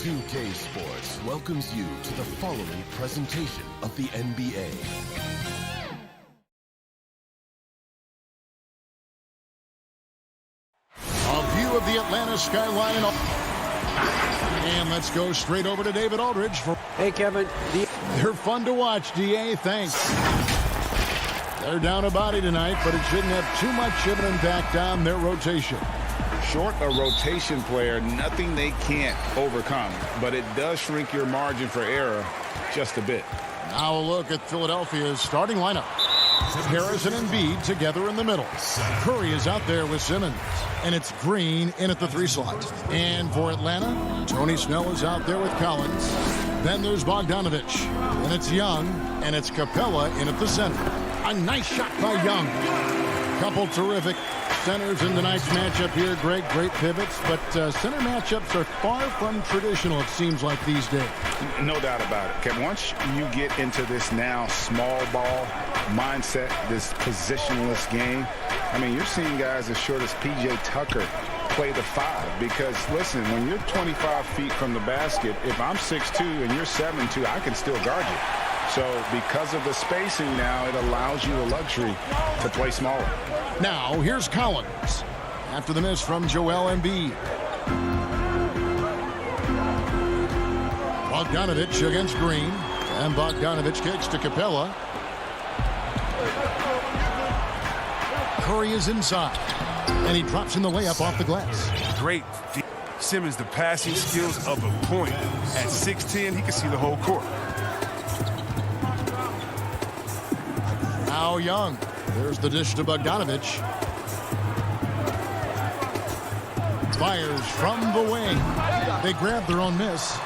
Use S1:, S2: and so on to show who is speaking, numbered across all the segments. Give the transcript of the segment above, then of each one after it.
S1: 2K Sports welcomes you to the following presentation of the NBA.
S2: A view of the Atlanta skyline. And let's go straight over to David Aldridge.
S3: Hey, Kevin.
S2: They're fun to watch, DA. Thanks. They're down a body tonight, but it shouldn't have too much of an impact on their rotation.
S4: Short a rotation player, nothing they can't overcome, but it does shrink your margin for error just a bit.
S2: Now a look at Philadelphia's starting lineup. Harris and Embiid together in the middle. Curry is out there with Simmons. And it's Green in at the 3 slot. And for Atlanta, Tony Snell is out there with Collins. Then there's Bogdanovich. And it's Young. And it's Capella in at the center. A nice shot by Young. Couple terrific centers in tonight's matchup here. Great pivots. But center matchups are far from traditional, it seems like, these days.
S4: No doubt about it, Kevin. Once you get into this now small ball mindset, this positionless game, I mean, you're seeing guys as short as P.J. Tucker play the 5. Because, listen, when you're 25 feet from the basket, if I'm 6'2" and you're 7'2", I can still guard you. So because of the spacing now, it allows you the luxury to play smaller.
S2: Now, here's Collins. After the miss from Joel Embiid. Bogdanovich against Green. And Bogdanovich kicks to Capella. Curry is inside. And he drops in the layup off the glass.
S5: Great. Simmons, the passing skills of a point. At 6'10", he can see the whole court.
S2: Now Young. There's the dish to Bogdanovich. Fires from the wing. They grab their own miss.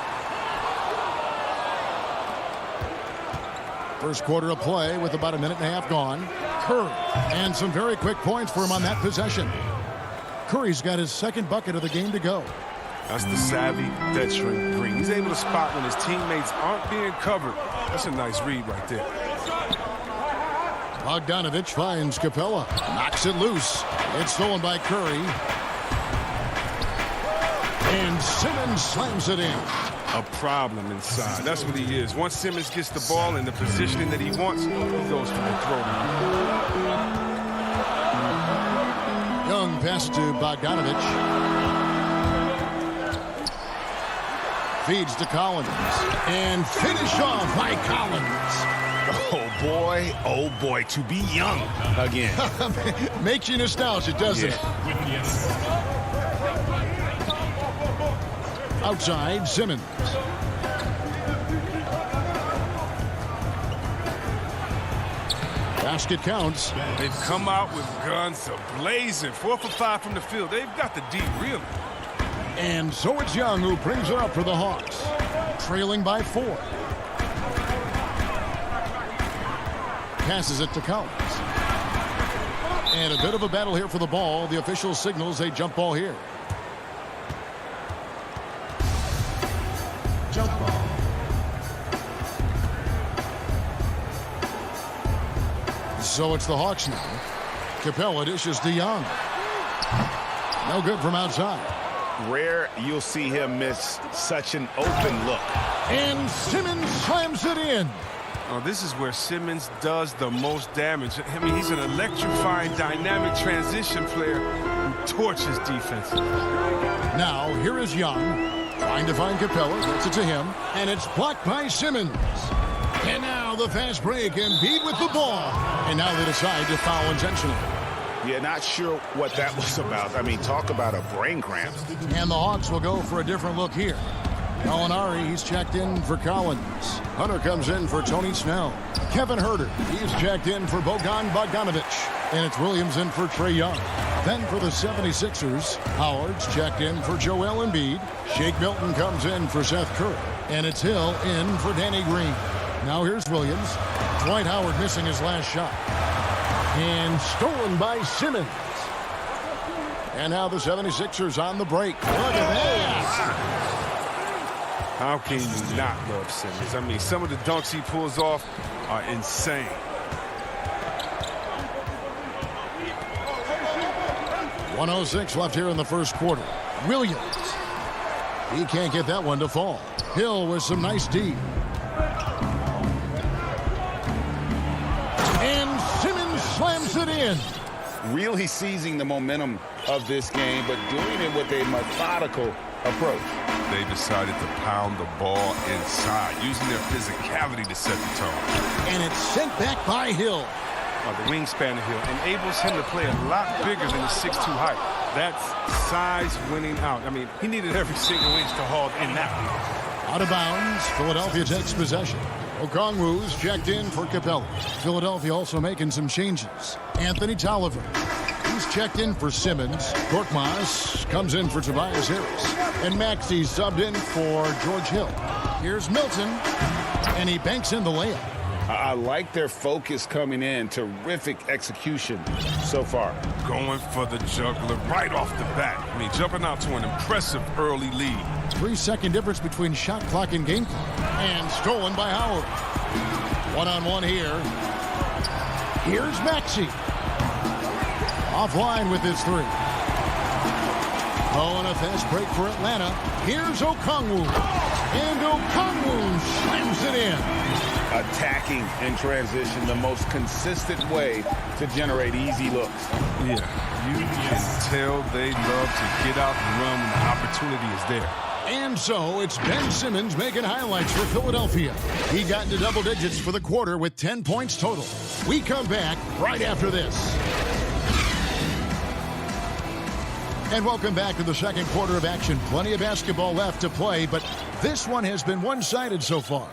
S2: First quarter of play with about a minute and a half gone. Curry. And some very quick points for him on that possession. Curry's got his second bucket of the game to go.
S5: That's the savvy veteran Green. He's able to spot when his teammates aren't being covered. That's a nice read right there.
S2: Bogdanovich finds Capella. Knocks it loose. It's stolen by Curry. And Simmons slams it in.
S5: A problem inside. That's what he is. Once Simmons gets the ball in the positioning that he wants, he goes for the throw.
S2: Young pass to Bogdanovich. Feeds to Collins. And finish off by Collins.
S4: Oh boy, to be Young again.
S2: Makes you nostalgic, doesn't it? Outside, Simmons. Basket counts.
S5: They've come out with guns blazing. 4 for 5 from the field. They've got the D really.
S2: And so it's Young who brings it up for the Hawks. Trailing by 4. Passes it to Collins. And a bit of a battle here for the ball. The official signals a jump ball here. Jump ball. So it's the Hawks now. Capella dishes to Young. No good from outside.
S4: Rare you'll see him miss such an open look.
S2: And Simmons slams it in.
S5: Oh, this is where Simmons does the most damage. I mean, he's an electrifying, dynamic transition player who torches defenses.
S2: Now, here is Young, trying to find Capella, gets it to him, and it's blocked by Simmons. And now the fast break, Embiid with the ball. And now they decide to foul intentionally.
S4: Yeah, not sure what that was about. I mean, talk about a brain cramp.
S2: And the Hawks will go for a different look here. Gallinari, he's checked in for Collins. Hunter comes in for Tony Snell. Kevin Huerter, he's checked in for Bogdanovich. And it's Williams in for Trae Young. Then for the 76ers, Howard's checked in for Joel Embiid. Shake Milton comes in for Seth Curry. And it's Hill in for Danny Green. Now here's Williams. Dwight Howard missing his last shot. And stolen by Simmons. And now the 76ers on the break. Look at that.
S5: How can you not love Simmons? I mean, some of the dunks he pulls off are insane. .106 left here in the first quarter. Williams.
S2: He can't get that one to fall. Hill with some nice D. And Simmons slams it in.
S4: Really seizing the momentum of this game, but doing it with a methodical approach.
S5: They decided to pound the ball inside, using their physicality to set the tone.
S2: And it's sent back by Hill.
S5: The wingspan of Hill enables him to play a lot bigger than his 6'2" height. That's size winning out. I mean, he needed every single inch to haul in that one.
S2: Out of bounds, Philadelphia takes possession. Okongwu's checked in for Capella. Philadelphia also making some changes. Anthony Tolliver, he's checked in for Simmons. Korkmaz comes in for Tobias Harris. And Maxey subbed in for George Hill. Here's Milton, and he banks in the layup.
S4: I like their focus coming in. Terrific execution so far.
S5: Going for the juggler right off the bat. I mean, jumping out to an impressive early lead.
S2: 3-second difference between shot clock and game clock. And stolen by Howard. One-on-one here. Here's Maxey. Offline with his three. Oh, and a fast break for Atlanta. Here's Okongwu. And Okongwu slams it in.
S4: Attacking in transition, the most consistent way to generate easy looks.
S5: Yeah, you can tell they love to get out and run when the opportunity is there.
S2: And so it's Ben Simmons making highlights for Philadelphia. He got into double digits for the quarter with 10 points total. We come back right after this. And welcome back to the second quarter of action. Plenty of basketball left to play, but this one has been one-sided so far.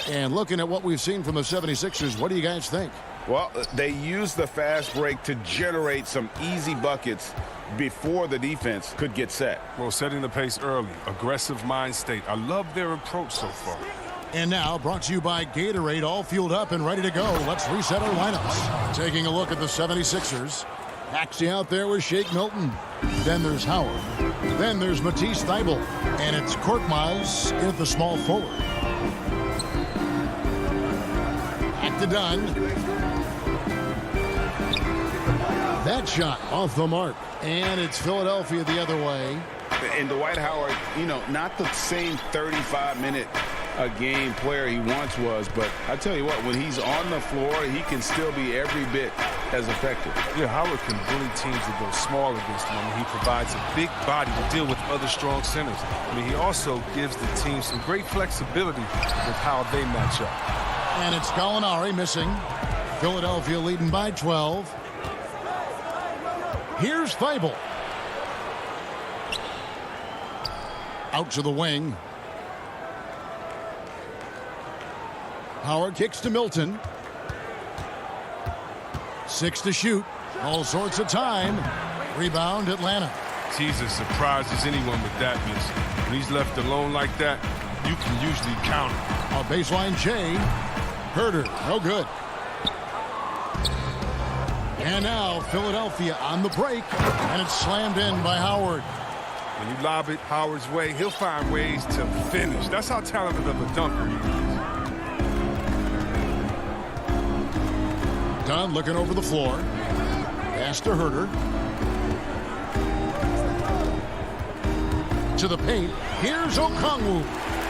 S2: And looking at what we've seen from the 76ers, what do you guys think?
S4: Well, they used the fast break to generate some easy buckets before the defense could get set.
S5: Well, setting the pace early, aggressive mind state. I love their approach so far.
S2: And now, brought to you by Gatorade, all fueled up and ready to go. Let's reset our lineups. Taking a look at the 76ers. Maxey out there with Shake Milton. Then there's Howard. Then there's Matisse Thybulle. And it's Korkmaz at the small forward. Back to Dunn. That shot off the mark. And it's Philadelphia the other way.
S4: And Dwight Howard, you know, not the same 35-minute a game player he once was, but I tell you what, when he's on the floor, he can still be every bit as effective.
S5: Yeah, Howard can bully teams that go small against him. I mean, he provides a big body to deal with other strong centers. I mean, he also gives the team some great flexibility with how they match up.
S2: And it's Gallinari missing. Philadelphia leading by 12. Here's Thybulle. Out to the wing. Howard kicks to Milton. 6 to shoot. All sorts of time. Rebound Atlanta.
S5: He's as surprised as anyone with that miss. When he's left alone like that, you can usually count him.
S2: On baseline, Jay. Herder, no good. And now Philadelphia on the break. And it's slammed in by Howard.
S5: When you lob it Howard's way, he'll find ways to finish. That's how talented of a dunker he is.
S2: Dunn looking over the floor. Pass to Herder. To the paint. Here's Okongwu.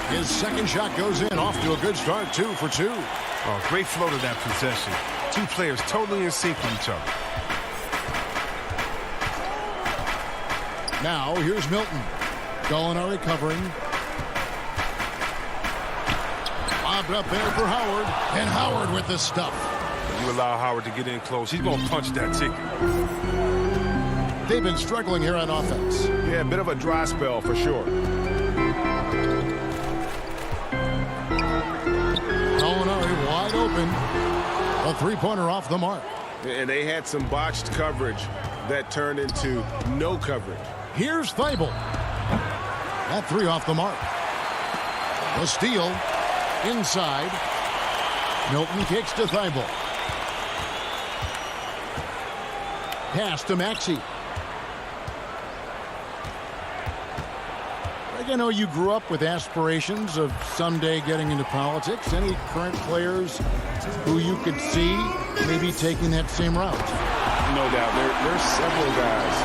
S2: His second shot goes in. Off to a good start. 2 for 2.
S5: Oh, great flow to that possession. Two players totally in sync with each other.
S2: Now, here's Milton. Gallinari covering. Lobbed up there for Howard. And Howard with the stuff.
S5: You allow Howard to get in close, he's going to punch that ticket.
S2: They've been struggling here on offense.
S4: Yeah, a bit of a dry spell for sure.
S2: Gallinari wide open. A three-pointer off the mark.
S4: And they had some botched coverage that turned into no coverage.
S2: Here's Thybulle. That three off the mark. The steal. Inside. Milton kicks to Thybulle. Pass to Maxey. I know you grew up with aspirations of someday getting into politics. Any current players who you could see maybe taking that same route?
S4: No doubt. There's several guys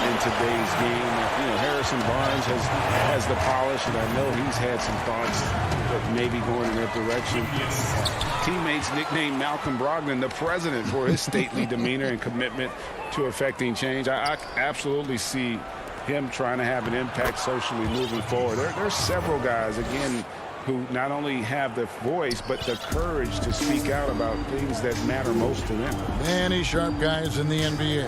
S4: in today's game. You know, Harrison Barnes has the polish, and I know he's had some thoughts that maybe going in that direction. Teammates nicknamed Malcolm Brogdon the president for his stately demeanor and commitment to affecting change. I absolutely see him trying to have an impact socially moving forward. There's several guys, again, who not only have the voice, but the courage to speak out about things that matter most to them.
S2: Many sharp guys in the NBA.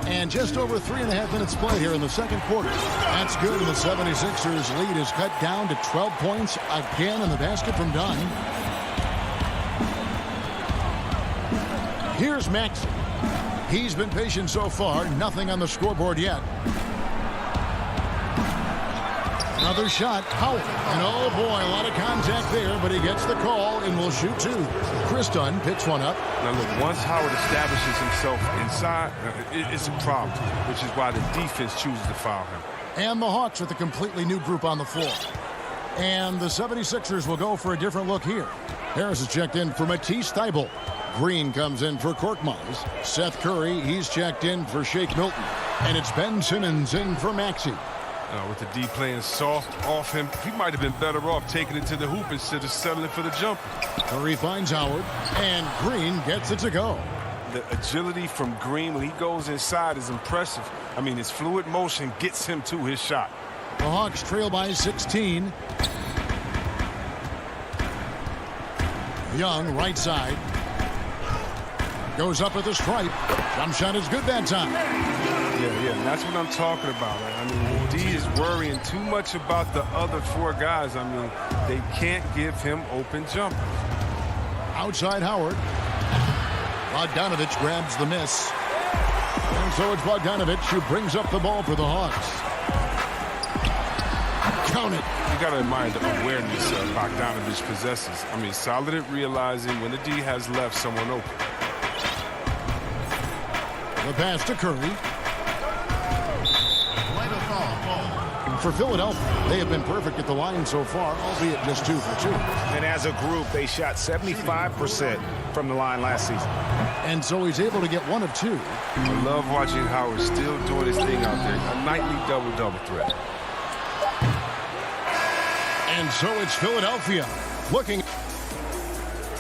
S2: And just over 3.5 minutes played here in the second quarter. That's good, and the 76ers lead is cut down to 12 points again in the basket from Dunn. Here's Maxey. He's been patient so far. Nothing on the scoreboard yet. Another shot. Howard. And oh boy, a lot of contact there, but he gets the call and will shoot two. Chris Dunn picks one up.
S5: Now look, once Howard establishes himself inside, it's a problem, which is why the defense chooses to foul him.
S2: And the Hawks with a completely new group on the floor. And the 76ers will go for a different look here. Harris is checked in for Matisse Thybulle. Green comes in for Korkmaz. Seth Curry, he's checked in for Shake Milton. And it's Ben Simmons in for Maxey.
S5: With the D playing soft off him, he might have been better off taking it to the hoop instead of settling for the jumper.
S2: Curry finds Howard, and Green gets it to go.
S5: The agility from Green when he goes inside is impressive. I mean, his fluid motion gets him to his shot.
S2: The Hawks trail by 16. Young, right side. Goes up at the stripe. Jump shot is good that time.
S5: Yeah, and that's what I'm talking about. I mean, D is worrying too much about the other four guys. I mean, they can't give him open jumpers.
S2: Outside Howard. Bogdanovich grabs the miss. And so it's Bogdanovich who brings up the ball for the Hawks. Count it.
S5: You got to admire the awareness Bogdanovich possesses. I mean, solid at realizing when the D has left someone open.
S2: The pass to Curry. For Philadelphia, they have been perfect at the line so far, albeit just 2 for 2.
S4: And as a group, they shot 75% from the line last season.
S2: And so he's able to get 1 of 2.
S5: I love watching Howard still doing his thing out there. A nightly double-double threat.
S2: And so it's Philadelphia looking.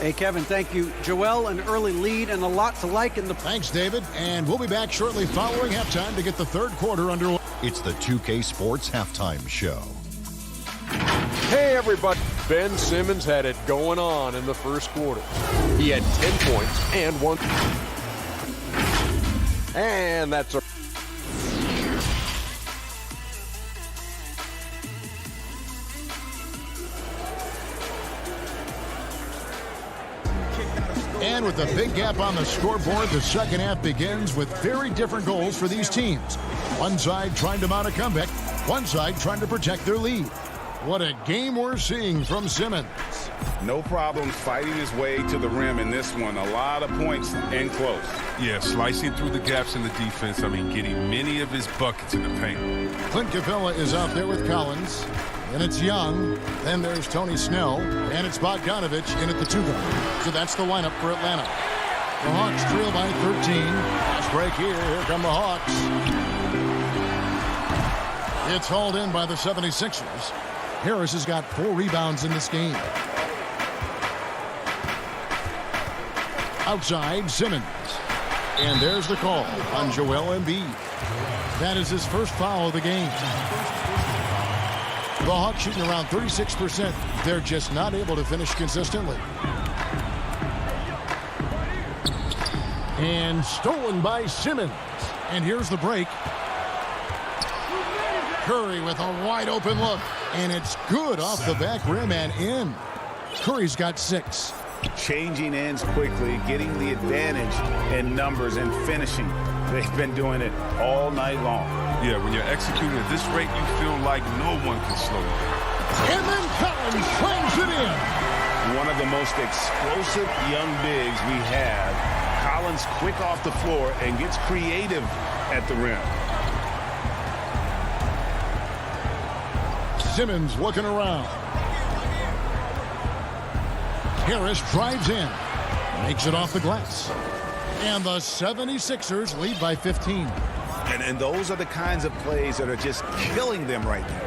S3: Hey, Kevin, thank you. Joel, an early lead and a lot to like in the...
S2: Thanks, David. And we'll be back shortly following halftime to get the third quarter underway.
S1: It's the 2K Sports Halftime Show.
S6: Hey, everybody. Ben Simmons had it going on in the first quarter. He had 10 points and 1. And that's a...
S2: And with a big gap on the scoreboard, the second half begins with very different goals for these teams. One side trying to mount a comeback, one side trying to protect their lead. What a game we're seeing from Simmons.
S4: No problem fighting his way to the rim in this one. A lot of points and close.
S5: Yeah, slicing through the gaps in the defense. I mean, getting many of his buckets in the paint.
S2: Clint Capella is out there with Collins. Then it's Young. Then there's Tony Snell. And it's Bogdanovich in at the 2-guard. So that's the lineup for Atlanta. The Hawks trail by 13. Fast break here. Here come the Hawks. It's hauled in by the 76ers. Harris has got 4 rebounds in this game. Outside, Simmons. And there's the call on Joel Embiid. That is his first foul of the game. The Hawks shooting around 36%. They're just not able to finish consistently. And stolen by Simmons. And here's the break. Curry with a wide open look. And it's good off the back rim and in. Curry's got 6.
S4: Changing ends quickly, getting the advantage in numbers and finishing. They've been doing it all night long.
S5: Yeah, when you're executing at this rate, you feel like no one can slow you.
S2: And then Collins slams it in.
S4: One of the most explosive young bigs we have. Collins quick off the floor and gets creative at the rim.
S2: Simmons looking around. Harris drives in. Makes it off the glass. And the 76ers lead by 15.
S4: And those are the kinds of plays that are just killing them right now.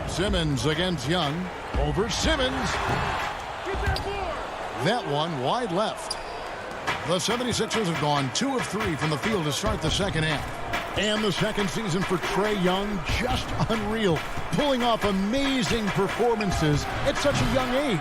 S2: Simmons against Young. Over Simmons. That one wide left. The 76ers have gone 2 of 3 from the field to start the second half. And the second season for Trae Young, just unreal. Pulling off amazing performances at such a young age.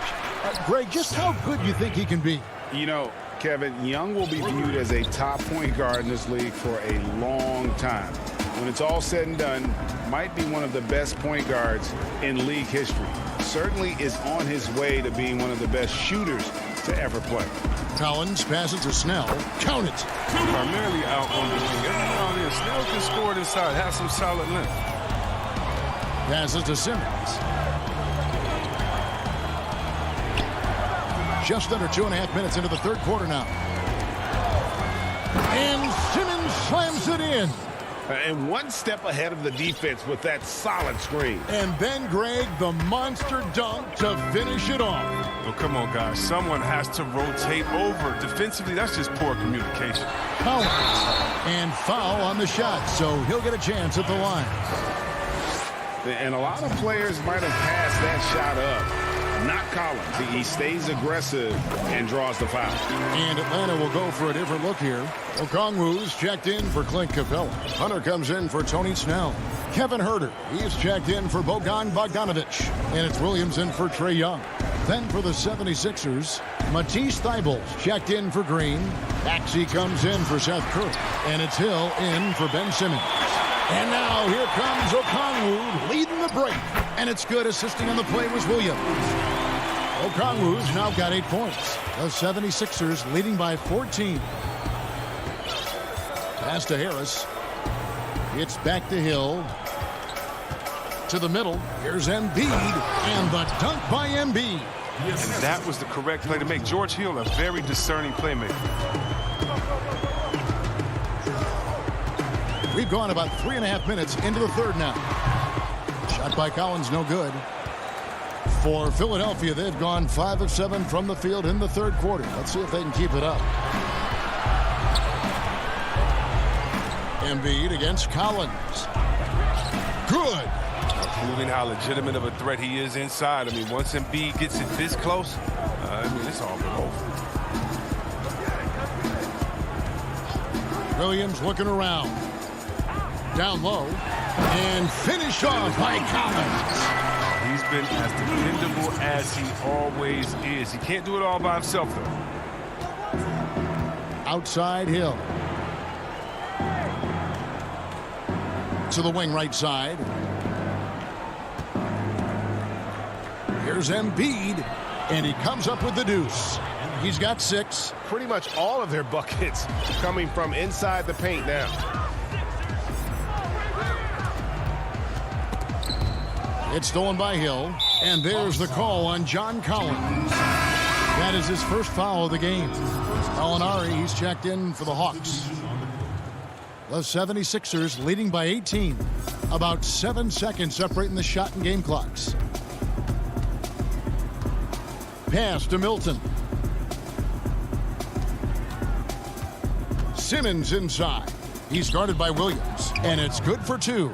S2: Greg, just how good do you think he can be?
S4: You know, Kevin, Young will be viewed as a top point guard in this league for a long time. When it's all said and done, might be one of the best point guards in league history. Certainly is on his way to being one of the best shooters to ever play.
S2: Collins passes to Snell. Count it.
S5: Primarily out on the wing. Every now and then, Snell can score it inside, have some solid length.
S2: Passes to Simmons. Just under 2.5 minutes into the third quarter now. And Simmons slams it in.
S4: And one step ahead of the defense with that solid screen.
S2: And then, Greg, the monster dunk to finish it off.
S5: Well, come on, guys. Someone has to rotate over. Defensively, that's just poor communication.
S2: Collins. And foul on the shot, so he'll get a chance at the line.
S4: And a lot of players might have passed that shot up. Not Collins. He stays aggressive and draws the foul.
S2: And Atlanta will go for a different look here. Okongwu's checked in for Clint Capella. Hunter comes in for Tony Snell. Kevin Huerter, he's checked in for Bojan Bogdanovic. And it's Williams in for Trae Young. Then for the 76ers, Matisse Thybulle's checked in for Green. Maxey comes in for Seth Curry. And it's Hill in for Ben Simmons. And now here comes Okongwu leading the break. And it's good. Assisting on the play was Williams. Okongwu's now got 8 points. The 76ers leading by 14. Pass to Harris. It's back to Hill. To the middle. Here's Embiid. And the dunk by Embiid.
S5: And that was the correct play to make. George Hill, a very discerning playmaker.
S2: We've gone about 3.5 minutes into the third now. Shot by Collins, no good. For Philadelphia, they've gone 5 of 7 from the field in the third quarter. Let's see if they can keep it up. Embiid against Collins. Good.
S5: Proving how legitimate of a threat he is inside. I mean, once Embiid gets it this close, it's all been over.
S2: Williams looking around. Down low. And finish off by Collins.
S5: He's been as dependable as he always is. He can't do it all by himself, though.
S2: Outside Hill. To the wing right side. Here's Embiid. And he comes up with the deuce. He's got 6.
S7: Pretty much all of their buckets coming from inside the paint now.
S2: It's stolen by Hill. And there's the call on John Collins. That is his first foul of the game. Gallinari, he's checked in for the Hawks. The 76ers leading by 18. About 7 seconds separating the shot and game clocks. Pass to Milton. Simmons inside. He's guarded by Williams. And it's good for 2.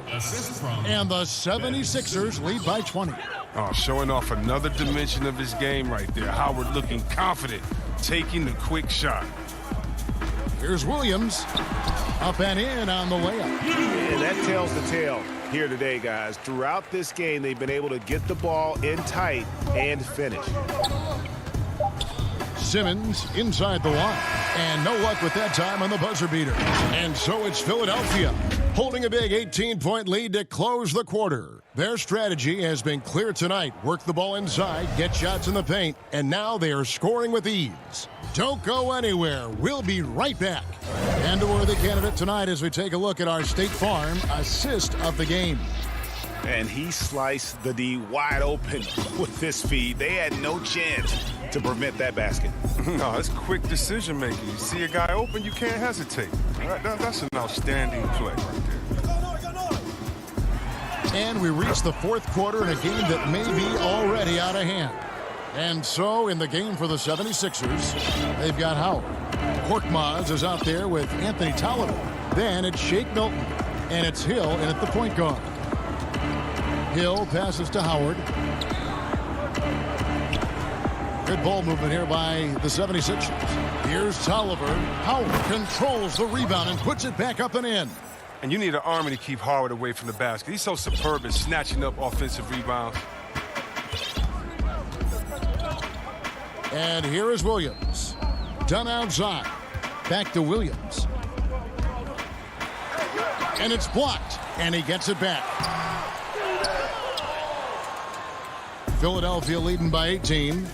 S2: And the 76ers lead by 20.
S5: Oh, showing off another dimension of his game right there. Howard looking confident, taking the quick shot.
S2: Here's Williams. Up and in on the layup.
S7: And that tells the tale here today, guys. Throughout this game, they've been able to get the ball in tight and finish.
S2: Simmons inside the line. And no luck with that time on the buzzer beater. And so it's Philadelphia holding a big 18-point lead to close the quarter. Their strategy has been clear tonight. Work the ball inside, get shots in the paint, and now they are scoring with ease. Don't go anywhere. We'll be right back. And a worthy candidate tonight as we take a look at our State Farm assist of the game.
S4: And he sliced the D wide open with this feed. They had no chance to prevent that basket.
S5: No, it's quick decision making. You see a guy open, you can't hesitate. That's an outstanding play right there.
S2: And we reach the fourth quarter in a game that may be already out of hand. And so in the game for the 76ers, they've got Howard. Korkmaz is out there with Anthony Tolliver. Then it's Shake Milton. And it's Hill in at the point guard. Hill passes to Howard. Good ball movement here by the 76ers. Here's Tolliver. Howard controls the rebound and puts it back up and in.
S5: And you need an army to keep Howard away from the basket. He's so superb at snatching up offensive rebounds.
S2: And here is Williams. Done outside. Back to Williams. And it's blocked. And he gets it back. Philadelphia leading by 18.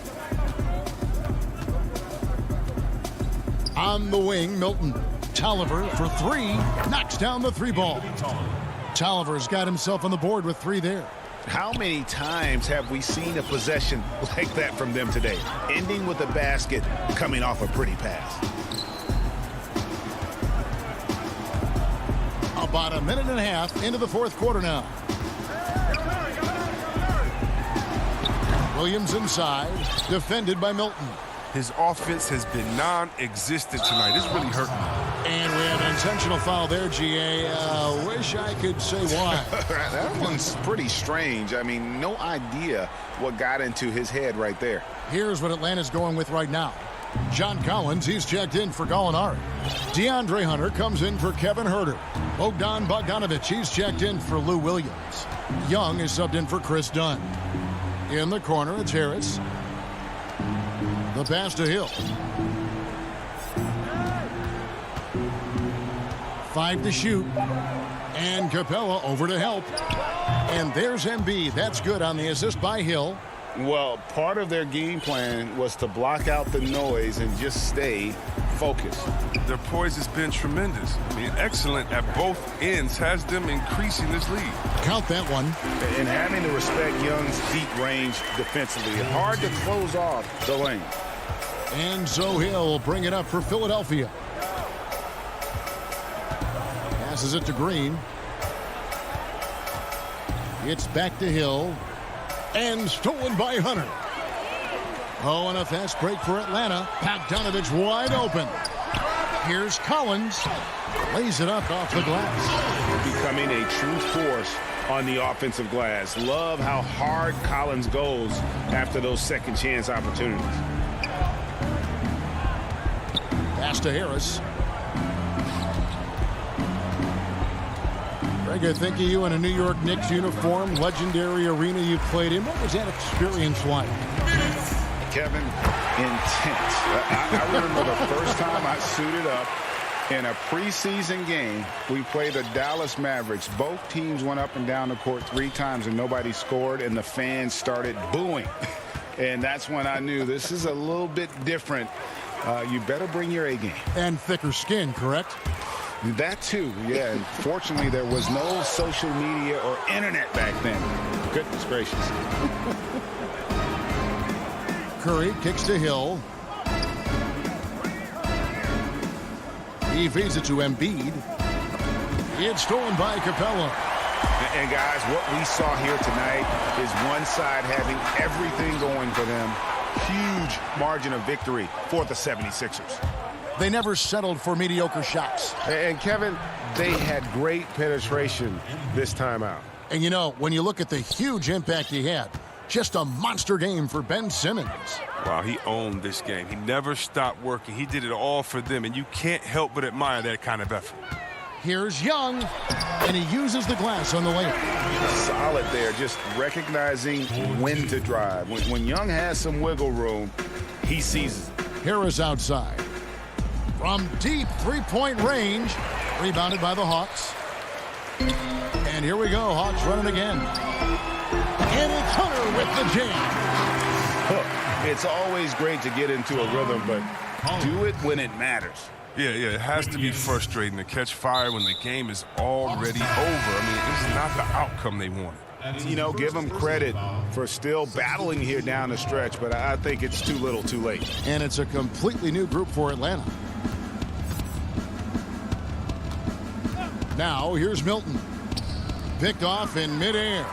S2: On the wing, Milton. Tolliver for three. Knocks down the three ball. Tolliver's got himself on the board with three there.
S7: How many times have we seen a possession like that from them today? Ending with a basket, coming off a pretty pass.
S2: About a minute and a half into the fourth quarter now. Williams inside, defended by Milton.
S5: His offense has been non-existent tonight. It's really hurting him.
S2: And we have an intentional foul there, GA. Wish I could say why.
S4: That one's pretty strange. I mean, no idea what got into his head right there.
S2: Here's what Atlanta's going with right now. John Collins, he's checked in for Gallinari. DeAndre Hunter comes in for Kevin Huerter. Bogdan Bogdanovic, he's checked in for Lou Williams. Young is subbed in for Chris Dunn. In the corner, it's Harris. The pass to Hill. 5 to shoot. And Capella over to help. And there's Embiid. That's good on the assist by Hill.
S4: Well, part of their game plan was to block out the noise and just stay focused.
S5: Their poise has been tremendous. I mean, excellent at both ends, has them increasing this lead.
S2: Count that one.
S7: And having to respect Young's deep range defensively. Hard to close off the lane.
S2: And so Hill will bring it up for Philadelphia. Passes it to Green. It's back to Hill. And stolen by Hunter. Oh, and a fast break for Atlanta. Bogdanovic wide open. Here's Collins. Lays it up off the glass.
S7: Becoming a true force on the offensive glass. Love how hard Collins goes after those second chance opportunities.
S2: Pass to Harris. Greg, I think of you in a New York Knicks uniform, legendary arena you played in. What was that experience like?
S4: Kevin, intense. I remember the first time I suited up in a preseason game. We played the Dallas Mavericks. Both teams went up and down the court 3 times and nobody scored, and the fans started booing. And that's when I knew this is a little bit different. You better bring your A game.
S2: And thicker skin, correct?
S4: That too, yeah. And fortunately, there was no social media or internet back then. Goodness gracious.
S2: Curry kicks to Hill. He feeds it to Embiid. It's stolen by Capella.
S7: And guys, what we saw here tonight is one side having everything going for them. Huge margin of victory for the 76ers.
S2: They never settled for mediocre shots.
S7: And Kevin, they had great penetration this time out.
S2: And you know, when you look at the huge impact he had, just a monster game for Ben Simmons.
S5: Wow, he owned this game. He never stopped working. He did it all for them, and you can't help but admire that kind of effort.
S2: Here's Young, and he uses the glass on the layup.
S4: Solid there, just recognizing when to drive. When Young has some wiggle room, he seizes it.
S2: Harris outside. From deep three-point range, rebounded by the Hawks. And here we go, Hawks running again. And it's Hunter with the jam.
S7: It's always great to get into a rhythm, but do it when it matters.
S5: Yeah, it has to be frustrating to catch fire when the game is already over. I mean, this is not the outcome they wanted.
S7: You know, give them credit for still battling here down the stretch, but I think it's too little too late.
S2: And it's a completely new group for Atlanta. Now, here's Milton. Picked off in midair.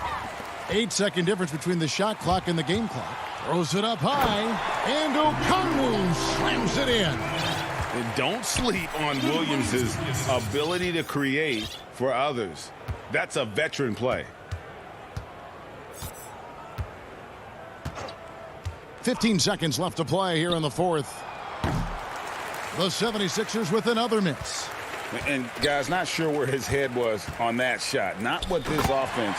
S2: 8-second difference between the shot clock and the game clock. Throws it up high, and Okongwu slams it in.
S7: And don't sleep on Williams' ability to create for others. That's a veteran play.
S2: 15 seconds left to play here in the fourth. The 76ers with another miss.
S7: And, guys, not sure where his head was on that shot. Not what this offense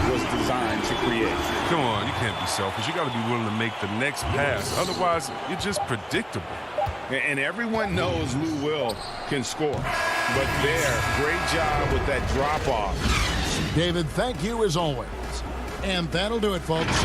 S7: was designed to create.
S5: Come on, you can't be selfish. You got to be willing to make the next pass. Otherwise, you're just predictable.
S7: And everyone knows Lou Will can score. But there, great job with that drop-off.
S2: David, thank you as always. And that'll do it, folks.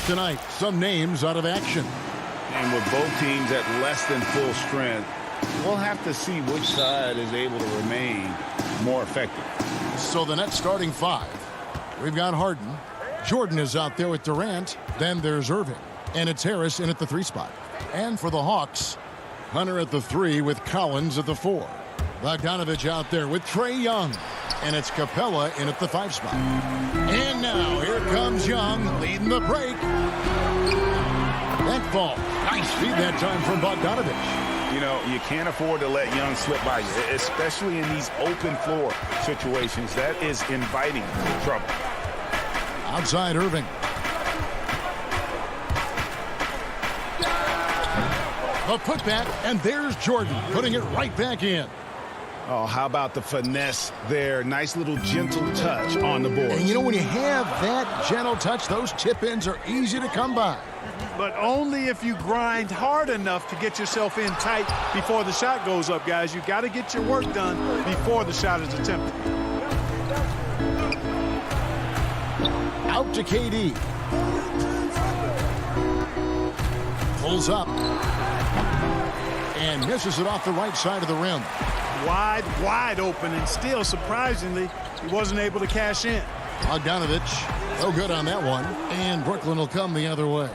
S2: Tonight, some names out of action.
S7: And with both teams at less than full strength, we'll have to see which side is able to remain more effective.
S2: So the Nets starting five. We've got Harden. Jordan is out there with Durant. Then there's Irving. And it's Harris in at the 3 spot. And for the Hawks, Hunter at the 3 with Collins at the 4. Bogdanovich out there with Trae Young. And it's Capella in at the 5 spot. And now here comes Young leading the break. that fall. Nice feed that time from Bogdanovich.
S7: You know, you can't afford to let Young slip by you, especially in these open floor situations. That is inviting trouble.
S2: Outside Irving. A putback, and there's Jordan putting it right back in.
S7: Oh, how about the finesse there? Nice little gentle touch on the board.
S2: And you know, when you have that gentle touch, those tip-ins are easy to come by.
S8: But only if you grind hard enough to get yourself in tight before the shot goes up, guys. You got to get your work done before the shot is attempted.
S2: Out to KD. Pulls up. And misses it off the right side of the rim.
S8: Wide open, and still, surprisingly, he wasn't able to cash in.
S2: Bogdanovich, no good on that one. And Brooklyn will come the other way.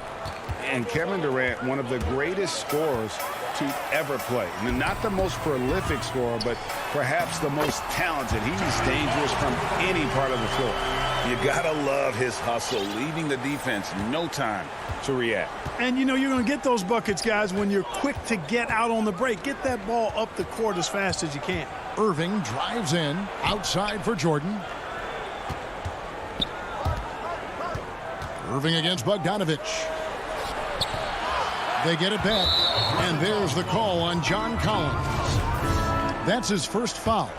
S7: And Kevin Durant, one of the greatest scorers to ever play. And not the most prolific scorer, but perhaps the most talented. He's dangerous from any part of the floor. You gotta love his hustle, leaving the defense no time to react.
S8: And you know you're going to get those buckets, guys, when you're quick to get out on the break. Get that ball up the court as fast as you can.
S2: Irving drives in, outside for Jordan. Irving against Bogdanovich. They get it back, and there's the call on John Collins. That's his first foul.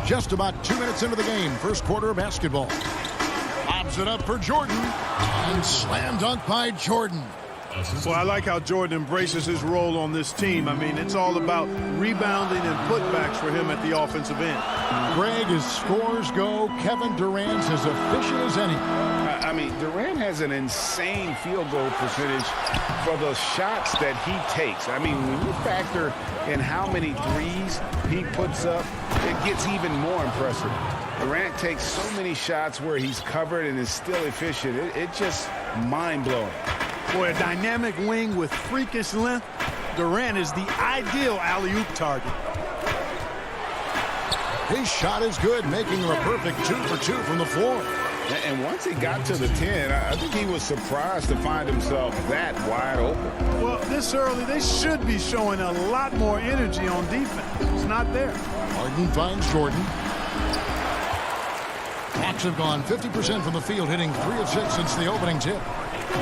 S2: Just about 2 minutes into the game, first quarter of basketball. Lobs it up for Jordan, and slam dunk by Jordan.
S8: Well, I like how Jordan embraces his role on this team. I mean, it's all about rebounding and putbacks for him at the offensive end.
S2: Greg, as scores go, Kevin Durant's as efficient as any.
S7: I mean, Durant has an insane field goal percentage for the shots that he takes. I mean, when you factor in how many threes he puts up, it gets even more impressive. Durant takes so many shots where he's covered and is still efficient. It's just mind-blowing.
S8: Boy, a dynamic wing with freakish length. Durant is the ideal alley-oop target.
S2: His shot is good, making him a perfect 2 for 2 from the floor.
S7: And once he got to the 10, I think he was surprised to find himself that wide open.
S8: Well, this early, they should be showing a lot more energy on defense. It's not there.
S2: Harden finds Jordan. Hawks have gone 50% from the field, hitting 3 of 6 since the opening tip.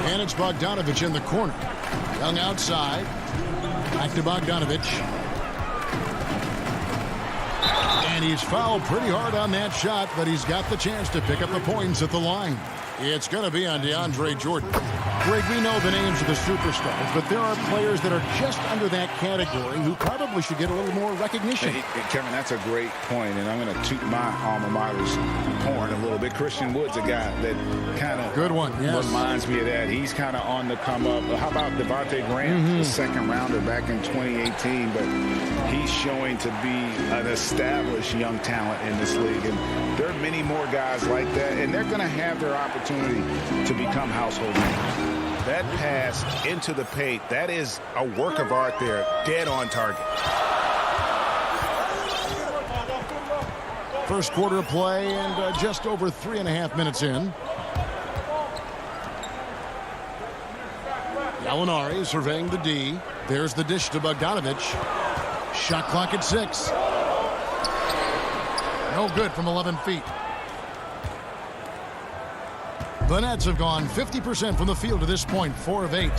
S2: And it's Bogdanovich in the corner. Young outside. Back to Bogdanovich. And he's fouled pretty hard on that shot, but he's got the chance to pick up the points at the line. It's going to be on DeAndre Jordan. Greg, we know the names of the superstars, but there are players that are just under that category who probably should get a little more recognition.
S7: Hey, Kevin, that's a great point, and I'm going to toot my alma mater's horn a little bit. Christian Wood's a guy that kind of
S2: good one, yes,
S7: reminds me of that. He's kind of on the come up. How about Devontae Graham, the second rounder back in 2018, but he's showing to be an established young talent in this league, and there are many more guys like that, and they're going to have their opportunity to become household names. That pass into the paint, that is a work of art there, dead on target.
S2: First quarter of play and just over 3.5 minutes in. Gallinari surveying the D. There's the dish to Bogdanovich. Shot clock at 6. No good from 11 feet. The Nets have gone 50% from the field to this point, 4 of 8.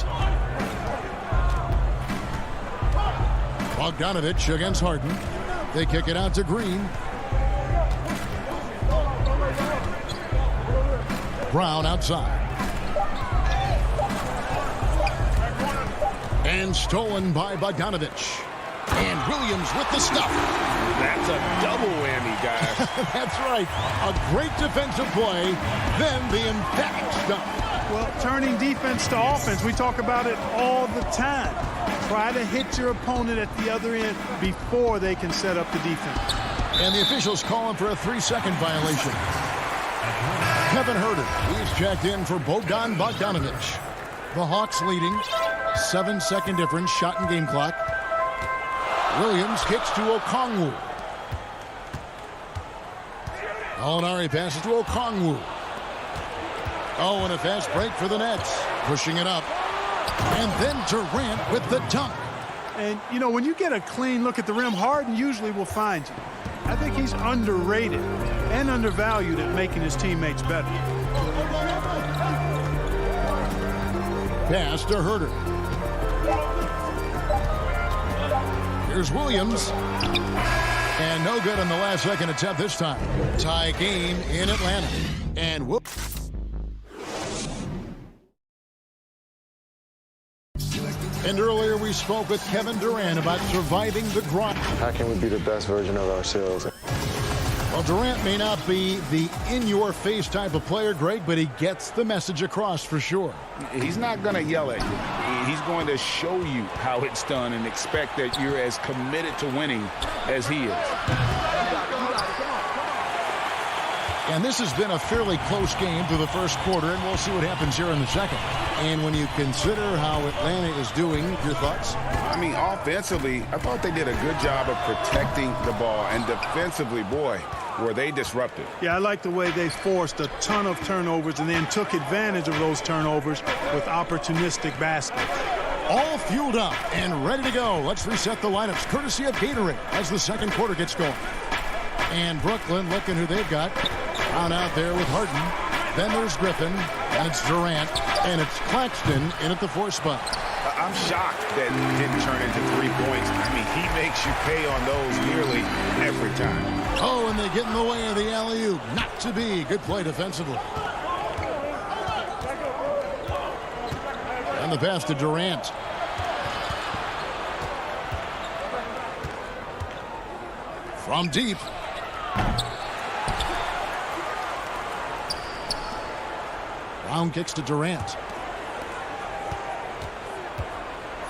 S2: Bogdanovich against Harden. They kick it out to Green. Brown outside. And stolen by Bogdanovich. And Williams with the stuff.
S7: That's a double whammy, guys.
S2: That's right. A great defensive play, then the emphatic stuff.
S8: Well, turning defense to offense, we talk about it all the time. Try to hit your opponent at the other end before they can set up the defense.
S2: And the officials calling for a 3-second violation. Kevin Huerter, he's checked in for Bogdanovich. The Hawks leading. 7-second difference, shot and game clock. Williams kicks to Okongwu. Gallinari passes to Okongwu. Oh, and a fast break for the Nets. Pushing it up. And then Durant with the dunk.
S8: And, you know, when you get a clean look at the rim, Harden usually will find you. I think he's underrated and undervalued at making his teammates better.
S2: Pass to Herter. Here's Williams. And no good on the last second attempt this time. Tie game in Atlanta. And we'll... And earlier we spoke with Kevin Durant about surviving the grind.
S9: How can we be the best version of ourselves?
S2: Well, Durant may not be the in-your-face type of player, Greg, but he gets the message across for sure.
S7: He's not going to yell at you. He's going to show you how it's done and expect that you're as committed to winning as he is.
S2: And this has been a fairly close game through the first quarter, and we'll see what happens here in the second. And when you consider how Atlanta is doing, your thoughts?
S7: I mean, offensively, I thought they did a good job of protecting the ball. And defensively, boy, were they disruptive.
S8: Yeah, I like the way they forced a ton of turnovers and then took advantage of those turnovers with opportunistic baskets.
S2: All fueled up and ready to go. Let's reset the lineups, courtesy of Gatorade, as the second quarter gets going. And Brooklyn looking who they've got. On out there with Harden. Then there's Griffin, and it's Durant, and it's Claxton in at the 4 spot.
S7: I'm shocked that it didn't turn into 3 points. I mean, he makes you pay on those nearly every time.
S2: Oh, and they get in the way of the alley-oop. Not to be. Good play defensively. And the pass to Durant. From deep. Brown kicks to Durant.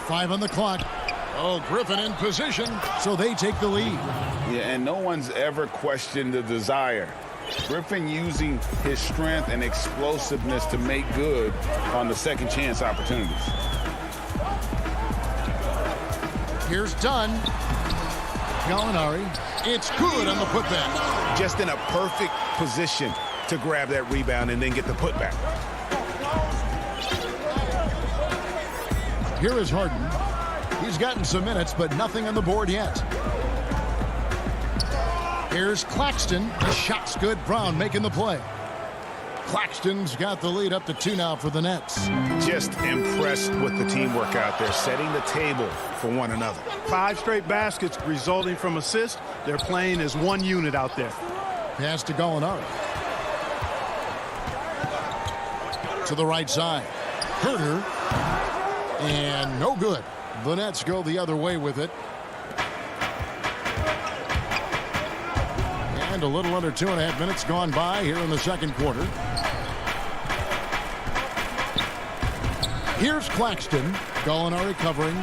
S2: 5 on the clock. Oh, Griffin in position, so they take the lead.
S7: Yeah, and no one's ever questioned the desire. Griffin using his strength and explosiveness to make good on the second chance opportunities.
S2: Here's Dunn. Gallinari. It's good on the putback.
S7: Just in a perfect position to grab that rebound and then get the putback.
S2: Here is Harden. He's gotten some minutes, but nothing on the board yet. Here's Claxton. The shot's good. Brown making the play. Claxton's got the lead up to 2 now for the Nets.
S7: Just impressed with the teamwork out there, setting the table for one another.
S8: 5 straight baskets resulting from assists. They're playing as one unit out there.
S2: Pass to Gallinari. To the right side. Herter. And no good. The Nets go the other way with it. And a little under 2.5 minutes gone by here in the second quarter. Here's Claxton. Gallinari covering.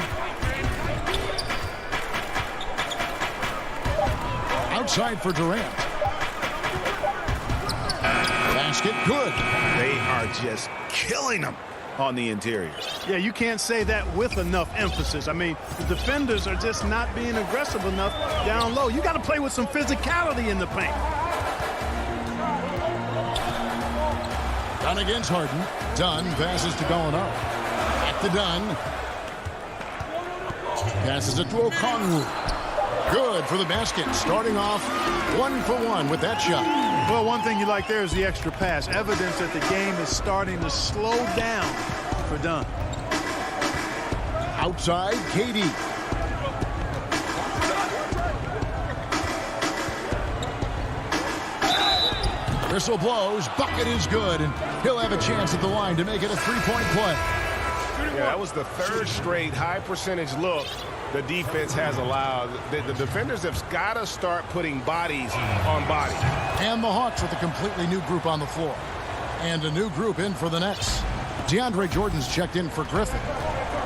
S2: Outside for Durant. Basket good.
S7: They are just killing them on the interior.
S8: Yeah, you can't say that with enough emphasis. I mean, the defenders are just not being aggressive enough down low. You got to play with some physicality in the paint.
S2: Dunn against Harden. Dunn passes to Gallinari. Back to Dunn. Passes it to Okongwu. Good for the basket. Starting off 1 for 1 with that shot.
S8: Well, one thing you like there is the extra pass. Evidence that the game is starting to slow down for Dunn.
S2: Outside, KD. Whistle blows. Bucket is good, and he'll have a chance at the line to make it a 3-point play.
S5: Yeah, that was the 3rd straight high-percentage look the defense has allowed. The defenders have got to start putting bodies on bodies.
S2: And the Hawks with a completely new group on the floor. And a new group in for the Nets. DeAndre Jordan's checked in for Griffin.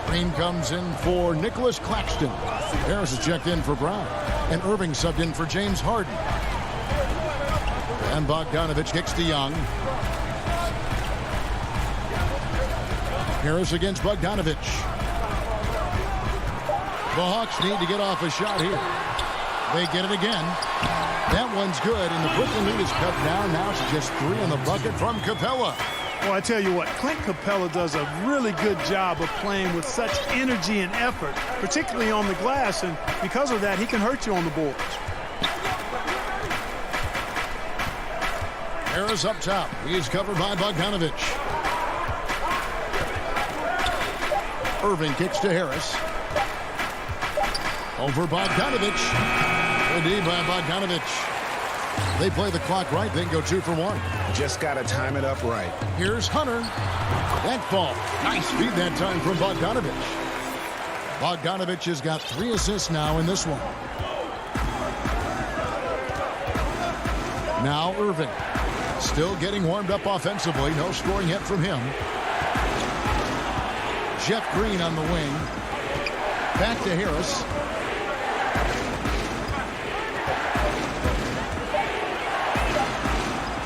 S2: Green comes in for Nicholas Claxton. Harris is checked in for Brown. And Irving subbed in for James Harden. And Bogdanovich kicks to Young. Harris against Bogdanovich. The Hawks need to get off a shot here. They get it again. That one's good, and the Brooklyn lead is cut down now to just 3 in the bucket from Capella.
S8: Well, I tell you what, Clint Capella does a really good job of playing with such energy and effort, particularly on the glass, and because of that, he can hurt you on the boards.
S2: Harris up top. He's covered by Bogdanovich. Irving kicks to Harris. Over Bogdanovich. Good D by Bogdanovich. They play the clock right, then go 2 for 1.
S4: Just got to time it up right.
S2: Here's Hunter. That ball. Nice feed that time from Bogdanovich. Bogdanovich has got 3 assists now in this one. Now Irving. Still getting warmed up offensively. No scoring yet from him. Jeff Green on the wing. Back to Harris.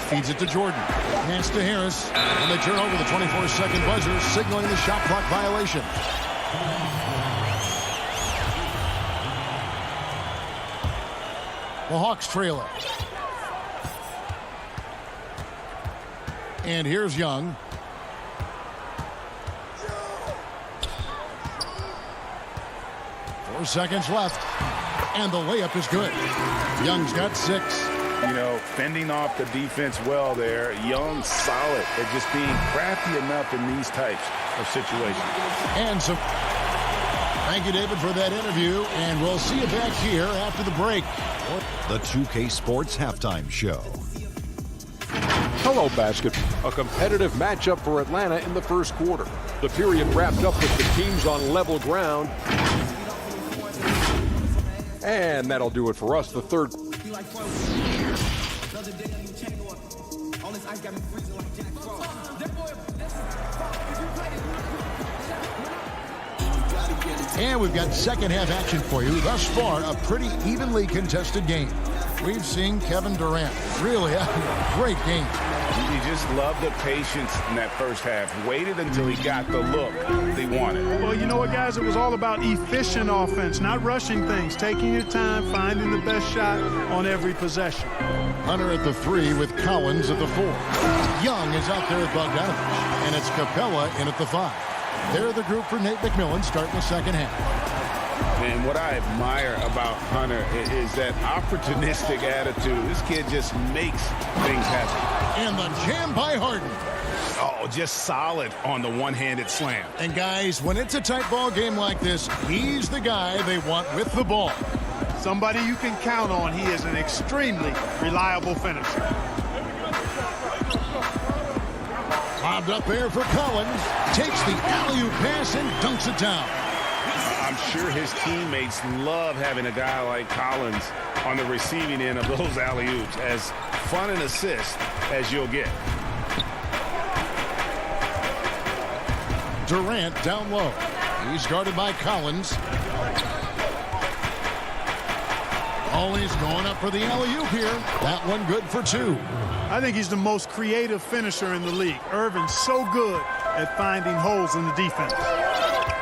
S2: Feeds it to Jordan. Pass to Harris. And they turn over the 24-second buzzer, signaling the shot clock violation. The Hawks trail it. And here's Young. Four seconds left. And the layup is good. Young's got 6.
S7: You know, fending off the defense well there. Young solid at just being crafty enough in these types of situations.
S2: And so, thank you, David, for that interview. And we'll see you back here after the break.
S1: The 2K Sports Halftime Show.
S6: Hello, basketball. A competitive matchup for Atlanta in the first quarter. The period wrapped up with the teams on level ground. And that'll do it for us. The third.
S2: And we've got second half action for you. Thus far, a pretty evenly contested game. We've seen Kevin Durant really having a great game.
S7: You just love the patience in that first half. Waited until he got the look they wanted.
S8: Well, you know what, guys? It was all about efficient offense, not rushing things, taking your time, finding the best shot on every possession.
S2: Hunter at the 3 with Collins at the 4. Young is out there at Bogdanovich, and it's Capella in at the 5. They're the group for Nate McMillan starting the second half.
S7: And what I admire about Hunter is that opportunistic attitude. This kid just makes things happen.
S2: And the jam by Harden.
S7: Oh, just solid on the one-handed slam.
S2: And guys, when it's a tight ball game like this, he's the guy they want with the ball.
S8: Somebody you can count on. He is an extremely reliable finisher.
S2: Lobbed up there for Collins. Takes the alley-oop pass and dunks it down.
S7: I'm sure his teammates love having a guy like Collins on the receiving end of those alley-oops. As fun an assist as you'll get.
S2: Durant down low. He's guarded by Collins. Always going up for the alley-oop here. That one good for 2.
S8: I think he's the most creative finisher in the league. Irving's so good at finding holes in the defense.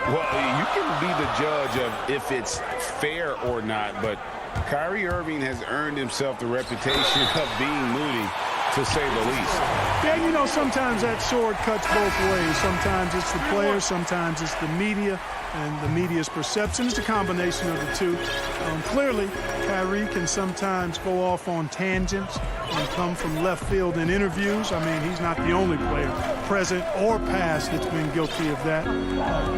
S7: Well, you can be the judge of if it's fair or not, but Kyrie Irving has earned himself the reputation of being moody, to say the least.
S8: Yeah, you know, sometimes that sword cuts both ways. Sometimes it's the players, sometimes it's the media, and the media's perception. It's a combination of the two. Clearly, Kyrie can sometimes go off on tangents and come from left field in interviews. I mean, he's not the only player, present or past, that's been guilty of that.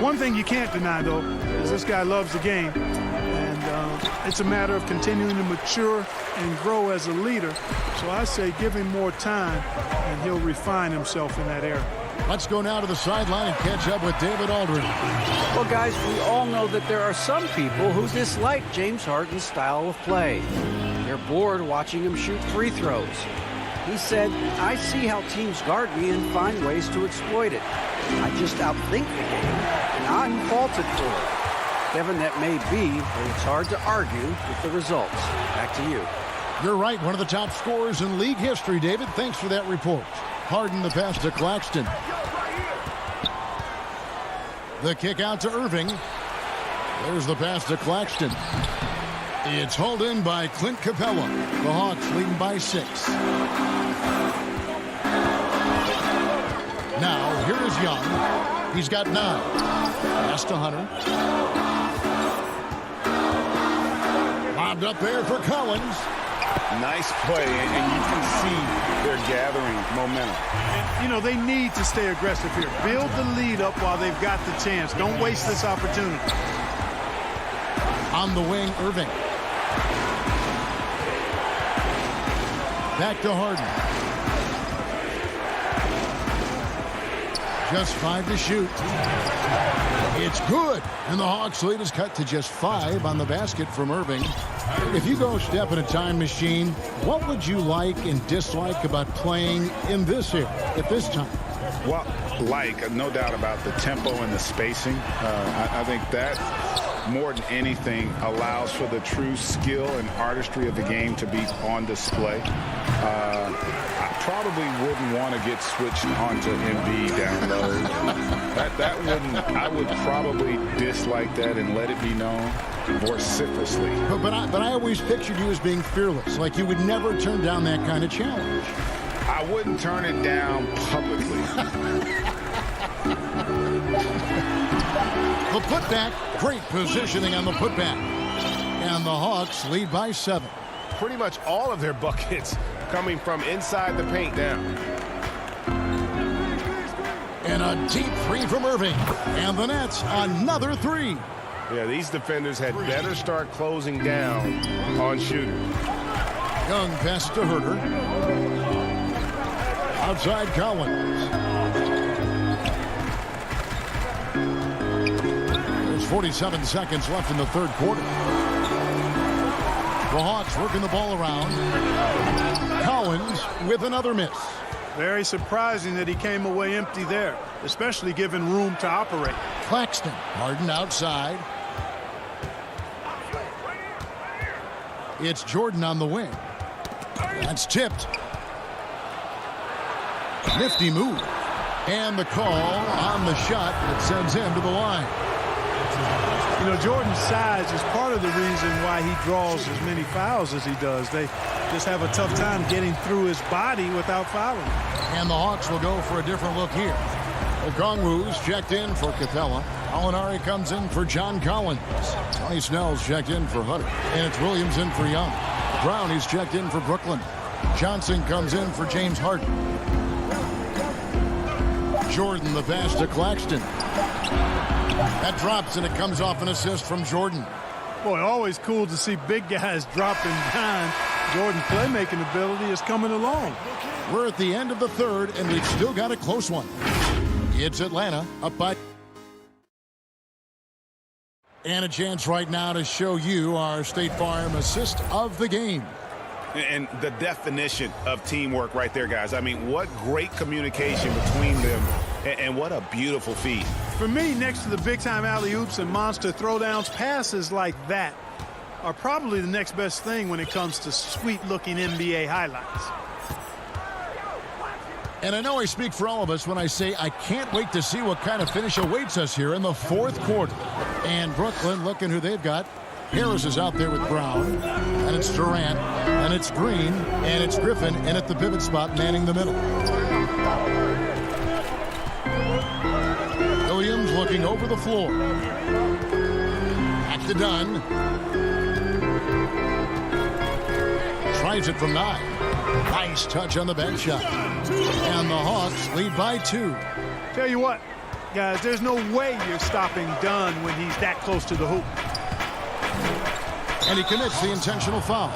S8: One thing you can't deny, though, is this guy loves the game. And it's a matter of continuing to mature and grow as a leader. So I say give him more time, and he'll refine himself in that area.
S2: Let's go now to the sideline and catch up with David Aldridge.
S3: Well, guys, we all know that there are some people who dislike James Harden's style of play. They're bored watching him shoot free throws. He said, I see how teams guard me and find ways to exploit it. I just outthink the game, and I'm faulted for it. Kevin, that may be, but it's hard to argue with the results. Back to you.
S2: You're right, one of the top scorers in league history, David. Thanks for that report. Harden the pass to Claxton. The kick out to Irving. There's the pass to Claxton. It's hauled in by Clint Capella. The Hawks leading by 6. Now, here is Young. He's got 9. Pass to Hunter. Lobbed up there for Collins.
S7: Nice play, and you can see they're gathering momentum.
S8: And, you know, they need to stay aggressive here. Build the lead up while they've got the chance. Don't waste this opportunity.
S2: On the wing, Irving. Back to Harden. Just 5 to shoot. It's good. And the Hawks lead is cut to just 5 on the basket from Irving. If you go step in a time machine, what would you like and dislike about playing in this area at this time?
S7: Well, no doubt about the tempo and the spacing. I think that, more than anything, allows for the true skill and artistry of the game to be on display. I probably wouldn't want to get switched onto Embiid down low. I would probably dislike that and let it be known vociferously.
S2: But I always pictured you as being fearless, like you would never turn down that kind of challenge.
S7: I wouldn't turn it down publicly.
S2: The putback, great positioning on the putback. And the Hawks lead by 7.
S5: Pretty much all of their buckets coming from inside the paint now.
S2: And a deep 3 from Irving. And the Nets, another 3.
S5: Yeah, these defenders had better start closing down on shooting.
S2: Young pass to Herter. Outside Collins. There's 47 seconds left in the third quarter. The Hawks working the ball around. Collins with another miss.
S8: Very surprising that he came away empty there, especially given room to operate.
S2: Claxton, Harden outside. It's Jordan on the wing. That's tipped. Nifty move. And the call on the shot that sends him to the line.
S8: You know, Jordan's size is part of the reason why he draws as many fouls as he does. They just have a tough time getting through his body without fouling.
S2: And the Hawks will go for a different look here. Okongwu's checked in for Capella. Alinari comes in for John Collins. Tony Snell's checked in for Hunter. And it's Williams in for Young. Brown, he's checked in for Brooklyn. Johnson comes in for James Harden. Jordan the pass to Claxton. That drops and it comes off an assist from Jordan.
S8: Boy, always cool to see big guys dropping down. Jordan's playmaking ability is coming along.
S2: We're at the end of the third and we've still got a close one. It's Atlanta up by. And a chance right now to show you our State Farm assist of the game.
S7: And the definition of teamwork right there, guys. I mean, what great communication between them, and what a beautiful feed.
S8: For me, next to the big-time alley-oops and monster throwdowns, passes like that are probably the next best thing when it comes to sweet-looking NBA highlights.
S2: And I know I speak for all of us when I say I can't wait to see what kind of finish awaits us here in the fourth quarter. And Brooklyn, looking who they've got. Harris is out there with Brown, and it's Durant, and it's Green, and it's Griffin in at the pivot spot, manning the middle. Williams looking over the floor. Back to Dunn. Tries it from 9. Nice touch on the bench shot. And the Hawks lead by 2.
S8: Tell you what, guys, there's no way you're stopping Dunn when he's that close to the hoop.
S2: And he commits the intentional foul.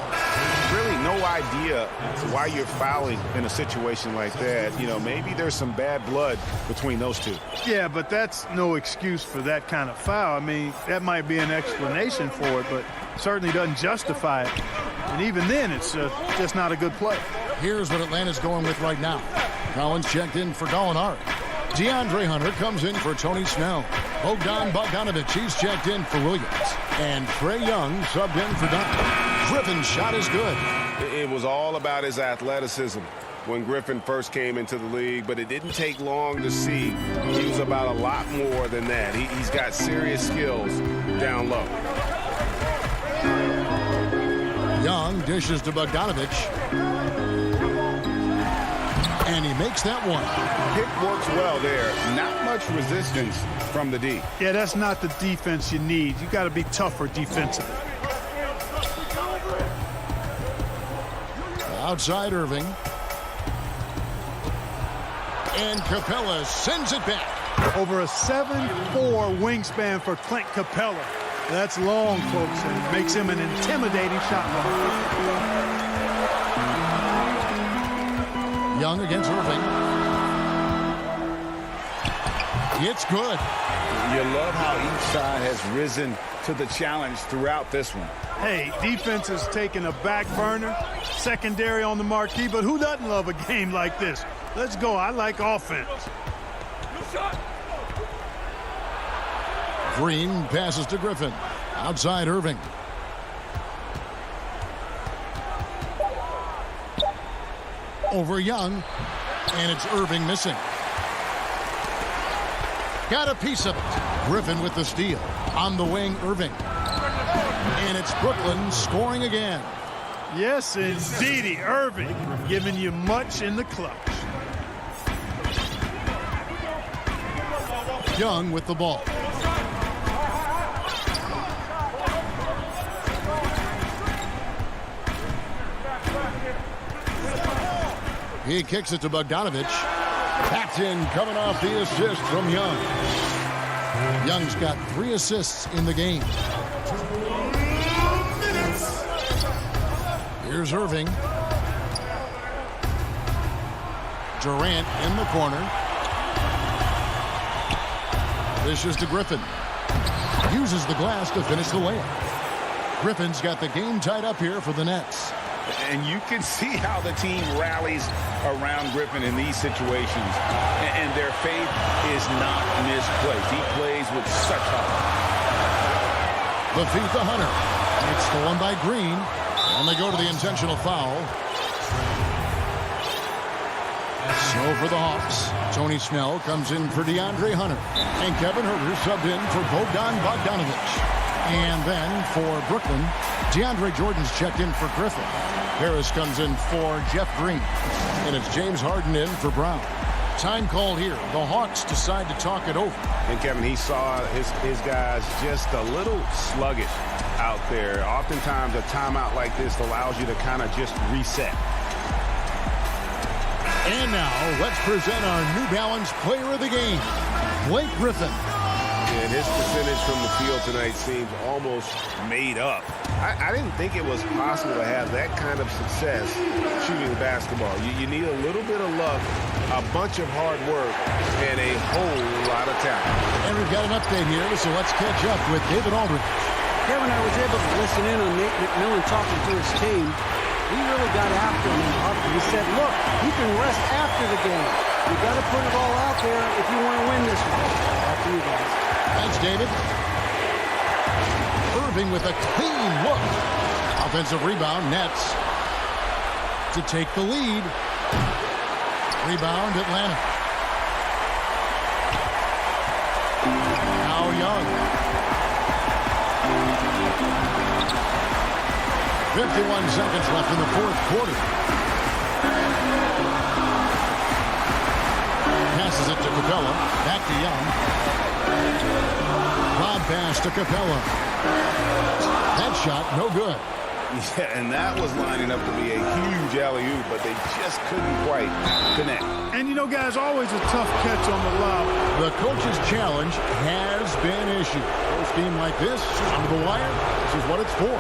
S7: Really no idea why you're fouling in a situation like that. You know, maybe there's some bad blood between those two.
S8: Yeah, but that's no excuse for that kind of foul. I mean, that might be an explanation for it, but certainly doesn't justify it. And even then, it's just not a good play.
S2: Here's what Atlanta's going with right now. Collins checked in for Gallinari. DeAndre Hunter comes in for Tony Snell. Bogdan Bogdanovic, he's checked in for Williams. And Trae Young subbed in for Dunn. Griffin's shot is good.
S5: It was all about his athleticism when Griffin first came into the league, but it didn't take long to see he was about a lot more than that. He's got serious skills down low.
S2: Young dishes to Bogdanovic. And he makes that one.
S7: Pick works well there. Not much resistance from the D.
S8: Yeah, that's not the defense you need. You got to be tougher defensively.
S2: Outside Irving. And Capella sends it back.
S8: Over a 7'4" wingspan for Clint Capella. That's long, folks, and it makes him an intimidating shot blocker.
S2: Young against Irving. It's good.
S7: You love how each side has risen to the challenge throughout this one.
S8: Hey, defense has taken a back burner, secondary on the marquee, but who doesn't love a game like this? Let's go. I like offense.
S2: Green passes to Griffin. Outside Irving. Over Young. And it's Irving missing. Got a piece of it. Griffin with the steal. On the wing, Irving. And it's Brooklyn scoring again.
S8: Yes, indeedy. Irving giving you much in the clutch.
S2: Young with the ball. He kicks it to Bogdanovich. Backed in, coming off the assist from Young. Young's got 3 assists in the game. Here's Irving. Durant in the corner. Dishes to Griffin. Uses the glass to finish the layup. Griffin's got the game tied up here for the Nets.
S7: And you can see how the team rallies around Griffin in these situations. And their faith is not misplaced. He plays with such heart.
S2: The feet the Hunter. It's stolen by Green. And they go to the intentional foul. So for the Hawks, Tony Snell comes in for DeAndre Hunter. And Kevin Huerter subbed in for Bogdanovich. And then for Brooklyn, DeAndre Jordan's checked in for Griffin. Harris comes in for Jeff Green. And it's James Harden in for Brown. Time called here. The Hawks decide to talk it over.
S5: And Kevin, he saw his guys just a little sluggish out there. Oftentimes a timeout like this allows you to kind of just reset.
S2: And now let's present our New Balance player of the game, Blake Griffin.
S5: And his percentage from the field tonight seems almost made up. I didn't think it was possible to have that kind of success shooting basketball. You need a little bit of luck, a bunch of hard work, and a whole lot of talent.
S2: And we've got an update here, so let's catch up with David Aldridge.
S3: Kevin, I was able to listen in on Nate McMillan talking to his team. He really got after him. He said, look, you can rest after the game. You got to put it all out there if you want to win this one. Back to you guys.
S2: Thanks, David. Irving with a clean look. Offensive rebound, Nets to take the lead. Rebound, Atlanta. Now Young. 51 seconds left in the fourth quarter. Passes it to Capella. Back to Young. Lob pass to Capella. That shot, no good.
S7: Yeah, and that was lining up to be a huge alley-oop, but they just couldn't quite connect.
S8: And, you know, guys, always a tough catch on the lob.
S2: The coach's challenge has been issued. First game like this, under the wire, this is what it's for.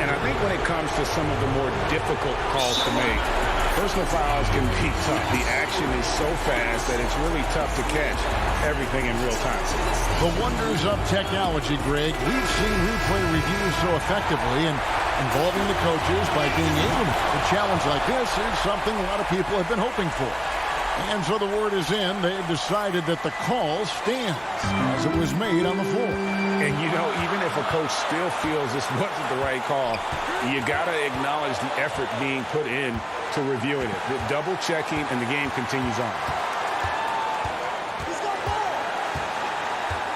S7: And I think when it comes to some of the more difficult calls to make, personal fouls can be tough. The action is so fast that it's really tough to catch everything in real time.
S2: The wonders of technology, Greg. We've seen replay reviews so effectively, and involving the coaches by being able to a challenge like this is something a lot of people have been hoping for. And so the word is in. They've decided that the call stands as it was made on the floor.
S7: And, you know, even if a coach still feels this wasn't the right call, you got to acknowledge the effort being put in to reviewing it. The double checking, and the game continues on.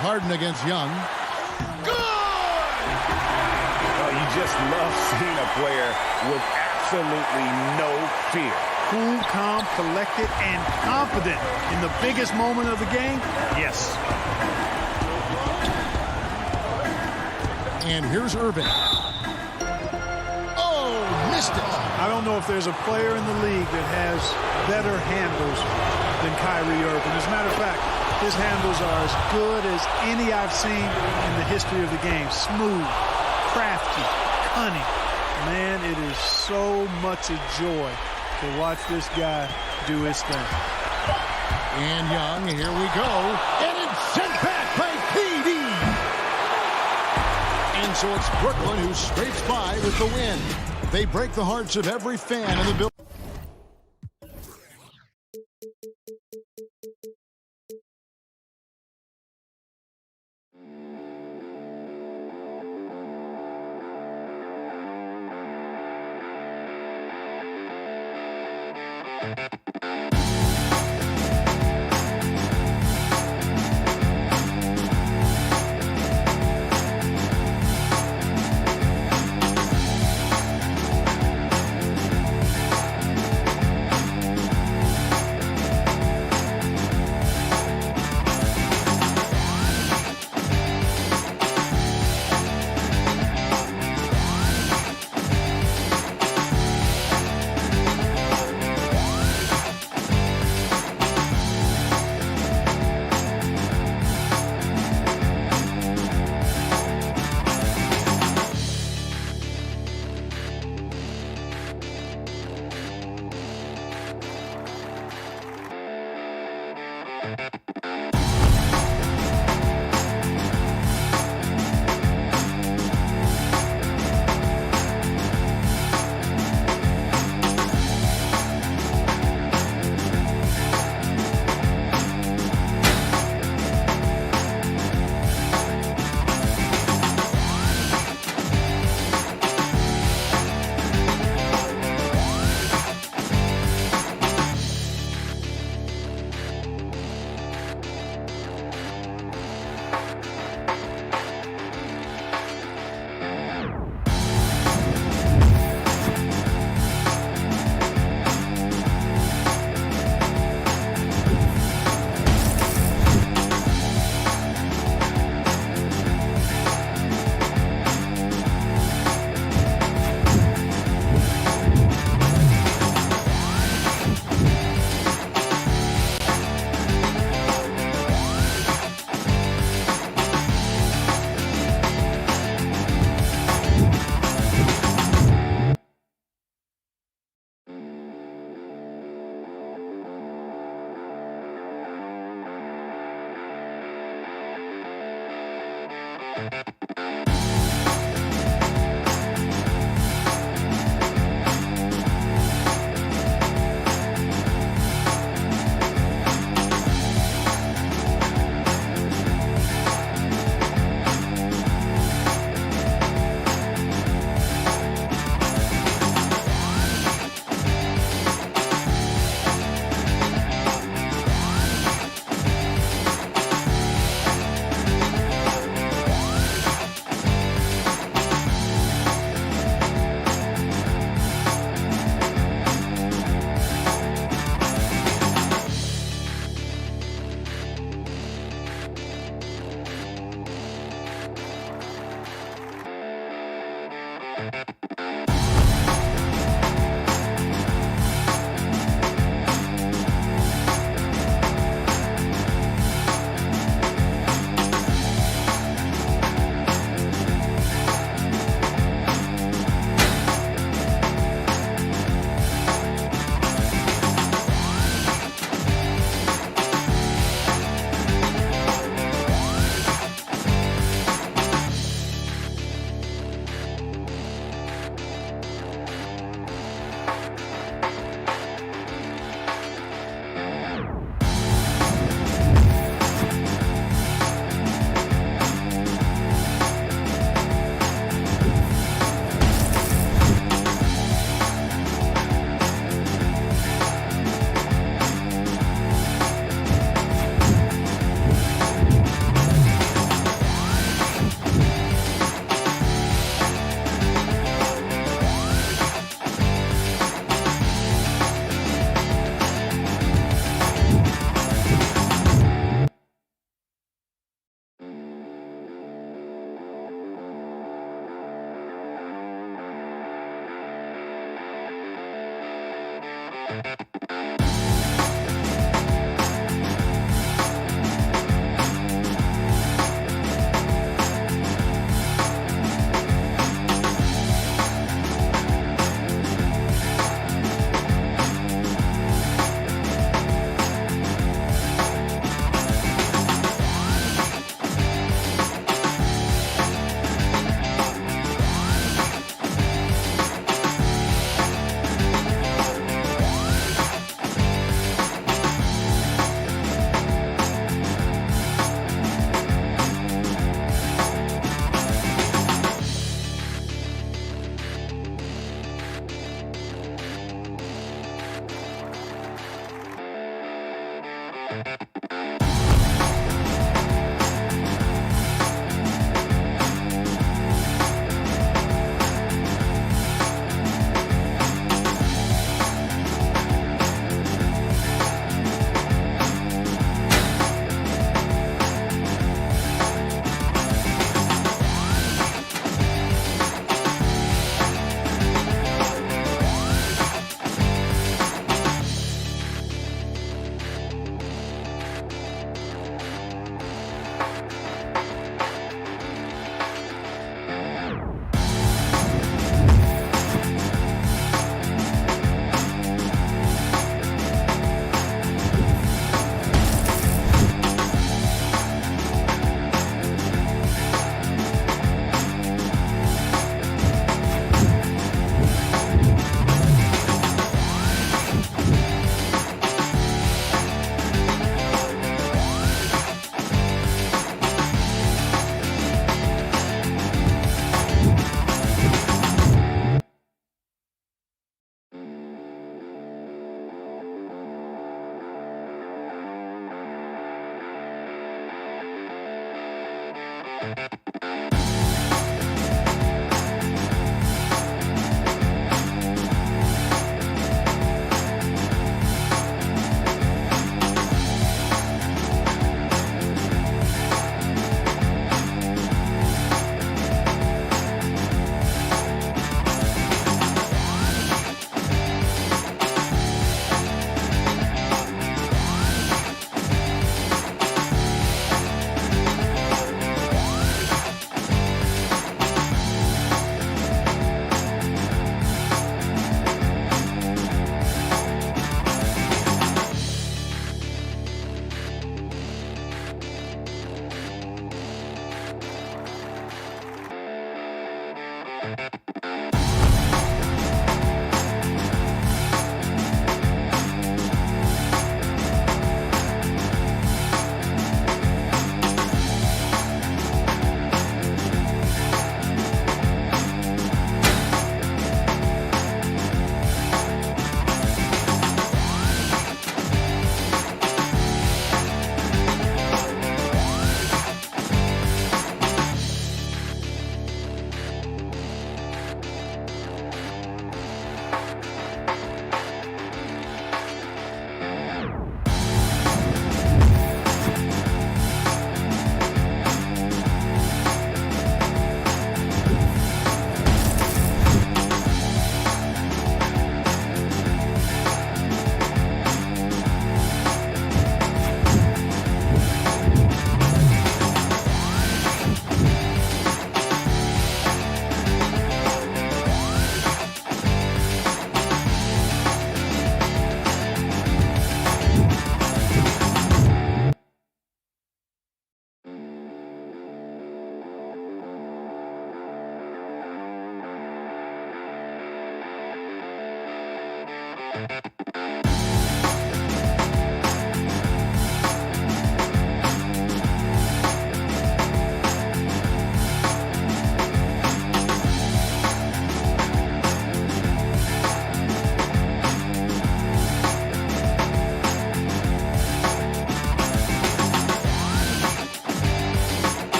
S2: Harden against Young.
S7: Good! Oh, you just love seeing a player with absolutely no fear.
S8: cool, calm, collected, and confident in the biggest moment of the game? Yes.
S2: And here's Irving. Oh, missed it.
S8: I don't know if there's a player in the league that has better handles than Kyrie Irving. As a matter of fact, his handles are as good as any I've seen in the history of the game. Smooth, crafty, cunning. Man, it is so much a joy to watch this guy do his thing.
S2: And Young, here we go. And it's sent back by KD. And so it's Brooklyn who scrapes by with the win. They break the hearts of every fan in the building.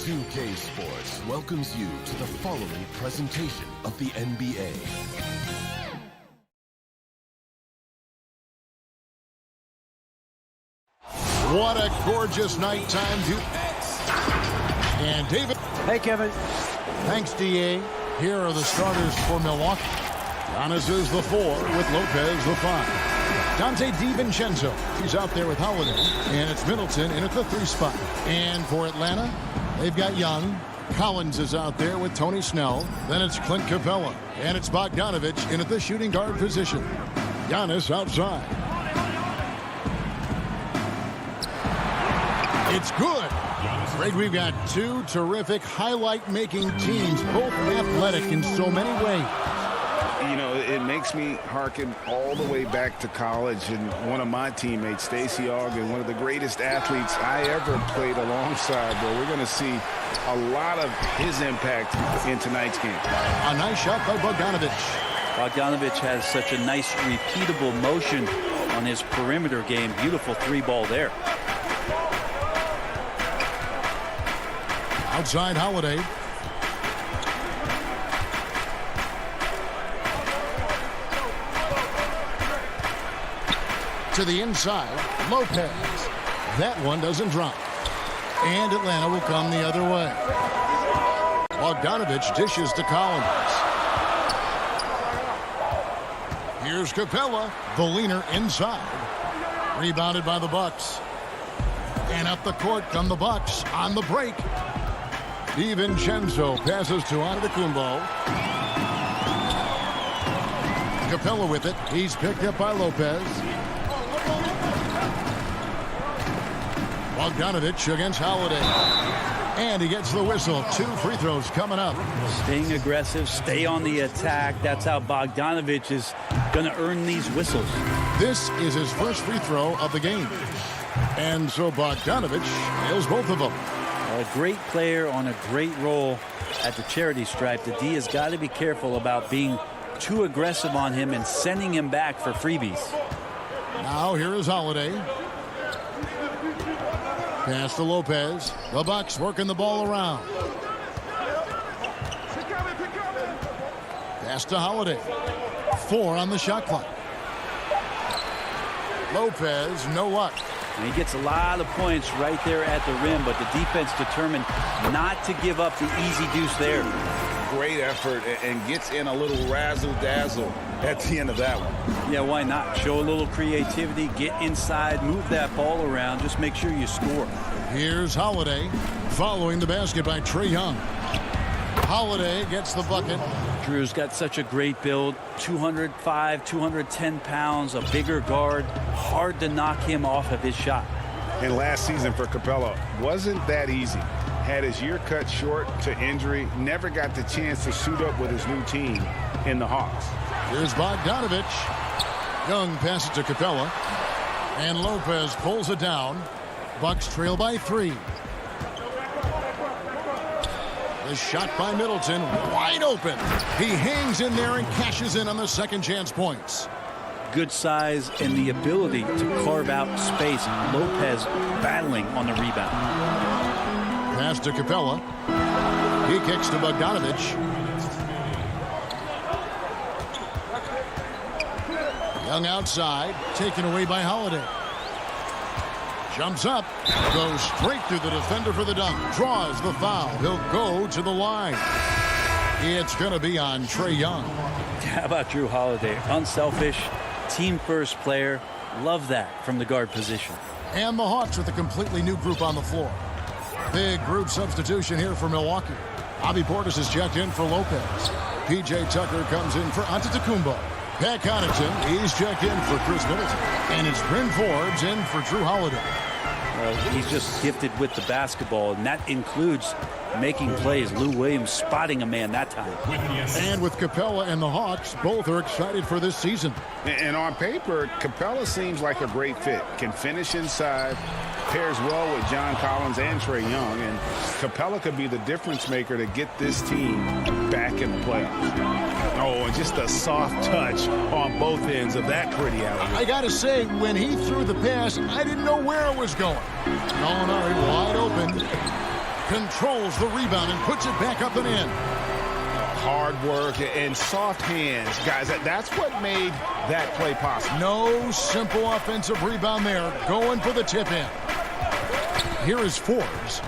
S1: 2K Sports welcomes you to the following presentation of the NBA.
S2: What a gorgeous nighttime view. And David.
S3: Hey, Kevin.
S2: Thanks, D.A. Here are the starters for Milwaukee. Giannis is the 4 with Lopez the 5. Dante DiVincenzo, he's out there with Holiday. And it's Middleton in at the 3 spot. And for Atlanta, they've got Young. Collins is out there with Tony Snell. Then it's Clint Capella. And it's Bogdanovich in at the shooting guard position. Giannis outside. It's good. Greg, we've got two terrific highlight-making teams, both athletic in so many ways.
S7: You know, it makes me hearken all the way back to college, and one of my teammates, Stacey Ogden, one of the greatest athletes I ever played alongside. But we're going to see a lot of his impact in tonight's game.
S2: A nice shot by Bogdanovich.
S10: Bogdanovich has such a nice, repeatable motion on his perimeter game. Beautiful three ball there.
S2: Outside Holiday. To the inside, Lopez. That one doesn't drop. And Atlanta will come the other way. Bogdanovich dishes to Collins. Here's Capella, the leaner inside. Rebounded by the Bucks. And up the court come the Bucks on the break. DiVincenzo passes to Antetokounmpo. Capella with it. He's picked up by Lopez. Bogdanovich against Holiday. And he gets the whistle. 2 free throws coming up.
S10: Staying aggressive, stay on the attack. That's how Bogdanovich is going to earn these whistles.
S2: This is his first free throw of the game. And so Bogdanovich nails both of them.
S10: A great player on a great role at the charity stripe. The D has got to be careful about being too aggressive on him and sending him back for freebies.
S2: Now here is Holiday. Pass to Lopez. The Bucks working the ball around. Pass to Holiday. 4 on the shot clock. Lopez, no luck.
S10: And he gets a lot of points right there at the rim, but the defense determined not to give up the easy deuce there.
S7: Great effort and gets in a little razzle-dazzle at the end of that one.
S10: Yeah, why not? Show a little creativity, get inside, move that ball around, just make sure you score.
S2: Here's Holiday following the basket by Trae Young. Holiday gets the bucket.
S10: Drew's got such a great build, 205, 210 pounds, a bigger guard. Hard to knock him off of his shot.
S4: And last season for Capella wasn't that easy. Had his year cut short to injury, never got the chance to suit up with his new team in the Hawks.
S2: Here's Bogdanovich. Young passes to Capella. And Lopez pulls it down. Bucks trail by 3. The shot by Middleton, wide open. He hangs in there and cashes in on the second chance points.
S10: Good size and the ability to carve out space. Lopez battling on the rebound.
S2: Pass to Capella. He kicks to Bogdanovich. Young outside, taken away by Holiday. Jumps up, goes straight through the defender for the dunk. Draws the foul. He'll go to the line. It's going to be on Trae Young.
S10: How about Drew Holiday? Unselfish, team-first player. Love that from the guard position.
S2: And the Hawks with a completely new group on the floor. Big group substitution here for Milwaukee. Bobby Portis is checked in for Lopez. P.J. Tucker comes in for Antetokounmpo. Pat Connaughton, he's checked in for Chris Middleton. And it's Bryn Forbes in for Drew Holiday.
S10: Well, he's just gifted with the basketball, and that includes making plays. Lou Williams spotting a man that time.
S2: And with Capella and the Hawks, both are excited for this season.
S4: And on paper, Capella seems like a great fit. Can finish inside, pairs well with John Collins and Trae Young, and Capella could be the difference maker to get this team back in the playoffs. Oh, and just a soft touch on both ends of that pretty alley.
S2: I got to say, when he threw the pass, I didn't know where it was going. Gallinari wide open. Controls the rebound and puts it back up and in.
S4: Hard work and soft hands. Guys, that's what made that play possible.
S2: No simple offensive rebound there. Going for the tip in. Here is Forbes.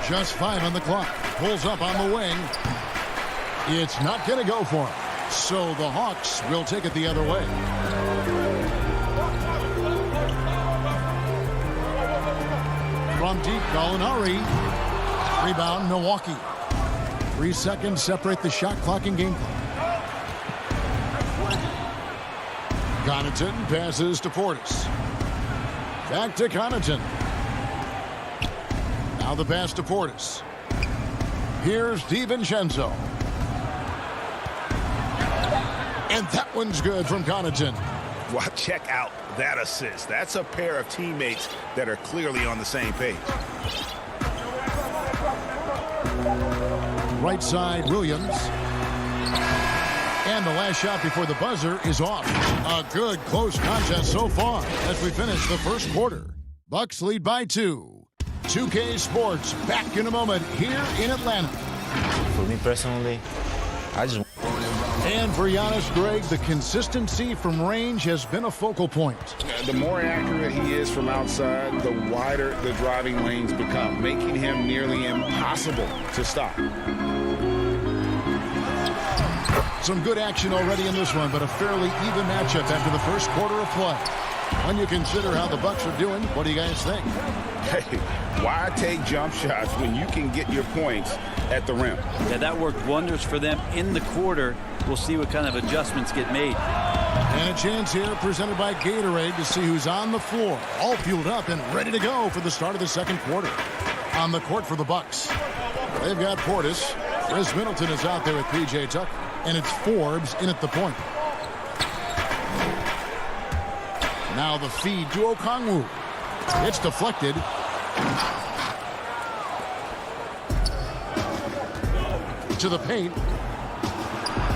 S2: Just 5 on the clock. Pulls up on the wing. It's not going to go for him. So the Hawks will take it the other way. From deep, Gallinari. Rebound, Milwaukee. 3 seconds separate the shot clock and game clock. Connaughton passes to Portis. Back to Connaughton. Now the pass to Portis. Here's DiVincenzo. And that one's good from Connaughton.
S4: Well, check out that assist. That's a pair of teammates that are clearly on the same page.
S2: Right side, Williams. And the last shot before the buzzer is off. A good close contest so far as we finish the first quarter. Bucks lead by 2. 2K Sports back in a moment here in Atlanta.
S11: For me personally,
S2: And for Giannis, Greg, the consistency from range has been a focal point.
S7: The more accurate he is from outside, the wider the driving lanes become, making him nearly impossible to stop.
S2: Some good action already in this one, but a fairly even matchup after the first quarter of play. When you consider how the Bucks are doing, what do you guys think?
S7: Hey, why take jump shots when you can get your points at the rim?
S10: Yeah, that worked wonders for them in the quarter. We'll see what kind of adjustments get made.
S2: And a chance here presented by Gatorade to see who's on the floor, all fueled up and ready to go for the start of the second quarter. On the court for the Bucks, they've got Portis. Chris Middleton is out there with P.J. Tucker, and it's Forbes in at the point. Now the feed to Okongwu. It's deflected. To the paint.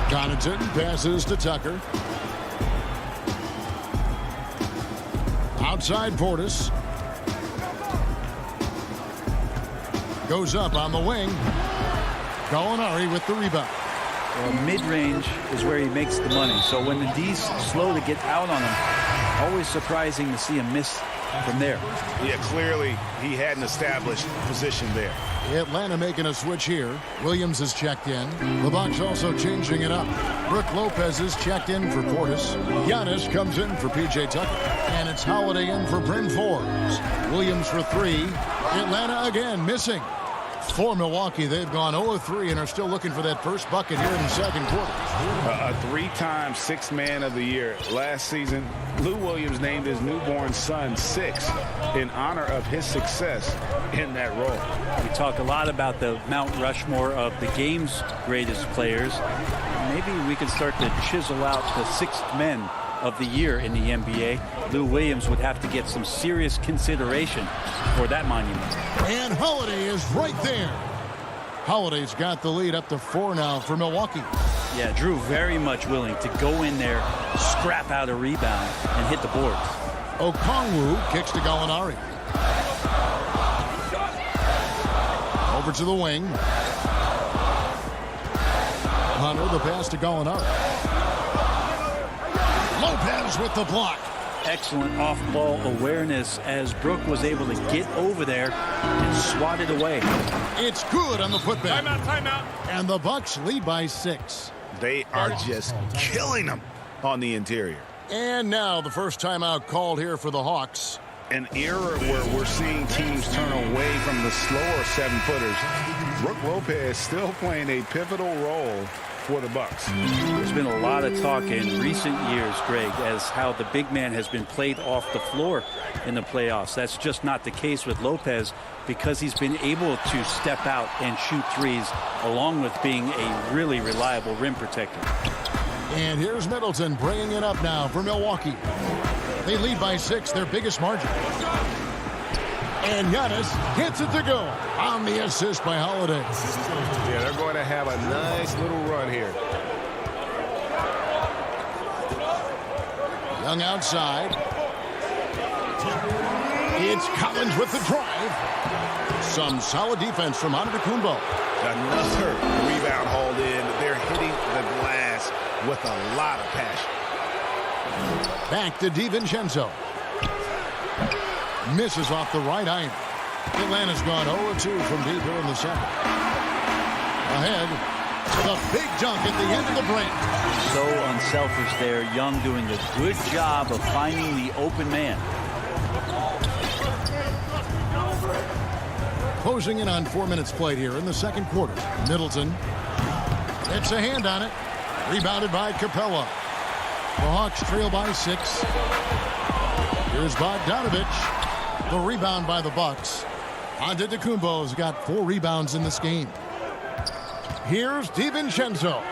S2: Connaughton passes to Tucker. Outside Portis. Goes up on the wing. Gallinari with the rebound.
S10: Well, mid-range is where he makes the money. So when the D's slow to get out on him, always surprising to see him miss from there.
S7: Yeah, clearly he had an established position there.
S2: Atlanta making a switch here. Williams is checked in. The Bucks also changing it up. Brook Lopez is checked in for Portis. Giannis comes in for P.J. Tucker. And it's Holiday in for Bryn Forbes. Williams for 3. Atlanta again missing. For Milwaukee, they've gone 0-3 and are still looking for that first bucket here in the second quarter.
S7: A 3-time Sixth Man of the Year. Last season, Lou Williams named his newborn son Six in honor of his success in that role.
S10: We talk a lot about the Mount Rushmore of the game's greatest players. Maybe we can start to chisel out the sixth men of the year in the NBA. Lou Williams would have to get some serious consideration for that monument.
S2: And Holiday is right there. Holiday's got the lead up to 4 now for Milwaukee.
S10: Yeah, Drew very much willing to go in there, scrap out a rebound, and hit the boards.
S2: Okongwu kicks to Gallinari. Over to the wing. Hunter, the pass to Gallinari. Lopez with the block.
S10: Excellent off-ball awareness as Brook was able to get over there and swat it away.
S2: It's good on the putback.
S7: Timeout.
S2: And the Bucks lead by 6.
S7: They are just killing them on the interior.
S2: And now the first timeout called here for the Hawks.
S7: An era where we're seeing teams turn away from the slower 7-footers. Brook Lopez still playing a pivotal role for the Bucks.
S10: There's been a lot of talk in recent years, Greg, as how the big man has been played off the floor in the playoffs. That's just not the case with Lopez because he's been able to step out and shoot threes along with being a really reliable rim protector.
S2: And here's Middleton bringing it up now for Milwaukee. They lead by 6, their biggest margin. And Giannis gets it to go on the assist by Holiday.
S5: Yeah, they're going to have a nice little run here.
S2: Young outside. It's Collins with the drive. Some solid defense from Antetokounmpo.
S7: Another rebound hauled in. They're hitting the glass with a lot of passion.
S2: Back to DiVincenzo. Misses off the right iron. Atlanta's gone 0-2 from deep here in the second. Ahead, the big dunk at the end of the break.
S10: So unselfish there. Young doing a good job of finding the open man.
S2: Closing in on 4 minutes played here in the second quarter. Middleton gets a hand on it. Rebounded by Capella. The Hawks trail by 6. Here's Bogdanovich. The rebound by the Bucks. Antetokounmpo's got 4 rebounds in this game. Here's DiVincenzo.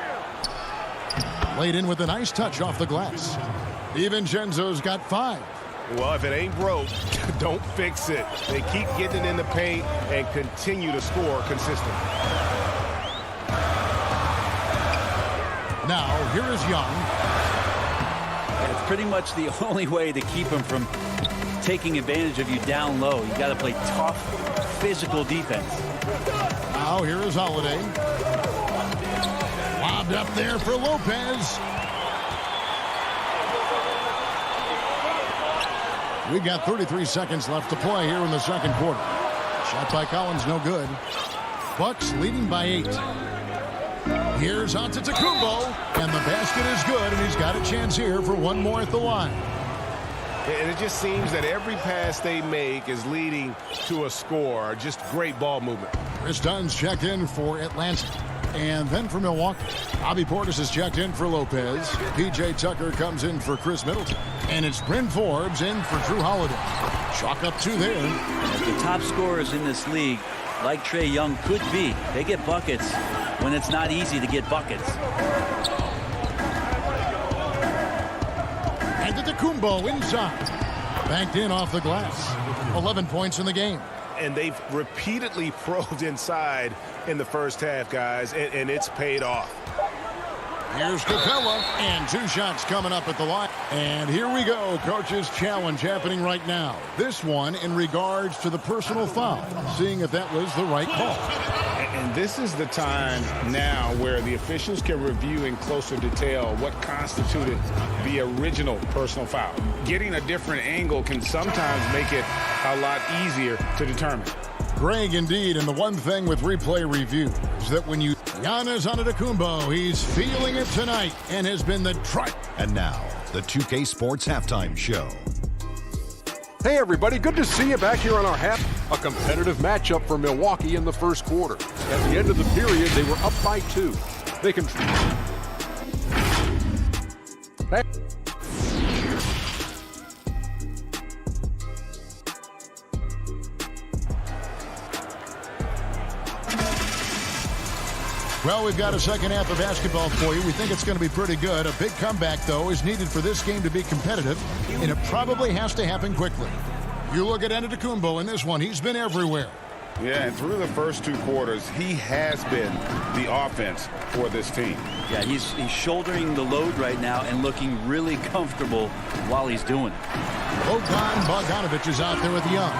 S2: Laid in with a nice touch off the glass. DiVincenzo's got 5.
S5: Well, if it ain't broke, don't fix it. They keep getting in the paint and continue to score consistently.
S2: Now, here is Young.
S10: It's pretty much the only way to keep him from taking advantage of you down low. You got to play tough, physical defense.
S2: Now, here is Holiday. Lobbed up there for Lopez. We've got 33 seconds left to play here in the second quarter. Shot by Collins, no good. Bucks leading by 8. Here's Antetokounmpo, and the basket is good, and he's got a chance here for one more at the line.
S5: And it just seems that every pass they make is leading to a score. Just great ball movement.
S2: Chris Dunn's checked in for Atlanta. And then for Milwaukee, Bobby Portis is checked in for Lopez. P.J. Tucker comes in for Chris Middleton. And it's Bryn Forbes in for Drew Holiday. Chalk up 2 there.
S10: The top scorers in this league, like Trae Young could be, they get buckets when it's not easy to get buckets.
S2: Antetokounmpo inside. Banked in off the glass. 11 points in the game.
S5: And they've repeatedly probed inside in the first half, guys, and it's paid off.
S2: Here's Capella, and 2 shots coming up at the line. And here we go, coach's challenge happening right now. This one in regards to the personal foul, seeing if that was the right call.
S7: And this is the time now where the officials can review in closer detail what constituted the original personal foul. Getting a different angle can sometimes make it a lot easier to determine.
S2: Greg, indeed, and the one thing with replay review is that when you Giannis Antetokounmpo, he's feeling it tonight and has been the try.
S12: And now, the 2K Sports Halftime Show.
S6: Hey everybody, good to see you back here on our half. A competitive matchup for Milwaukee in the first quarter. At the end of the period, they were up by 2. They can.
S2: Well, we've got a second half of basketball for you. We think it's going to be pretty good. A big comeback, though, is needed for this game to be competitive, and it probably has to happen quickly. You look at Antetokounmpo in this one. He's been everywhere.
S7: Yeah, and through the first 2 quarters, he has been the offense for this team.
S10: Yeah, he's shouldering the load right now and looking really comfortable while he's doing it.
S2: Bogdanovich is out there with Young.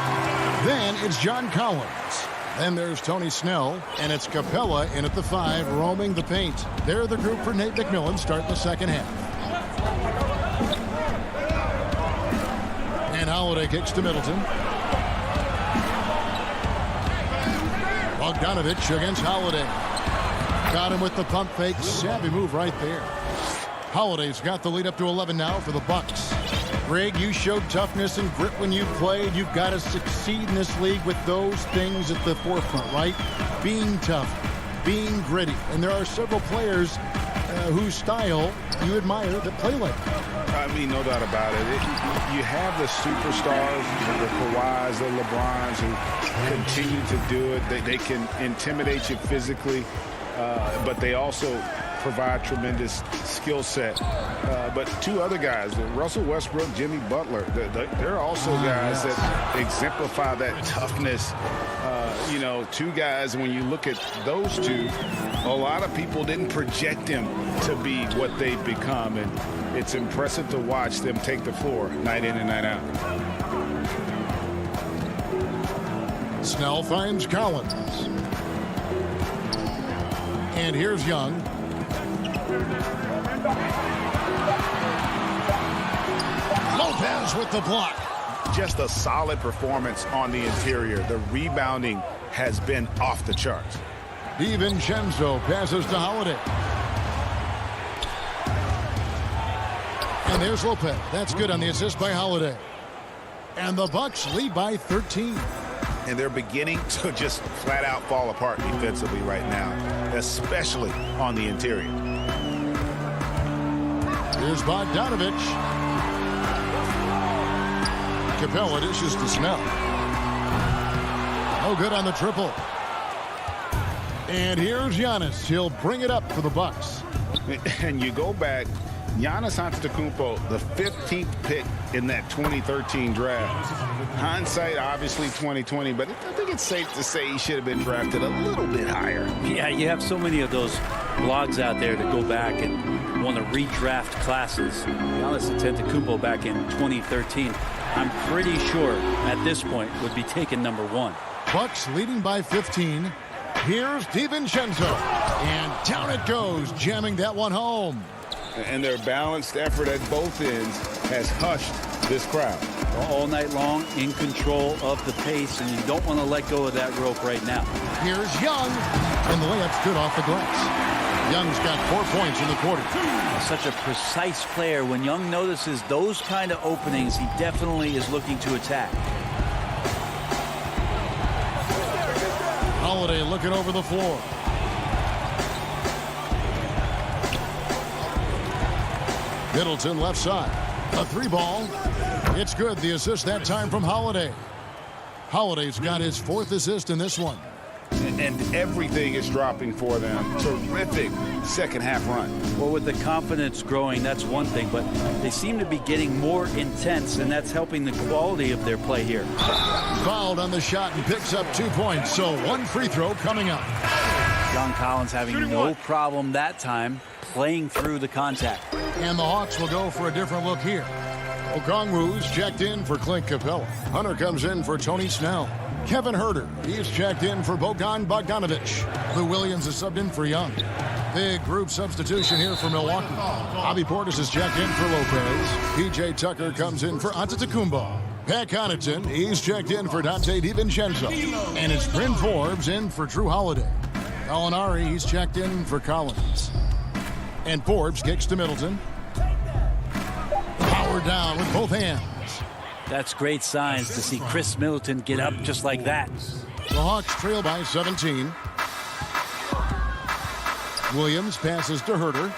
S2: Then it's John Collins. Then there's Tony Snell, and it's Capella in at the 5, roaming the paint. They're the group for Nate McMillan starting the second half. And Holiday kicks to Middleton. Bogdanovich against Holiday. Got him with the pump fake. Savvy move right there. Holiday's got the lead up to 11 now for the Bucks. Greg, you showed toughness and grit when you played. You've got to succeed in this league with those things at the forefront, right? Being tough, being gritty. And there are several players whose style you admire that play like that.
S7: I mean, no doubt about it. You have the superstars, the Kawhis, the LeBrons, who continue to do it. They can intimidate you physically, but they also provide tremendous skill set. But 2 other guys, Russell Westbrook, Jimmy Butler, they're also guys that exemplify that toughness. 2 guys, when you look at those 2, a lot of people didn't project them to be what they've become, and it's impressive to watch them take the floor night in and night out.
S2: Snell finds Collins. And here's Young. Lopez with the block.
S7: Just a solid performance on the interior. The rebounding has been off the charts.
S2: DiVincenzo passes to Holiday. And there's Lopez. That's good on the assist by Holiday. And the Bucks lead by 13.
S7: And they're beginning to just flat out fall apart defensively right now, especially on the interior.
S2: Here's Bogdanovich. Capella dishes to Snell. No good on the triple. And here's Giannis. He'll bring it up for the Bucks.
S7: And you go back, Giannis Antetokounmpo, the 15th pick in that 2013 draft. Hindsight, obviously 2020, but I think it's safe to say he should have been drafted a little bit higher.
S10: Yeah, you have so many of those blogs out there to go back and want to redraft classes. Giannis Antetokounmpo back in 2013, I'm pretty sure at this point would be taken number 1.
S2: Bucks leading by 15. Here's DiVincenzo. And down it goes, jamming that one home.
S4: And their balanced effort at both ends has hushed this crowd.
S10: All night long, in control of the pace, and you don't want to let go of that rope right now.
S2: Here's Young, and the layup's good off the glass. Young's got 4 points in the quarter.
S10: Such a precise player. When Young notices those kind of openings, he definitely is looking to attack.
S2: Holiday looking over the floor. Middleton left side. A 3-ball. It's good. The assist that time from Holiday. Holiday's got his 4th assist in this one.
S4: And everything is dropping for them. Terrific second half run.
S10: Well, with the confidence growing, that's one thing, but they seem to be getting more intense, and that's helping the quality of their play here.
S2: Fouled on the shot and picks up 2 points, so 1 free throw coming up.
S10: John Collins having no problem that time playing through the contact.
S2: And the Hawks will go for a different look here. Okongwu's checked in for Clint Capella. Hunter comes in for Tony Snell. Kevin Huerter, he's checked in for Bojan Bogdanovic. Lou Williams is subbed in for Young. Big group substitution here for Milwaukee. Bobby Portis is checked in for Lopez. P.J. Tucker comes in for Antetokounmpo. Pat Connaughton, he's checked in for Dante DiVincenzo. And it's Bryn Forbes in for Drew Holiday. Gallinari, he's checked in for Collins. And Forbes kicks to Middleton. Power down with both hands.
S10: That's great signs to see Chris Middleton get up just like that.
S2: The Hawks trail by 17. Williams passes to Huerter.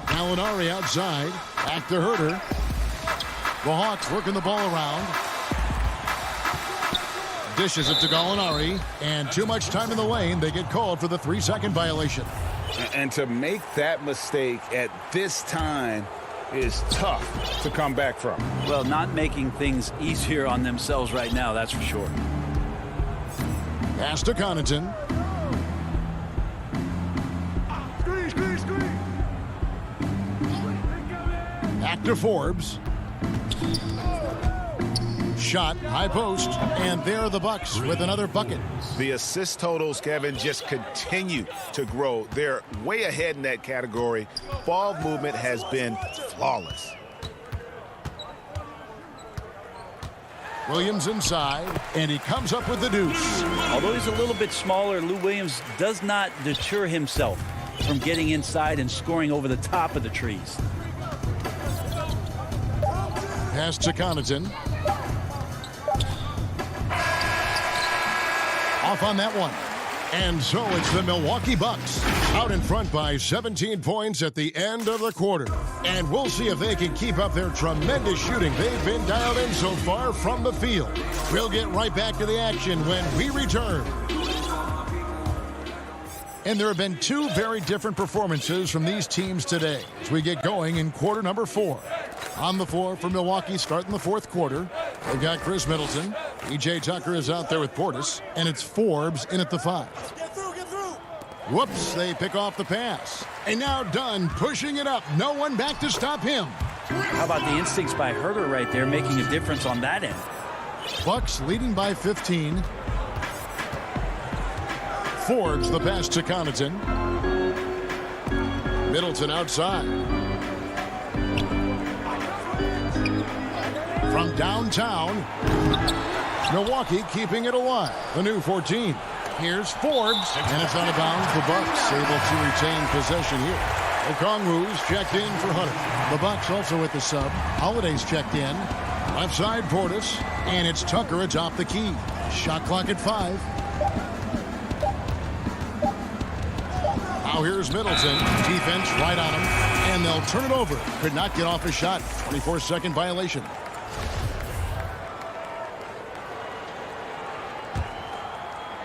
S2: Gallinari outside. Back to Huerter. The Hawks working the ball around. Dishes it to Gallinari. And too much time in the lane. They get called for the 3-second violation.
S4: And to make that mistake at this time is tough to come back from.
S10: Well, not making things easier on themselves right now, that's for sure.
S2: Pass to Connaughton. Back to Forbes. Shot, high post, and there are the Bucks with another bucket.
S4: The assist totals, Kevin, just continue to grow. They're way ahead in that category. Ball movement has been flawless.
S2: Williams inside, and he comes up with the deuce.
S10: Although he's a little bit smaller, Lou Williams does not deter himself from getting inside and scoring over the top of the trees.
S2: Pass to Connaughton. Off on that one. And so it's the Milwaukee Bucks out in front by 17 points at the end of the quarter. And we'll see if they can keep up their tremendous shooting they've been dialed in so far from the field. We'll get right back to the action when we return. And there have been 2 very different performances from these teams today as we get going in quarter number 4. On the floor for Milwaukee starting the 4th quarter. They've got Chris Middleton. P.J. Tucker is out there with Portis. And it's Forbes in at the 5.
S13: Get through.
S2: Whoops, they pick off the pass. And now Dunn pushing it up. No one back to stop him.
S10: How about the instincts by Huerter right there making a difference on that end?
S2: Bucks leading by 15. Forbes the pass to Connaughton. Middleton outside. From downtown, Milwaukee keeping it alive. The new 14. Here's Forbes, and it's out of bounds. The Bucks able to retain possession here. Okongwu's checked in for Hunter. The Bucks also with the sub. Holiday's checked in. Left side Portis, and it's Tucker atop the key. Shot clock at 5. Now here's Middleton. Defense right on him, and they'll turn it over. Could not get off a shot. 24-second violation.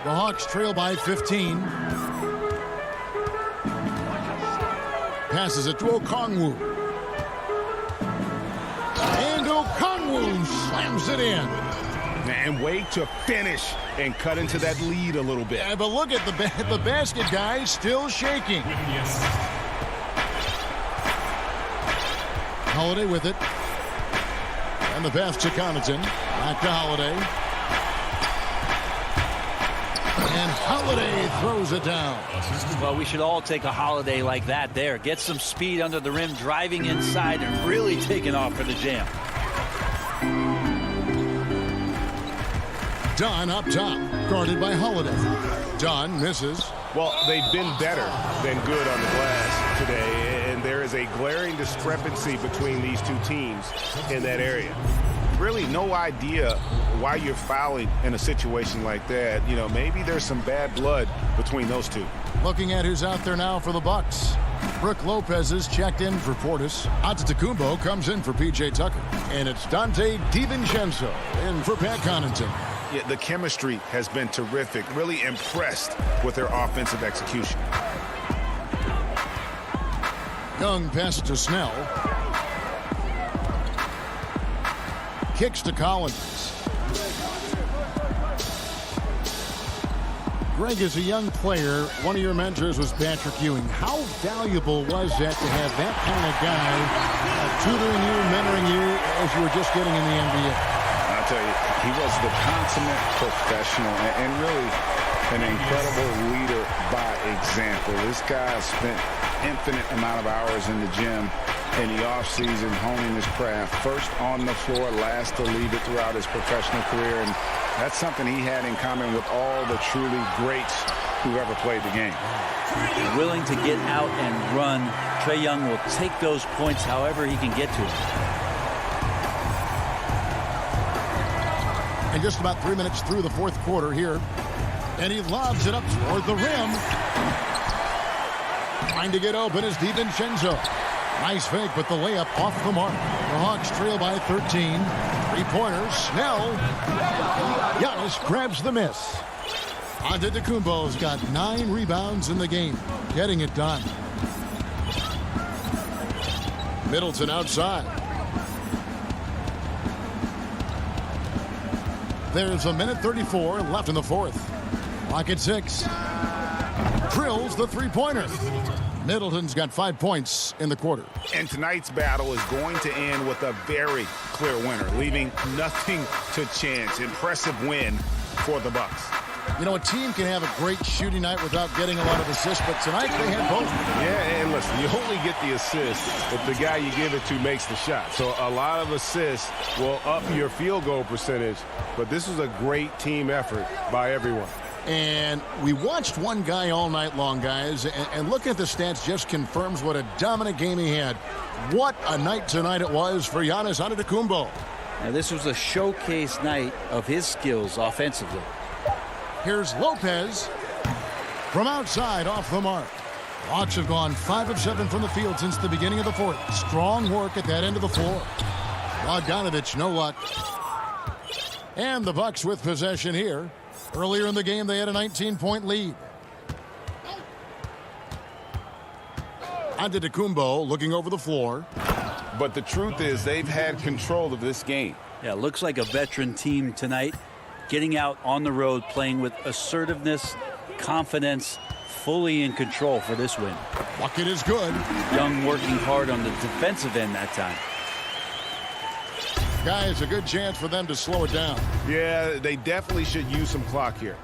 S2: The Hawks trail by 15. Passes it to Okongwu. And Okongwu slams it in.
S4: And wait to finish and cut into that lead a little bit.
S2: Yeah, but look at the basket, guys, still shaking. Holiday with it. And the pass to Connaughton. Back to Holiday. And Holiday throws it down.
S10: Well, we should all take a Holiday like that there. Get some speed under the rim, driving inside, and really taking off for the jam.
S2: Dunn up top, guarded by Holiday. Dunn misses.
S5: Well, they've been better than good on the glass today, and there is a glaring discrepancy between these two teams in that area. Really no idea why you're fouling in a situation like that. You know, maybe there's some bad blood between those two.
S2: Looking at who's out there now for the Bucks. Brook Lopez is checked in for Portis. Antetokounmpo comes in for P.J. Tucker. And it's Dante DiVincenzo in for Pat Connaughton.
S4: Yeah, the chemistry has been terrific. Really impressed with their offensive execution.
S2: Young pass to Snell. Kicks to Collins. Greg, as a young player, one of your mentors was Patrick Ewing. How valuable was that to have that kind of guy tutoring you, mentoring you as you were just getting in the NBA?
S4: I'll tell you, he was the consummate professional and really an incredible leader by example. This guy spent infinite amount of hours in the gym in the offseason honing his craft. First on the floor, last to leave it throughout his professional career. And that's something he had in common with all the truly greats who ever played the game.
S10: Willing to get out and run. Trae Young will take those points however he can get to them.
S2: And just about 3 minutes through the fourth quarter here. And he lobs it up toward the rim. Trying to get open is DiVincenzo. Nice fake, but the layup off the mark. The Hawks trail by 13. Three-pointer, Snell. Giannis grabs the miss. Antetokounmpo's got 9 rebounds in the game, getting it done. Middleton outside. There's a minute 34 left in the fourth. Clock at 6. Drills the three-pointer. Middleton's got 5 points in the quarter.
S4: And tonight's battle is going to end with a very clear winner, leaving nothing to chance. Impressive win for the Bucks.
S2: You know, a team can have a great shooting night without getting a lot of assists, but tonight they had both.
S5: Yeah, and listen, you only get the assist if the guy you give it to makes the shot. So a lot of assists will up your field goal percentage, but this was a great team effort by everyone.
S2: And we watched one guy all night long, guys, and looking at the stats just confirms what a dominant game he had. What a night tonight it was for Giannis Antetokounmpo.
S10: Now, this was a showcase night of his skills offensively.
S2: Here's Lopez from outside off the mark. Hawks have gone 5 of 7 from the field since the beginning of the fourth. Strong work at that end of the floor. Bogdanovich, no luck. And the Bucks with possession here. Earlier in the game, they had a 19-point lead. Antetokounmpo looking over the floor.
S5: But the truth is they've had control of this game.
S10: Yeah, looks like a veteran team tonight. Getting out on the road, playing with assertiveness, confidence, fully in control for this win.
S2: Bucket is good.
S10: Young working hard on the defensive end that time.
S2: Guys, a good chance for them to slow it down.
S5: Yeah, they definitely should use some clock here.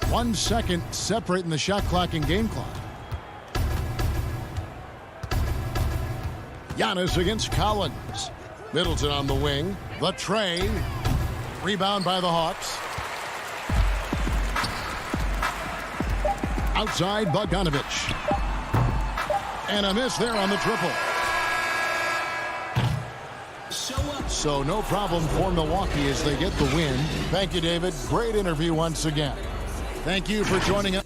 S2: 1 second separating the shot clock and game clock. Giannis against Collins. Middleton on the wing. The tray. Rebound by the Hawks. Outside, Bogdanovich. And a miss there on the triple. So no problem for Milwaukee as they get the win. Thank you, David. Great interview once again. Thank you for joining us.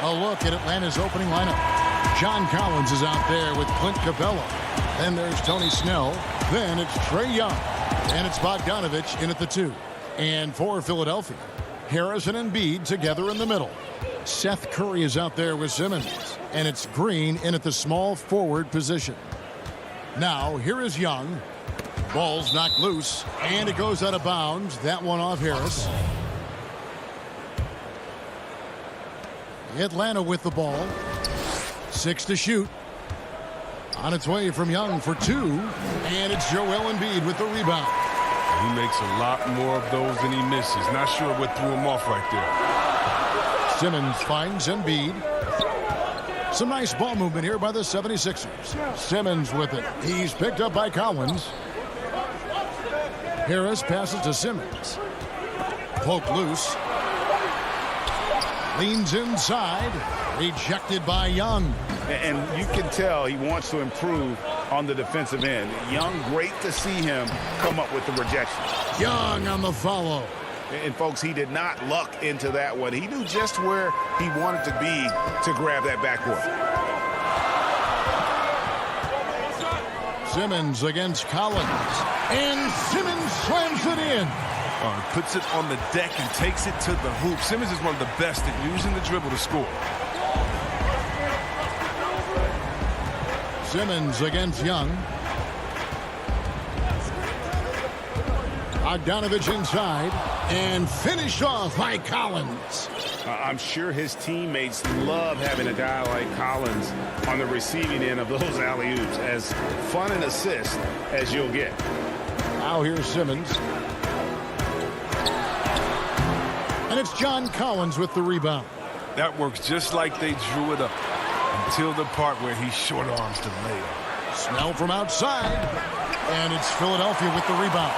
S2: A look at Atlanta's opening lineup. John Collins is out there with Clint Capella. Then there's Tony Snell. Then it's Trae Young. And it's Bogdanovich in at the 2. And for Philadelphia, Harris and Embiid together in the middle. Seth Curry is out there with Simmons. And it's Green in at the small forward position. Now, here is Young. Ball's knocked loose. And it goes out of bounds. That one off Harris. Atlanta with the ball. 6 to shoot. On its way from Young for 2. And it's Joel Embiid with the rebound.
S5: He makes a lot more of those than he misses. Not sure what threw him off right there.
S2: Simmons finds Embiid. Some nice ball movement here by the 76ers. Simmons with it. He's picked up by Collins. Harris passes to Simmons. Poke loose. Leans inside. Rejected by Young.
S7: And you can tell he wants to improve on the defensive end. Young, great to see him come up with the rejection.
S2: Young on the follow.
S7: And, folks, he did not luck into that one. He knew just where he wanted to be to grab that backboard.
S2: Simmons against Collins. And Simmons slams it in.
S5: Puts it on the deck and takes it to the hoop. Simmons is one of the best at using the dribble to score.
S2: Simmons against Young. Bogdanovich inside. And finished off by Collins.
S7: I'm sure his teammates love having a guy like Collins on the receiving end of those alley-oops. As fun an assist as you'll get.
S2: Now here's Simmons. And it's John Collins with the rebound.
S5: That works just like they drew it up until the part where he short arms to lay.
S2: Snell from outside. And it's Philadelphia with the rebound.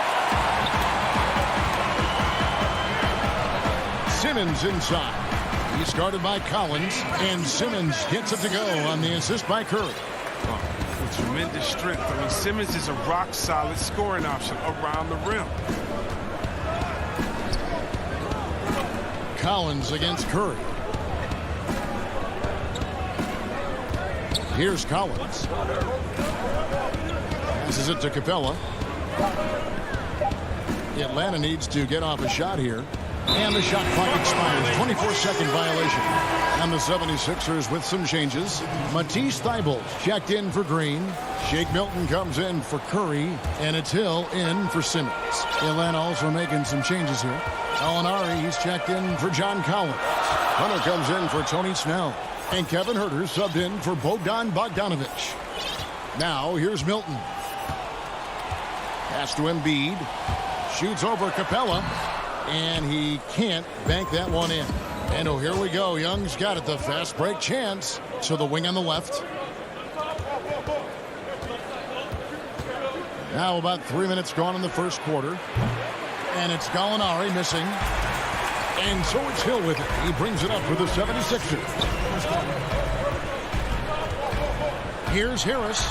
S2: Simmons inside. He's guarded by Collins. And Simmons gets it to go on the assist by Curry.
S5: With tremendous strength. I mean, Simmons is a rock-solid scoring option around the rim.
S2: Collins against Curry. Here's Collins. Passes it to Capella. Atlanta needs to get off a shot here. And the shot clock expires. 24-second violation. And the 76ers with some changes. Matisse Thybulle checked in for Green. Shake Milton comes in for Curry. And it's Hill in for Simmons. Atlanta also making some changes here. Gallinari, he's checked in for John Collins. Hunter comes in for Tony Snell. And Kevin Huerter subbed in for Bogdanovich. Now here's Milton. Pass to Embiid. Shoots over Capella. And he can't bank that one in. And oh, here we go. Young's got it. The fast break chance to the wing on the left. Now about 3 minutes gone in the first quarter. And it's Gallinari missing. And so it's Hill with it. He brings it up for the 76ers. Here's Harris.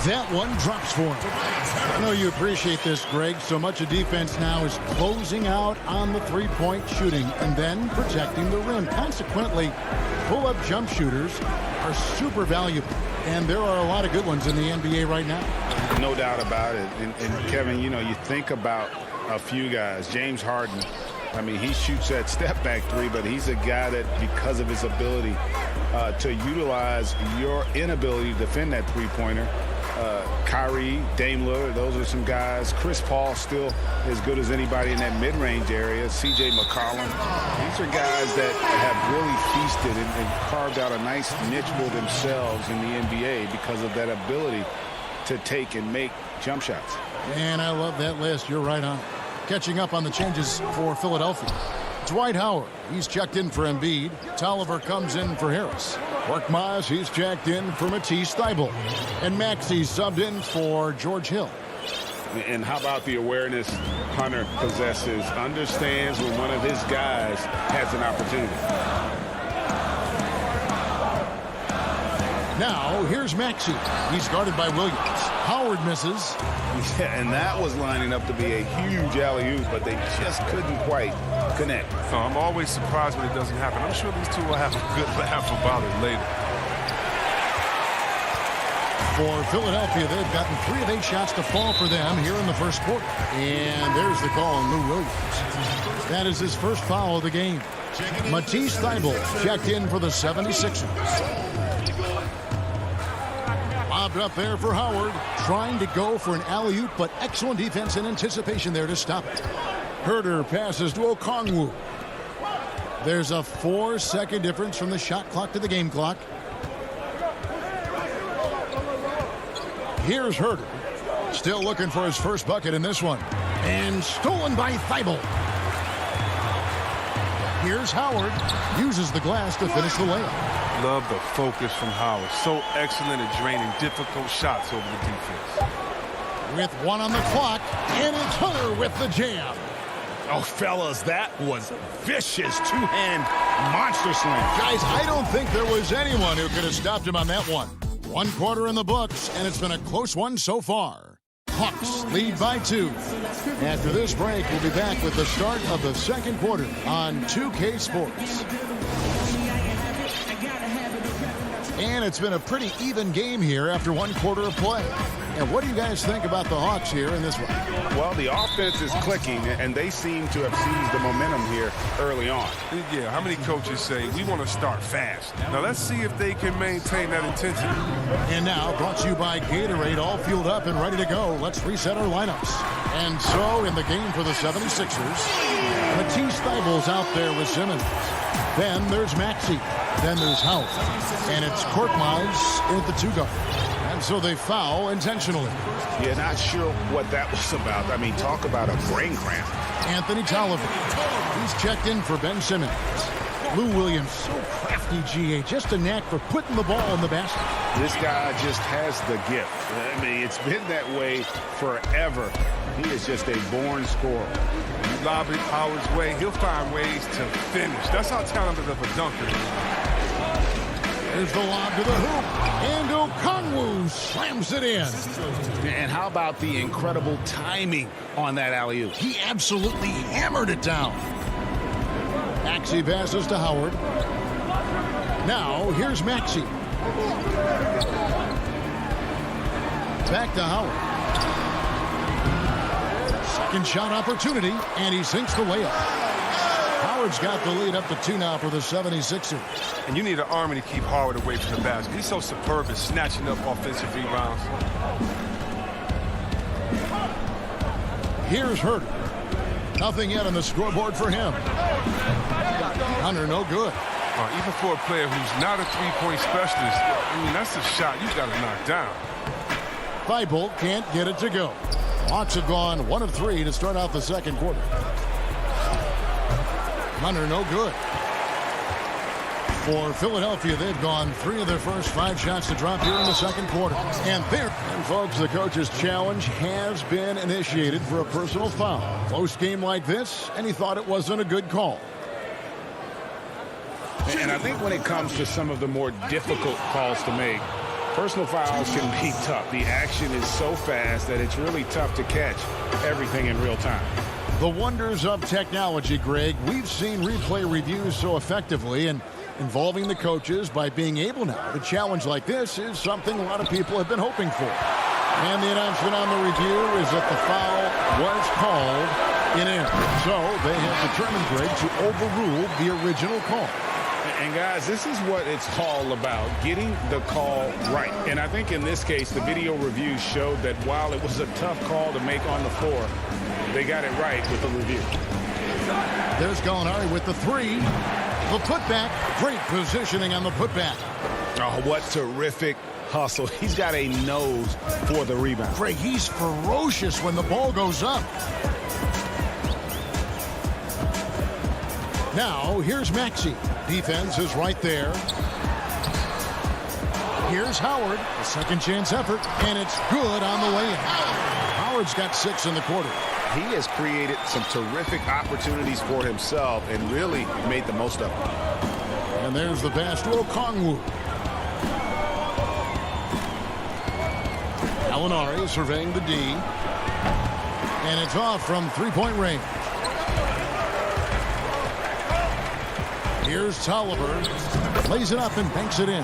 S2: That one drops for him. I know you appreciate this, Greg. So much of defense now is closing out on the three-point shooting and then protecting the rim. Consequently, pull-up jump shooters are super valuable. And there are a lot of good ones in the NBA right now.
S7: No doubt about it. And Kevin, you know, you think about a few guys. James Harden, I mean, he shoots that step-back three, but he's a guy that, because of his ability to utilize your inability to defend that three-pointer, Kyrie, Dame Lillard, those are some guys. Chris Paul still as good as anybody in that mid-range area. C.J. McCollum. These are guys that have really feasted and carved out a nice niche for themselves in the NBA because of that ability to take and make jump shots.
S2: And I love that list. You're right on. Catching up on the changes for Philadelphia. Dwight Howard, he's checked in for Embiid. Tolliver comes in for Harris. Korkmaz, he's checked in for Matisse Thybulle. And Maxey subbed in for George Hill.
S7: And how about the awareness Hunter possesses? Understands when one of his guys has an opportunity.
S2: Now, here's Maxey. He's guarded by Williams. Howard misses.
S7: Yeah, and that was lining up to be a huge alley-oop, but they just couldn't quite connect.
S5: So I'm always surprised when it doesn't happen. I'm sure these two will have a good laugh about it later.
S2: For Philadelphia, they've gotten 3 of 8 shots to fall for them here in the first quarter. And there's the call on Lou Williams. That is his first foul of the game. Matisse Thybulle checked in for the 76ers. Lobbed up there for Howard, trying to go for an alley-oop, but excellent defense and anticipation there to stop it. Herder passes to Okongwu. There's a 4-second difference from the shot clock to the game clock. Here's Herder, still looking for his first bucket in this one. And stolen by Thybulle. Here's Howard, uses the glass to finish the layup.
S5: Love the focus from Howard. So excellent at draining difficult shots over the defense.
S2: With 1 on the clock, and it's Hunter with the jam.
S7: Oh, fellas, that was vicious two-hand monster slam.
S2: Guys, I don't think there was anyone who could have stopped him on that one. 1 quarter in the books, and it's been a close one so far. Hawks lead by 2. After this break, we'll be back with the start of the second quarter on 2K Sports. And it's been a pretty even game here after 1 quarter of play. And what do you guys think about the Hawks here in this one?
S4: Well, the offense is clicking, and they seem to have seized the momentum here early on.
S5: Yeah, how many coaches say, we want to start fast? Now, let's see if they can maintain that intensity.
S2: And now, brought to you by Gatorade, all fueled up and ready to go. Let's reset our lineups. And so, in the game for the 76ers, Matisse Thybulle's out there with Simmons. Then there's Maxey. Then there's Howard. And it's Korkmaz at the 2-guard. And so they foul intentionally.
S4: Yeah, not sure what that was about. I mean, talk about a brain cramp.
S2: Anthony Tolliver. He's checked in for Ben Simmons. Lou Williams, so crafty, GA. Just a knack for putting the ball in the basket.
S4: This guy just has the gift. I mean, it's been that way forever. He is just a born scorer.
S5: You lob it Howard's way, he'll find ways to finish. That's how talented of a dunker.
S2: There's the lob to the hoop, and Okongwu slams it in.
S7: And how about the incredible timing on that alley-oop?
S2: He absolutely hammered it down. Maxey passes to Howard. Now, here's Maxey. Back to Howard. Second shot opportunity, and he sinks the layup. Howard's got the lead up to 2 now for the 76ers.
S5: And you need an army to keep Howard away from the basket. He's so superb at snatching up offensive rebounds.
S2: Here's Herder. Nothing yet on the scoreboard for him. Hunter, no good.
S5: Even for a player who's not a three-point specialist, I mean, that's a shot you got to knock down.
S2: Thybulle can't get it to go. Hawks have gone 1 of 3 to start out the second quarter. Hunter, no good. For Philadelphia, they've gone 3 of their first 5 shots to drop here in the second quarter. And there, and folks, the coach's challenge has been initiated for a personal foul. Close game like this, and he thought it wasn't a good call.
S7: And I think when it comes to some of the more difficult calls to make, personal fouls can be tough. The action is so fast that it's really tough to catch everything in real time.
S2: The wonders of technology, Greg. We've seen replay reviews so effectively, and involving the coaches by being able now to challenge like this is something a lot of people have been hoping for. And the announcement on the review is that the foul was called in error. So they have determined, Greg, to overrule the original call.
S7: And guys, this is what it's all about, getting the call right. And I think in this case, the video review showed that while it was a tough call to make on the floor, they got it right with the review.
S2: There's Gallinari with the 3. The putback. Great positioning on the putback.
S7: Oh, what terrific hustle. He's got a nose for the rebound.
S2: Greg, he's ferocious when the ball goes up. Now, here's Maxey. Defense is right there. Here's Howard. A second chance effort, and it's good on the way in. Howard's got 6 in the quarter.
S4: He has created some terrific opportunities for himself and really made the most of them.
S2: And there's the pass to Okongwu. Gallinari surveying the D. And it's off from three-point range. Here's Tolliver. Lays it up and banks it in.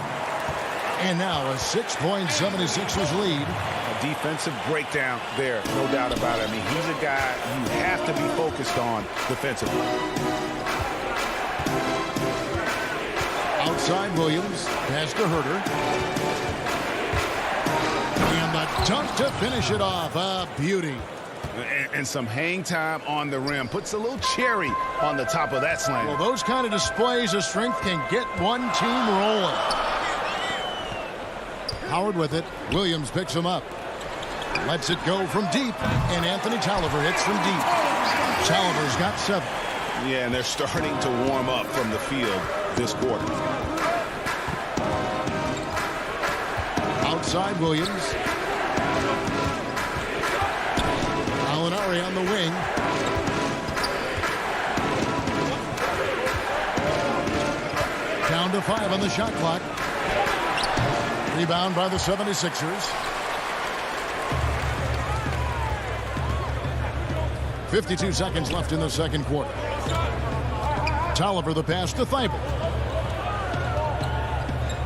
S2: And now a 6-point 76ers lead.
S7: A defensive breakdown there, no doubt about it. I mean, he's a guy you have to be focused on defensively.
S2: Outside Williams. Pass to Herter. And the dunk to finish it off. A beauty.
S7: And some hang time on the rim. Puts a little cherry on the top of that slam.
S2: Well, those kind of displays of strength can get one team rolling. Howard with it. Williams picks him up. Lets it go from deep. And Anthony Tolliver hits from deep. Tolliver's got 7.
S5: Yeah, and they're starting to warm up from the field this quarter.
S2: Outside Williams. Gallinari on the wing. Down to 5 on the shot clock. Rebound by the 76ers. 52 seconds left in the second quarter. Tolliver the pass to Thibault.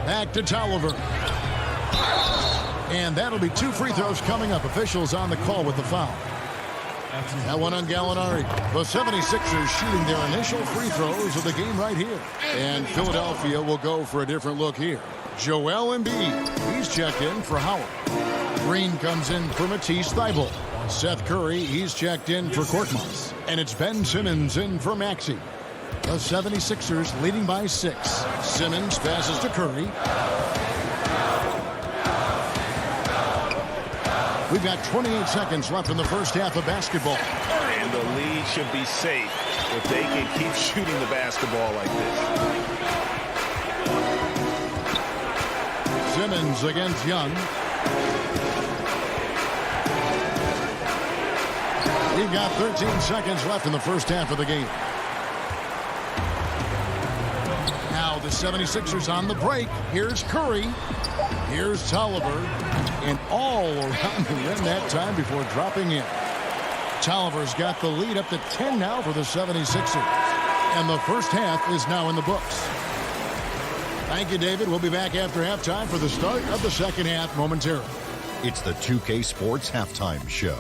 S2: Back to Tolliver. And that'll be 2 free throws coming up. Officials on the call with the foul. That one on Gallinari. The 76ers shooting their initial free throws of the game right here. And Philadelphia will go for a different look here. Joel Embiid. He's checked in for Howard. Green comes in for Matisse Thybulle. Seth Curry, he's checked in for Korkmaz. And it's Ben Simmons in for Maxey. The 76ers leading by 6. Simmons passes to Curry. We've got 28 seconds left in the first half of basketball.
S7: And the lead should be safe if they can keep shooting the basketball like this.
S2: Simmons against Young. We've got 13 seconds left in the first half of the game. Now the 76ers on the break. Here's Curry. Here's Tolliver. And all around the rim that time before dropping in. Tolliver's got the lead up to 10 now for the 76ers. And the first half is now in the books. Thank you, David. We'll be back after halftime for the start of the second half momentarily.
S12: It's the 2K Sports Halftime Show.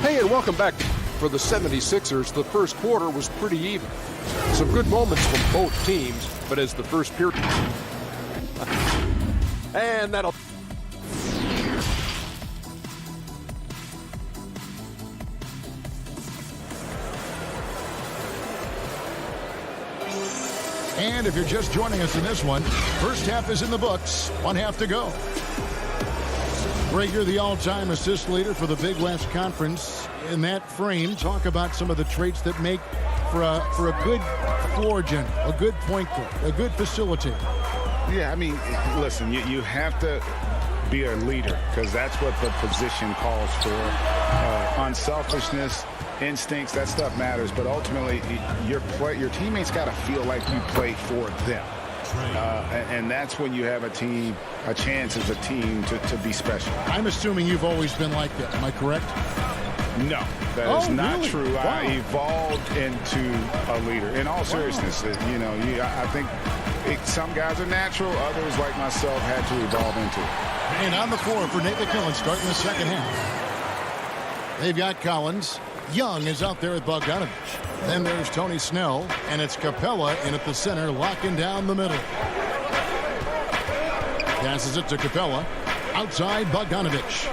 S6: Hey, and welcome back. For the 76ers, the first quarter was pretty even. Some good moments from both teams, but as the first period... and that'll...
S2: And if you're just joining us in this one, first half is in the books. 1 half to go. Greg, you're the all-time assist leader for the Big West Conference. In that frame, talk about some of the traits that make for a good floor general, a good point guard, a good facilitator.
S7: Yeah, I mean, listen, you have to be a leader because that's what the position calls for. Unselfishness, instincts, that stuff matters. But ultimately, your teammates got to feel like you play for them. And that's when you have a chance as a team to be special.
S2: I'm assuming you've always been like that. Am I correct?
S7: No, that is not
S2: really?
S7: true.
S2: Wow.
S7: I evolved into a leader. In all seriousness, I think some guys are natural. Others, like myself, had to evolve into it.
S2: And on the floor for Nate McMillan starting the second half. They've got Collins. Young is out there with Bogdanovich. Then there's Tony Snell, and it's Capella in at the center, locking down the middle. Passes it to Capella. Outside Bogdanovich.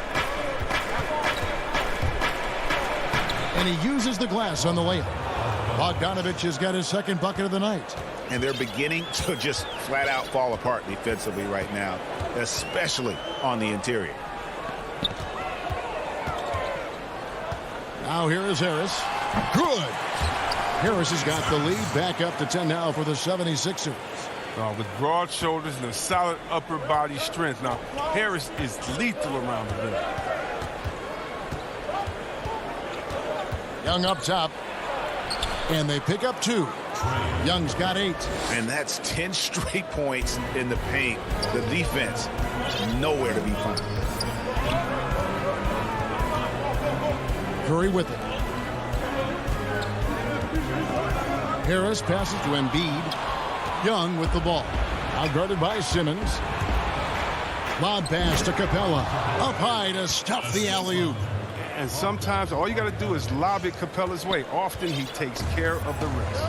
S2: And he uses the glass on the layup. Bogdanovich has got his second bucket of the night.
S7: And they're beginning to just flat out fall apart defensively right now, especially on the interior.
S2: Now here is Harris. Good. Harris has got the lead back up to 10 now for the 76ers.
S13: With broad shoulders and a solid upper body strength. Now, Harris is lethal around the rim.
S2: Young up top. And they pick up 2. Young's got 8.
S7: And that's 10 straight points in the paint. The defense, nowhere to be found.
S2: Curry with it. Harris passes to Embiid. Young with the ball. Out guarded by Simmons. Lob pass to Capella. Up high to stuff the alley-oop.
S13: And sometimes all you got to do is lob it Capella's way. Often he takes care of the rest.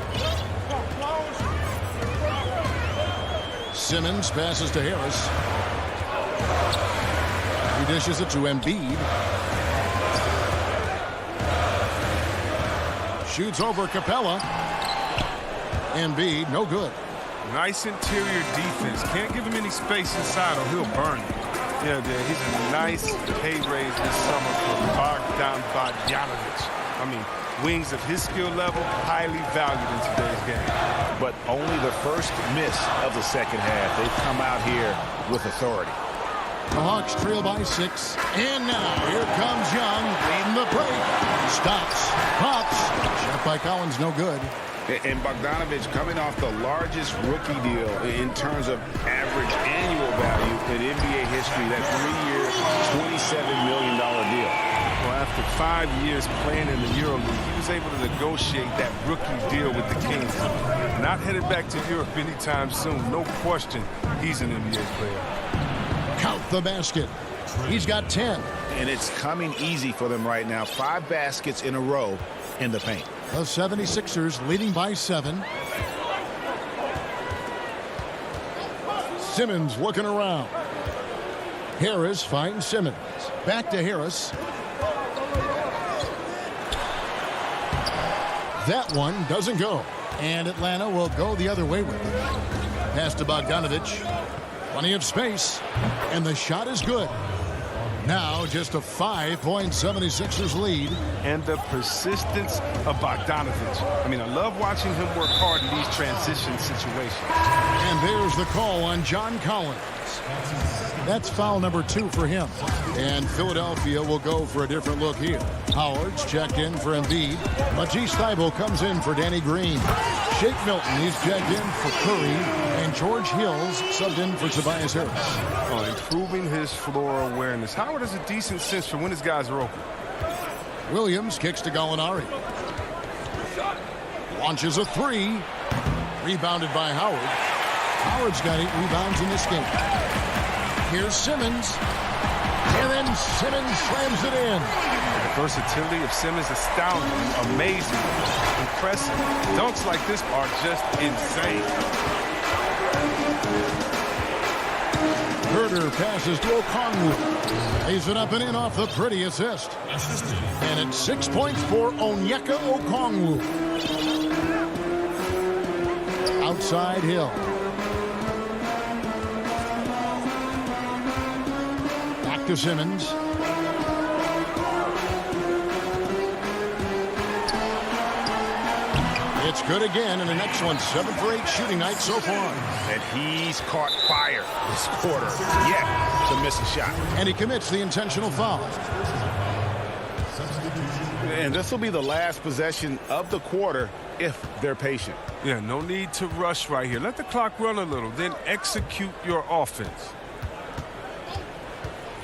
S2: Simmons passes to Harris. He dishes it to Embiid. Shoots over Capella. Embiid, no good.
S13: Nice interior defense. Can't give him any space inside or he'll burn you. Yeah, he's a nice pay raise this summer for Bogdan Bogdanovic. I mean, wings of his skill level, highly valued in today's game.
S7: But only the first miss of the second half. They've come out here with authority.
S2: The Hawks trail by 6. And now here comes Young leading the break. Stops. Pops. Shot by Collins, no good.
S7: And Bogdanovic coming off the largest rookie deal in terms of average annual value in NBA history. That 3-year, $27 million deal.
S13: Well, after 5 years playing in the EuroLeague, he was able to negotiate that rookie deal with the Kings. Not headed back to Europe anytime soon. No question, he's an NBA player.
S2: Count the basket. He's got 10.
S7: And it's coming easy for them right now. 5 baskets in a row in the paint.
S2: The 76ers leading by 7. Simmons looking around. Harris finds Simmons. Back to Harris. That one doesn't go. And Atlanta will go the other way with it. Pass to Bogdanovic. Plenty of space. And the shot is good. Now just a 5-point 76ers lead.
S13: And the persistence of Bogdanovic. I mean, I love watching him work hard in these transition situations.
S2: And there's the call on John Collins. That's foul number 2 for him. And Philadelphia will go for a different look here. Howard's checked in for Embiid. Matisse Thybulle comes in for Danny Green. Shake Milton, he's checked in for Curry. And George Hill's subbed in for Tobias Harris.
S13: Improving his floor awareness. Howard has a decent sense for when his guys are open.
S2: Williams kicks to Gallinari. Launches a 3. Rebounded by Howard. Howard's got 8 rebounds in this game. Here's Simmons. And then Simmons slams it in.
S13: The versatility of Simmons astounding, amazing, impressive. Dunks like this are just insane.
S2: Herder passes to Okongwu. Lays it up and in off the pretty assist. And it's 6 points for Onyeka Okongwu. Outside Hill. Back to Simmons. It's good again, and an excellent 7 for 8 shooting night so far.
S7: And he's caught fire this quarter, yet to miss a shot.
S2: And he commits the intentional foul.
S7: And this will be the last possession of the quarter if they're patient.
S13: Yeah, no need to rush right here. Let the clock run a little, then execute your offense.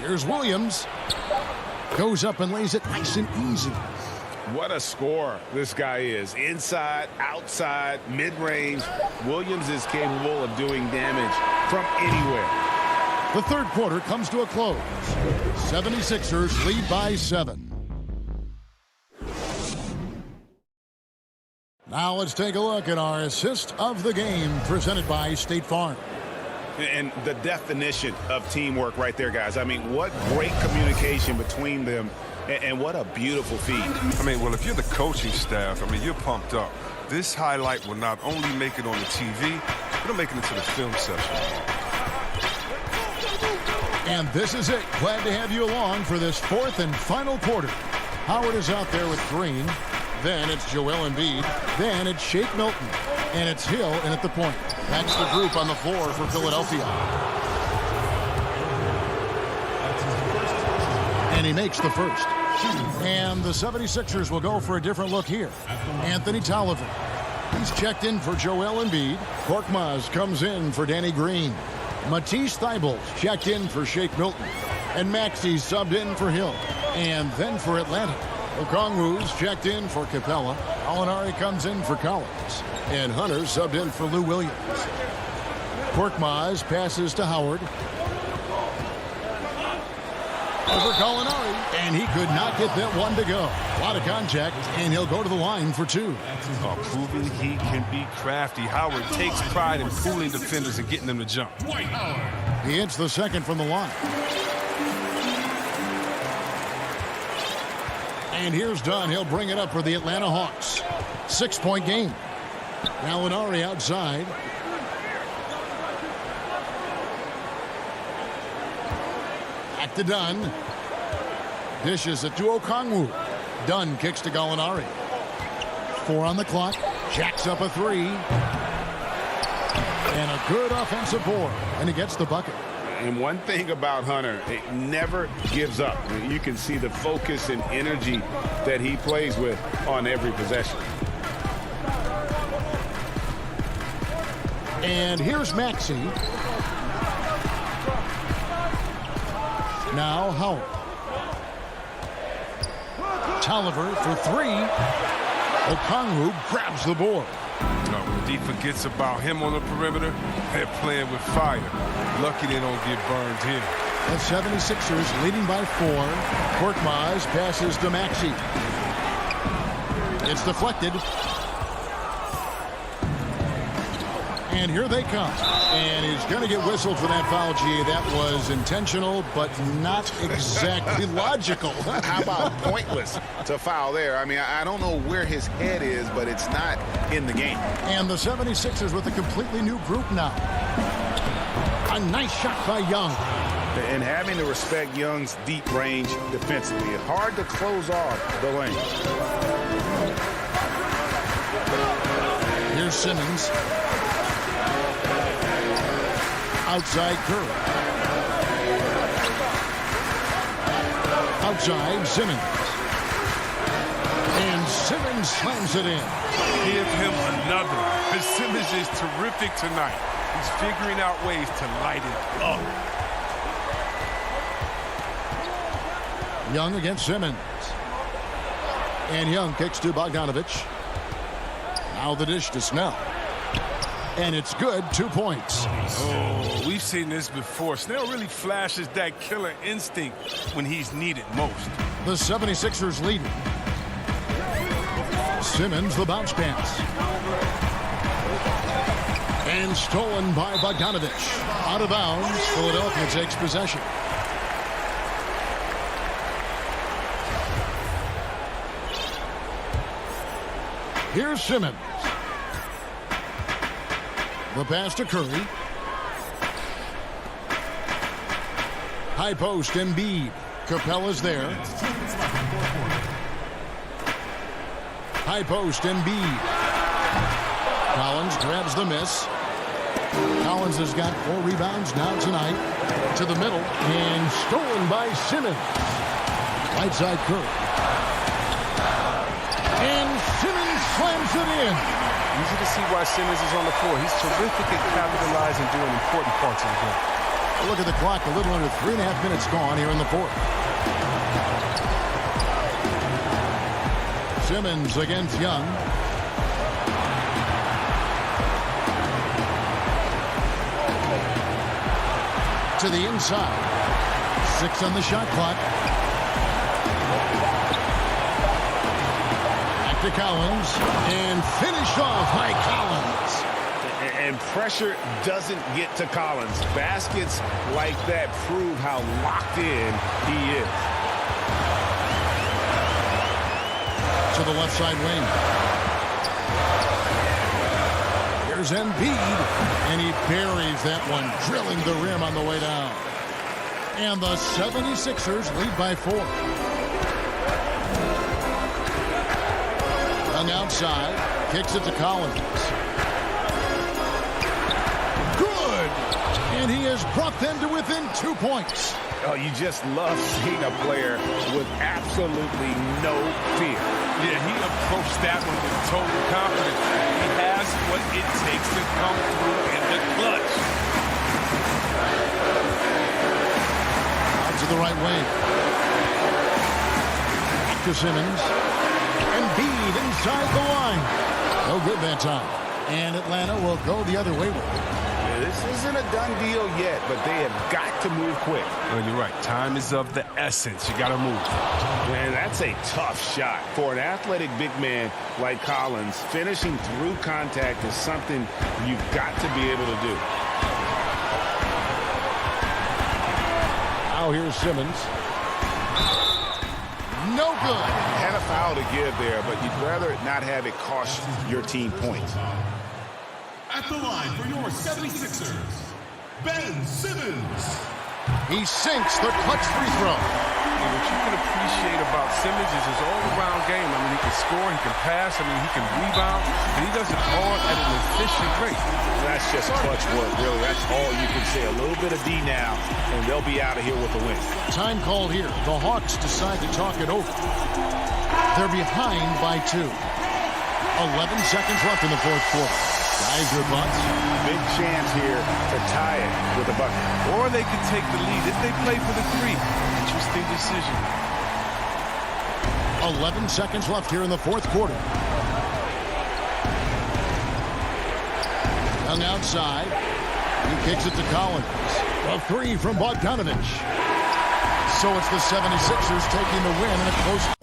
S2: Here's Williams. Goes up and lays it nice and easy.
S7: What a scorer this guy is. Inside, outside, mid-range. Williams is capable of doing damage from anywhere.
S2: The third quarter comes to a close. 76ers lead by 7. Now let's take a look at our assist of the game presented by State Farm.
S7: And the definition of teamwork right there, guys. I mean, what great communication between them. And what a beautiful feed.
S13: I mean, well, if you're the coaching staff, I mean, you're pumped up. This highlight will not only make it on the TV, it'll make it into the film session.
S2: And this is it. Glad to have you along for this fourth and final quarter. Howard is out there with Green. Then it's Joel Embiid. Then it's Shake Milton. And it's Hill in at the point. That's the group on the floor for Philadelphia. And he makes the first. And the 76ers will go for a different look here. Anthony Tolliver. He's checked in for Joel Embiid. Korkmaz comes in for Danny Green. Matisse Thybulle checked in for Shake Milton. And Maxey subbed in for Hill. And then for Atlanta, Okongwu's checked in for Capella. Alinari comes in for Collins. And Hunter subbed in for Lou Williams. Korkmaz passes to Howard. Over Alinari, and he could not get that one to go. A lot of contact, and he'll go to the line for two.
S13: Proving he can be crafty. Howard takes pride in fooling defenders and getting them to jump.
S2: He hits the second from the line. And here's Dunn. He'll bring it up for the Atlanta Hawks. 6-point game. Alinari outside. Back to Dunn. Dishes it to Okongwu. Dunn kicks to Gallinari. 4 on the clock. Jacks up a 3. And a good offensive board. And he gets the bucket.
S4: And one thing about Hunter, it never gives up. You can see the focus and energy that he plays with on every possession.
S2: And here's Maxey. Now Howard. Tolliver for 3. Okongwu grabs the board.
S13: When D forgets about him on the perimeter, they're playing with fire. Lucky they don't get burned here.
S2: The 76ers leading by 4. Korkmaz passes to Maxey. It's deflected. And here they come. And he's going to get whistled for that foul, G. That was intentional, but not exactly logical.
S4: How about pointless to foul there? I mean, I don't know where his head is, but it's not in the game.
S2: And the 76ers with a completely new group now. A nice shot by Young.
S4: And having to respect Young's deep range defensively. It's hard to close off the lane.
S2: Here's Simmons. Outside Curry. Outside Simmons. And Simmons slams it in.
S13: Give him another. Because Simmons is terrific tonight. He's figuring out ways to light it up.
S2: Young against Simmons. And Young kicks to Bogdanovich. Now the dish to Snell. And it's good. 2 points.
S13: Oh, we've seen this before. Snell really flashes that killer instinct when he's needed most.
S2: The 76ers leading. Simmons the bounce pass. And stolen by Bogdanovich. Out of bounds. Philadelphia takes possession. Here's Simmons. The pass to Curry. High post, Embiid. Capella's there. High post, Embiid. Collins grabs the miss. Collins has got 4 rebounds now tonight. To the middle, and stolen by Simmons. Right side Curry. And Simmons slams it in.
S6: Easy to see why Simmons is on the floor. He's terrific at capitalizing doing important parts of the game.
S2: Look at the clock. A little under 3.5 minutes gone here in the fourth. Simmons against Young. To the inside. 6 on the shot clock. To Collins, and finished off by Collins.
S4: And pressure doesn't get to Collins. Baskets like that prove how locked in he is.
S2: To the left side wing. Here's Embiid, and he buries that one, drilling the rim on the way down. And the 76ers lead by 4. Outside, kicks it to Collins. Good! And he has brought them to within 2 points.
S4: Oh, you just love seeing a player with absolutely no fear.
S13: Yeah, he approached that one with total confidence. He has what it takes to come through in the clutch.
S2: Out to the right wing. to Simmons. Embiid inside the line. No good that time. And Atlanta will go the other way with it.
S4: This isn't a done deal yet, but they have got to move quick.
S13: Well, you're right. Time is of the essence. You got to move.
S4: Man, that's a tough shot. For an athletic big man like Collins, finishing through contact is something you've got to be able to do.
S2: Now here's Simmons. No good.
S4: Had a foul to give there, but you'd rather not have it cost your team points.
S1: At the line for your 76ers, Ben Simmons.
S2: He sinks the clutch free throw.
S13: And what you can appreciate about Simmons is his all-around game. I mean, he can score, he can pass, he can rebound, and he does it all at an efficient rate.
S4: That's just clutch work, really. That's all you can say. A little bit of D now, and they'll be out of here with a win.
S2: Time called here. The Hawks decide to talk it over. They're behind by 2. 11 seconds left in the fourth quarter. Guys, your thoughts?
S4: Big chance here to tie it with a bucket.
S13: Or they could take the lead if they play for the 3. Interesting decision.
S2: 11 seconds left here in the fourth quarter. Young outside. He kicks it to Collins. A 3 from Bogdanovich. So it's the 76ers taking the win in a close.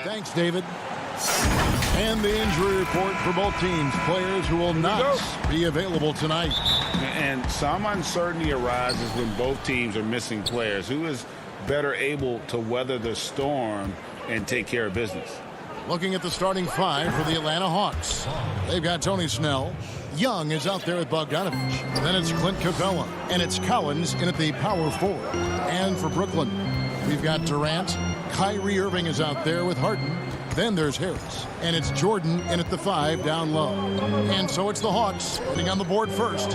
S2: Thanks, David. And the injury report for both teams. Players who will not be available tonight.
S7: And some uncertainty arises when both teams are missing players. Who is better able to weather the storm and take care of business?
S2: Looking at the starting five for the Atlanta Hawks. They've got Tony Snell. Young is out there with Bogdanovich. Then it's Clint Capella. And it's Collins in at the power forward. And for Brooklyn, we've got Durant. Kyrie Irving is out there with Harden. Then there's Harris. And it's Jordan in at the 5 down low. And so it's the Hawks getting on the board first.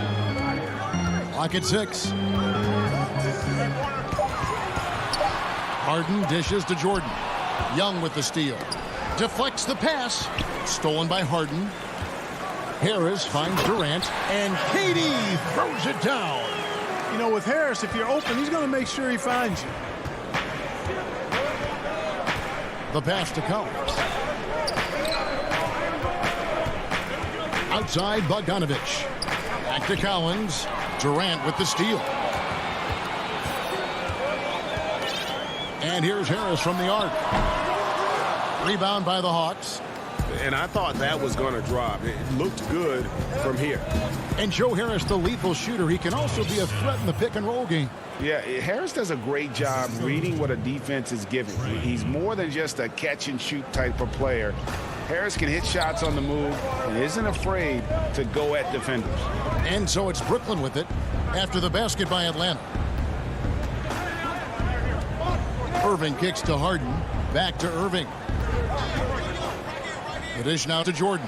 S2: Clock at 6. Harden dishes to Jordan. Young with the steal. Deflects the pass. Stolen by Harden. Harris finds Durant. And KD throws it down.
S8: You know, with Harris, if you're open, he's going to make sure he finds you.
S2: The pass to Collins. Outside Bogdanovich. Back to Collins. Durant with the steal. And here's Harris from the arc. Rebound by the Hawks.
S5: And I thought that was going to drop. It looked good from here.
S2: And Joe Harris, the lethal shooter, he can also be a threat in the pick-and-roll game.
S7: Yeah, Harris does a great job reading what a defense is giving. He's more than just a catch-and-shoot type of player. Harris can hit shots on the move and isn't afraid to go at defenders.
S2: And so it's Brooklyn with it after the basket by Atlanta. Irving kicks to Harden. Back to Irving. The dish now to Jordan.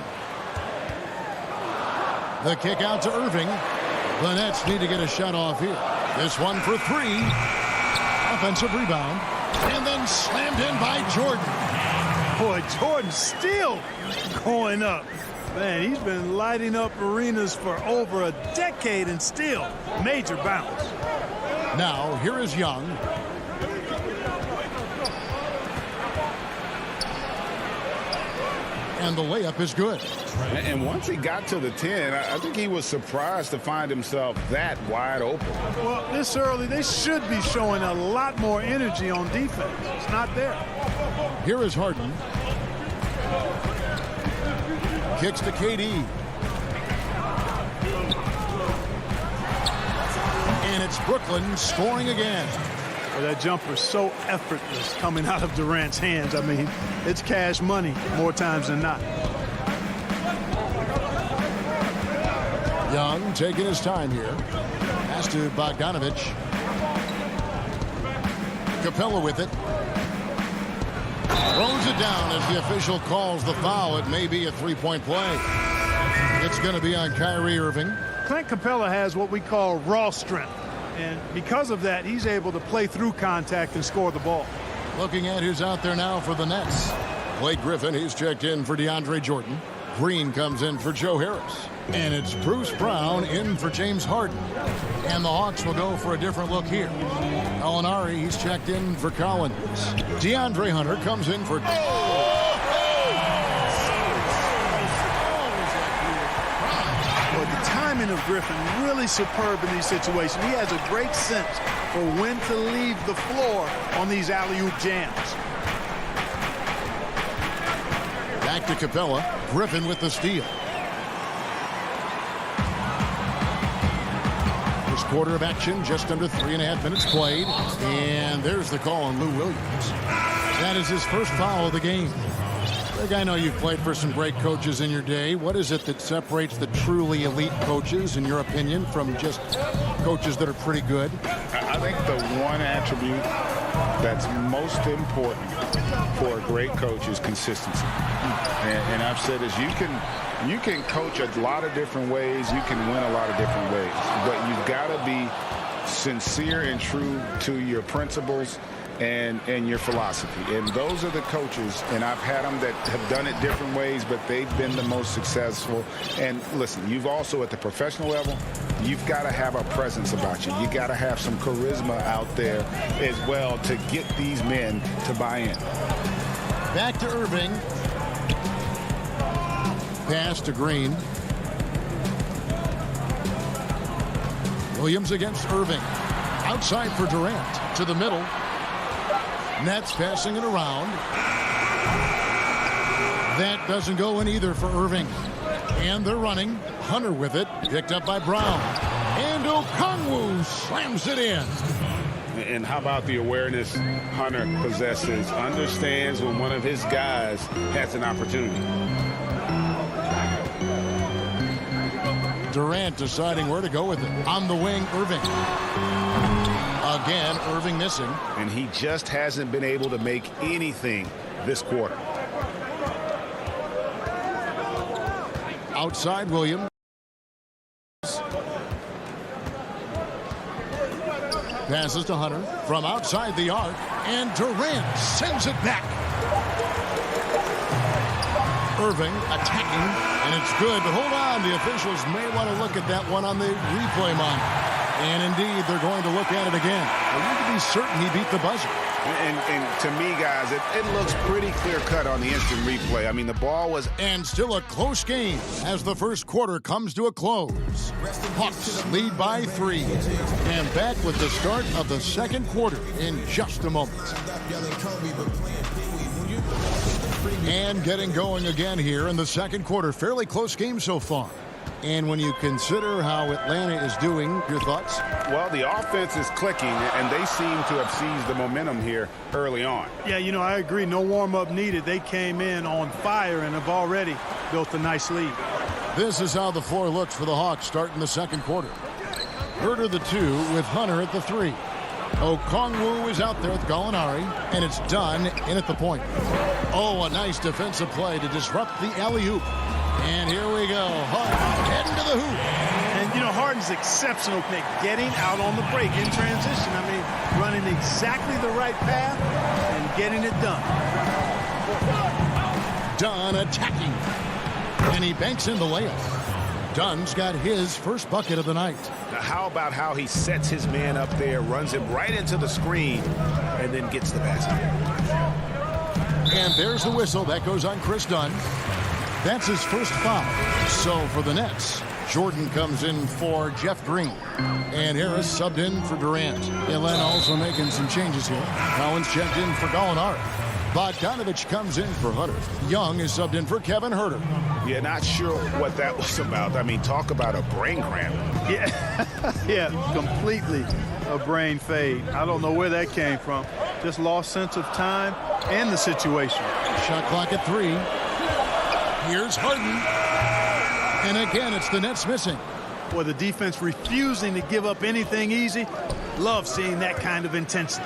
S2: The kick out to Irving. The Nets need to get a shot off here. This one for 3. Offensive rebound. And then slammed in by Jordan.
S8: Boy, Jordan's still going up. Man, he's been lighting up arenas for over a decade and still major bounce.
S2: Now, here is Young. And the layup is good.
S7: And once he got to the 10, I think he was surprised to find himself that wide open.
S8: Well, this early, they should be showing a lot more energy on defense. It's not there.
S2: Here is Harden. Kicks to KD. And it's Brooklyn scoring again.
S8: Well, that jumper's so effortless coming out of Durant's hands. I mean, it's cash money more times than not.
S2: Young taking his time here. Pass to Bogdanovich. Capella with it. Throws it down as the official calls the foul. It may be a three-point play. It's going to be on Kyrie Irving.
S8: Clint Capella has what we call raw strength. And because of that, he's able to play through contact and score the ball.
S2: Looking at who's out there now for the Nets. Blake Griffin, he's checked in for DeAndre Jordan. Green comes in for Joe Harris. And it's Bruce Brown in for James Harden. And the Hawks will go for a different look here. Gallinari, he's checked in for Collins. DeAndre Hunter comes in for...
S8: Well, the timing of Griffin really superb in these situations. He has a great sense for when to leave the floor on these alley-oop jams.
S2: Back to Capella. Griffin with the steal. First quarter of action, just under 3.5 minutes played. And there's the call on Lou Williams. That is his first foul of the game. Greg, I know you've played for some great coaches in your day. What is it that separates the truly elite coaches, in your opinion, from just coaches that are pretty good?
S7: I think the one attribute that's most important for a great coach is consistency. And I've said this, you can coach a lot of different ways, you can win a lot of different ways, but you've got to be sincere and true to your principles and your philosophy. And those are the coaches, and I've had them that have done it different ways, but they've been the most successful. And listen, you've also at the professional level, you've got to have a presence about you. You got to have some charisma out there as well to get these men to buy in.
S2: Back to Irving. Pass to Green. Williams against Irving. Outside for Durant. To the middle. Nets passing it around. That doesn't go in either for Irving. And they're running. Hunter with it. Picked up by Brown. And Okongwu slams it in.
S7: And how about the awareness Hunter possesses? Understands when one of his guys has an opportunity.
S2: Durant deciding where to go with it. On the wing, Irving. Again, Irving missing.
S7: And he just hasn't been able to make anything this quarter.
S2: Outside, Williams. Passes to Hunter from outside the arc. And Durant sends it back. Irving attacking, and it's good, but hold on, the officials may want to look at that one on the replay monitor. And indeed, they're going to look at it again. Well, you can be certain he beat the buzzer.
S7: And to me, guys, it looks pretty clear-cut on the instant replay. I mean, the ball was...
S2: And still a close game as the first quarter comes to a close. Hawks lead by 3. And back with the start of the second quarter in just a moment. And getting going again here in the second quarter. Fairly close game so far. And when you consider how Atlanta is doing, your thoughts?
S7: Well, the offense is clicking, and they seem to have seized the momentum here early on.
S8: Yeah, you know, I agree. No warm-up needed. They came in on fire and have already built a nice lead.
S2: This is how the floor looks for the Hawks starting the second quarter. Herter the 2 with Hunter at the 3. Okongwu is out there with Gallinari, and it's done in at the point. Oh, a nice defensive play to disrupt the alley-oop. And here we go. Harden heading to the hoop.
S8: And, you know, Harden's exceptional at getting out on the break in transition. I mean, running exactly the right path and getting it done.
S2: Dunn attacking. And he banks in the layup. Dunn's got his first bucket of the night.
S4: Now, how about how he sets his man up there, runs him right into the screen, and then gets the basket.
S2: And there's the whistle. That goes on Chris Dunn. That's his first foul. So for the Nets, Jordan comes in for Jeff Green. And Harris subbed in for Durant. Atlanta also making some changes here. Collins checked in for Gallinari. Bogdanovich comes in for Hunter. Young is subbed in for Kevin Huerter.
S4: Yeah, not sure what that was about. I mean, talk about a brain cramp.
S8: Yeah, completely a brain fade. I don't know where that came from. Just lost sense of time and the situation.
S2: Shot clock at 3. Here's Harden. And again, it's the Nets missing.
S8: Boy, the defense refusing to give up anything easy. Love seeing that kind of intensity.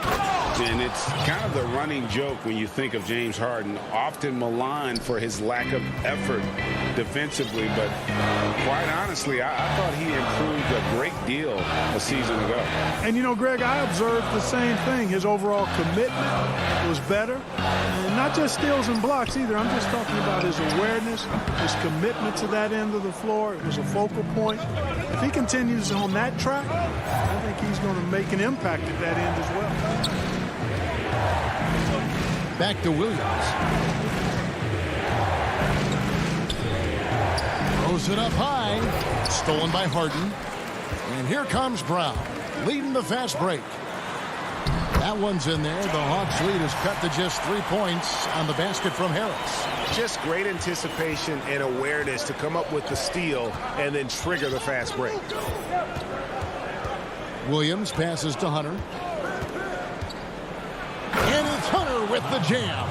S4: And it's kind of the running joke when you think of James Harden, often maligned for his lack of effort defensively. But quite honestly, I thought he improved a great deal a season ago.
S8: And, you know, Greg, I observed the same thing. His overall commitment was better. And not just steals and blocks either. I'm just talking about his awareness, his commitment to that end of the floor. It was a focal point. If he continues on that track, I think he's going to make an impact at that end as well.
S2: Back to Williams. Throws it up high. Stolen by Harden. And here comes Brown, leading the fast break. That one's in there. The Hawks lead is cut to just 3 points on the basket from Harris.
S4: Just great anticipation and awareness to come up with the steal and then trigger the fast break.
S2: Williams passes to Hunter. And it's Hunter with the jam.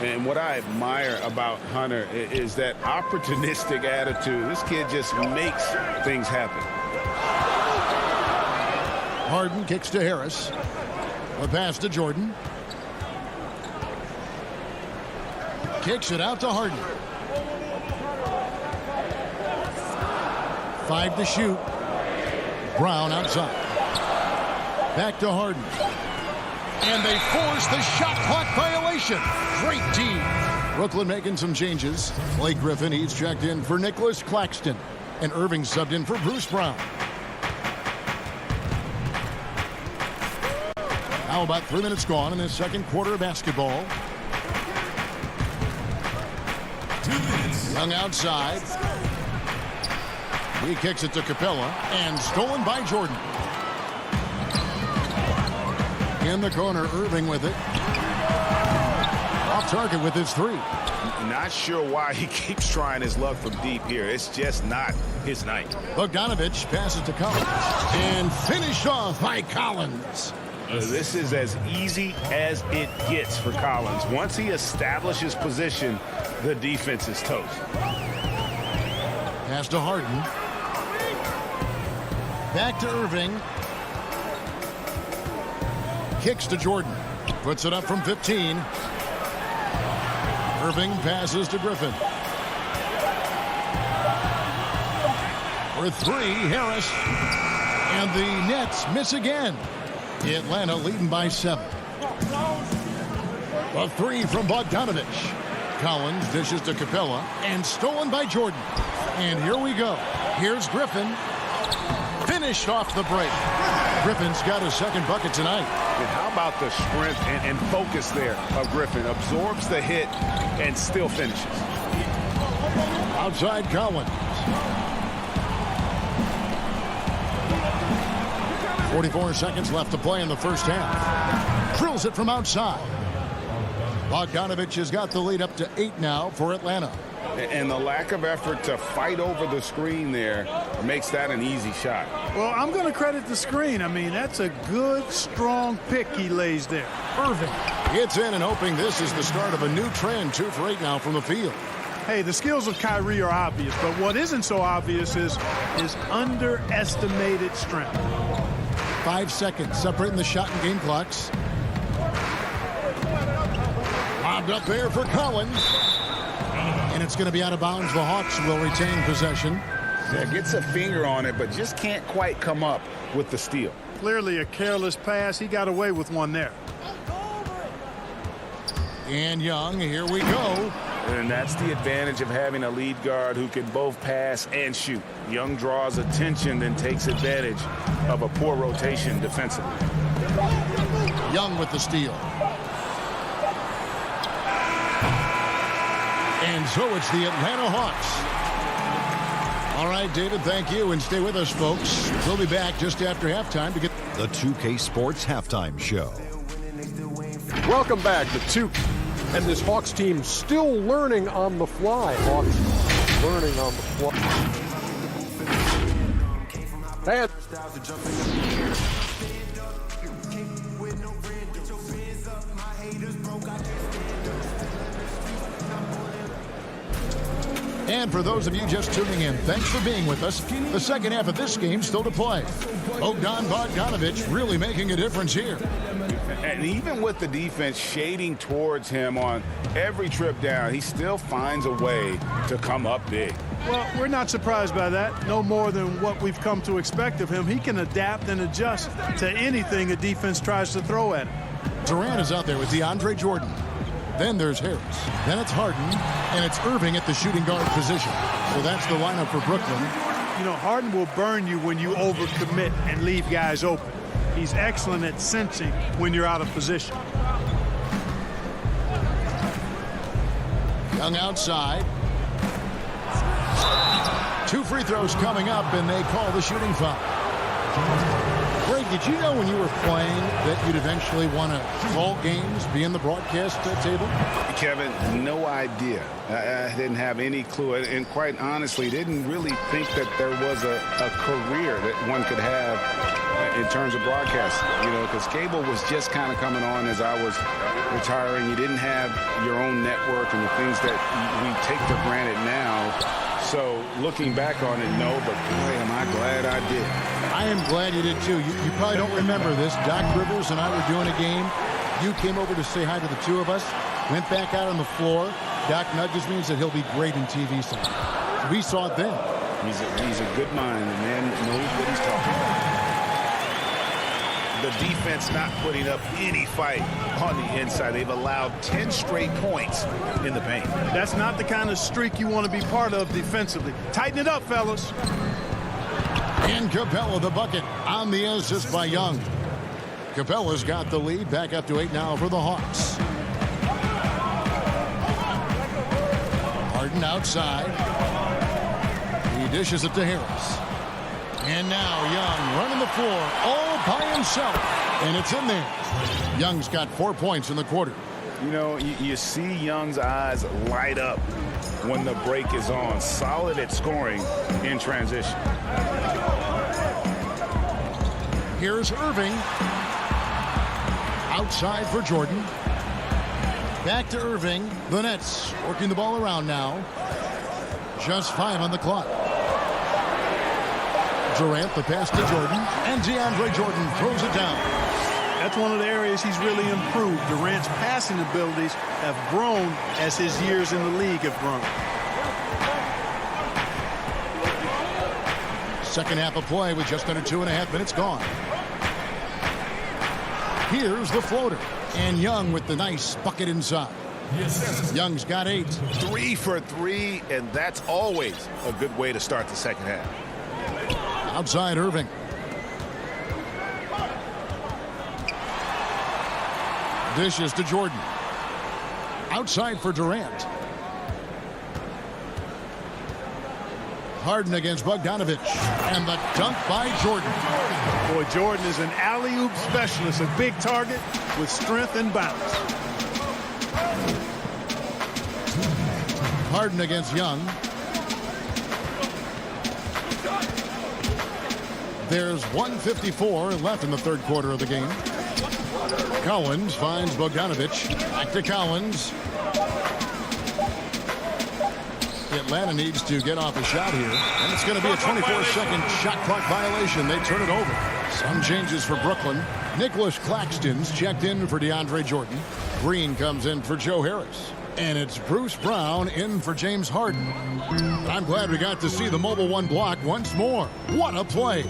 S4: And what I admire about Hunter is that opportunistic attitude. This kid just makes things happen.
S2: Harden kicks to Harris. The pass to Jordan. Kicks it out to Harden. 5 to shoot. Brown outside. Back to Harden. And they force the shot clock violation. Great team. Brooklyn making some changes. Blake Griffin, he's checked in for Nicholas Claxton. And Irving subbed in for Bruce Brown. Now about 3 minutes gone in this second quarter of basketball. Young outside. He kicks it to Capella. And stolen by Jordan. In the corner, Irving with it. Off target with his 3.
S4: Not sure why he keeps trying his luck from deep here. It's just not his night.
S2: Bogdanovich passes to Collins. And finished off by Collins.
S4: This is as easy as it gets for Collins. Once he establishes position, the defense is toast.
S2: Pass to Harden. Back to Irving. Kicks to Jordan. Puts it up from 15. Irving passes to Griffin. For 3, Harris. And the Nets miss again. Atlanta leading by 7. A 3 from Bogdanovich. Collins dishes to Capella. And stolen by Jordan. And here we go. Here's Griffin. Finished off the break. Griffin's got his second bucket tonight.
S4: And how about the strength and focus there of Griffin? Absorbs the hit and still finishes.
S2: Outside Collins. 44 seconds left to play in the first half. Drills it from outside. Bogdanovich has got the lead up to 8 now for Atlanta.
S4: And the lack of effort to fight over the screen there makes that an easy shot.
S8: Well, I'm going to credit the screen. I mean, that's a good, strong pick he lays there. Irving.
S2: Gets in and hoping this is the start of a new trend. 2 for 8 now from the field.
S8: Hey, the skills of Kyrie are obvious, but what isn't so obvious is his underestimated strength.
S2: 5 seconds separating the shot and game clocks. Lobbed up there for Collins. And it's going to be out of bounds. The Hawks will retain possession.
S4: Yeah, gets a finger on it, but just can't quite come up with the steal.
S8: Clearly a careless pass. He got away with one there.
S2: And Young, here we go.
S7: And that's the advantage of having a lead guard who can both pass and shoot. Young draws attention, then takes advantage of a poor rotation defensively.
S2: Young with the steal. And so it's the Atlanta Hawks. All right, David, thank you. And stay with us, folks. We'll be back just after halftime to get
S12: the 2K Sports Halftime Show.
S6: Welcome back to 2K. And this Hawks team still learning on the fly. Hawks learning on the fly.
S2: And for those of you just tuning in, thanks for being with us. The second half of this game still to play. Bogdan Bogdanovic really making a difference here.
S7: And even with the defense shading towards him on every trip down, he still finds a way to come up big.
S8: Well, we're not surprised by that. No more than what we've come to expect of him. He can adapt and adjust to anything a defense tries to throw at him.
S2: Durant is out there with DeAndre Jordan. Then there's Harris. Then it's Harden. And it's Irving at the shooting guard position. So that's the lineup for Brooklyn.
S8: You know, Harden will burn you when you overcommit and leave guys open. He's excellent at sensing when you're out of position.
S2: Young outside. 2 free throws coming up, and they call the shooting foul. Greg, did you know when you were playing that you'd eventually want to call games, be in the broadcast table?
S7: Kevin, no idea. I didn't have any clue. And quite honestly, didn't really think that there was a career that one could have in terms of broadcasting. You know, because cable was just kind of coming on as I was retiring. You didn't have your own network and the things that we take for granted now. So looking back on it, no, but boy, am I glad I did.
S2: I am glad you did too. You probably don't remember this. Doc Rivers and I were doing a game. You came over to say hi to the two of us. Went back out on the floor. Doc nudges me and said he'll be great in TV soon. So we saw it then.
S7: He's a good mind. The man knows what he's talking about. The defense not putting up any fight on the inside. They've allowed 10 straight points in the paint.
S8: That's not the kind of streak you want to be part of defensively. Tighten it up, fellas.
S2: And Capella the bucket on the assist by Young. Capella's got the lead. Back up to 8 now for the Hawks. Harden outside. He dishes it to Harris. And now Young running the floor all by himself. And it's in there. Young's got 4 points in the quarter.
S7: You know, you see Young's eyes light up when the break is on. Solid at scoring in transition.
S2: Here's Irving. Outside for Jordan. Back to Irving. The Nets working the ball around now. Just 5 on the clock. Durant, the pass to Jordan, and DeAndre Jordan throws it down.
S8: That's one of the areas he's really improved. Durant's passing abilities have grown as his years in the league have grown.
S2: Second half of play with just under 2.5 minutes gone. Here's the floater, and Young with the nice bucket inside. Young's got 8.
S7: 3 for 3, and that's always a good way to start the second half.
S2: Outside Irving. Dishes to Jordan. Outside for Durant. Harden against Bogdanovic. And the dunk by Jordan.
S8: Boy, Jordan is an alley-oop specialist, a big target with strength and bounce.
S2: Harden against Young. There's 1:54 left in the third quarter of the game. Collins finds Bogdanovic. Back to Collins. Atlanta needs to get off a shot here. And it's going to be a 24-second shot clock violation. They turn it over. Some changes for Brooklyn. Nicholas Claxton's checked in for DeAndre Jordan. Green comes in for Joe Harris. And it's Bruce Brown in for James Harden. I'm glad we got to see the Mobile One block once more. What a play.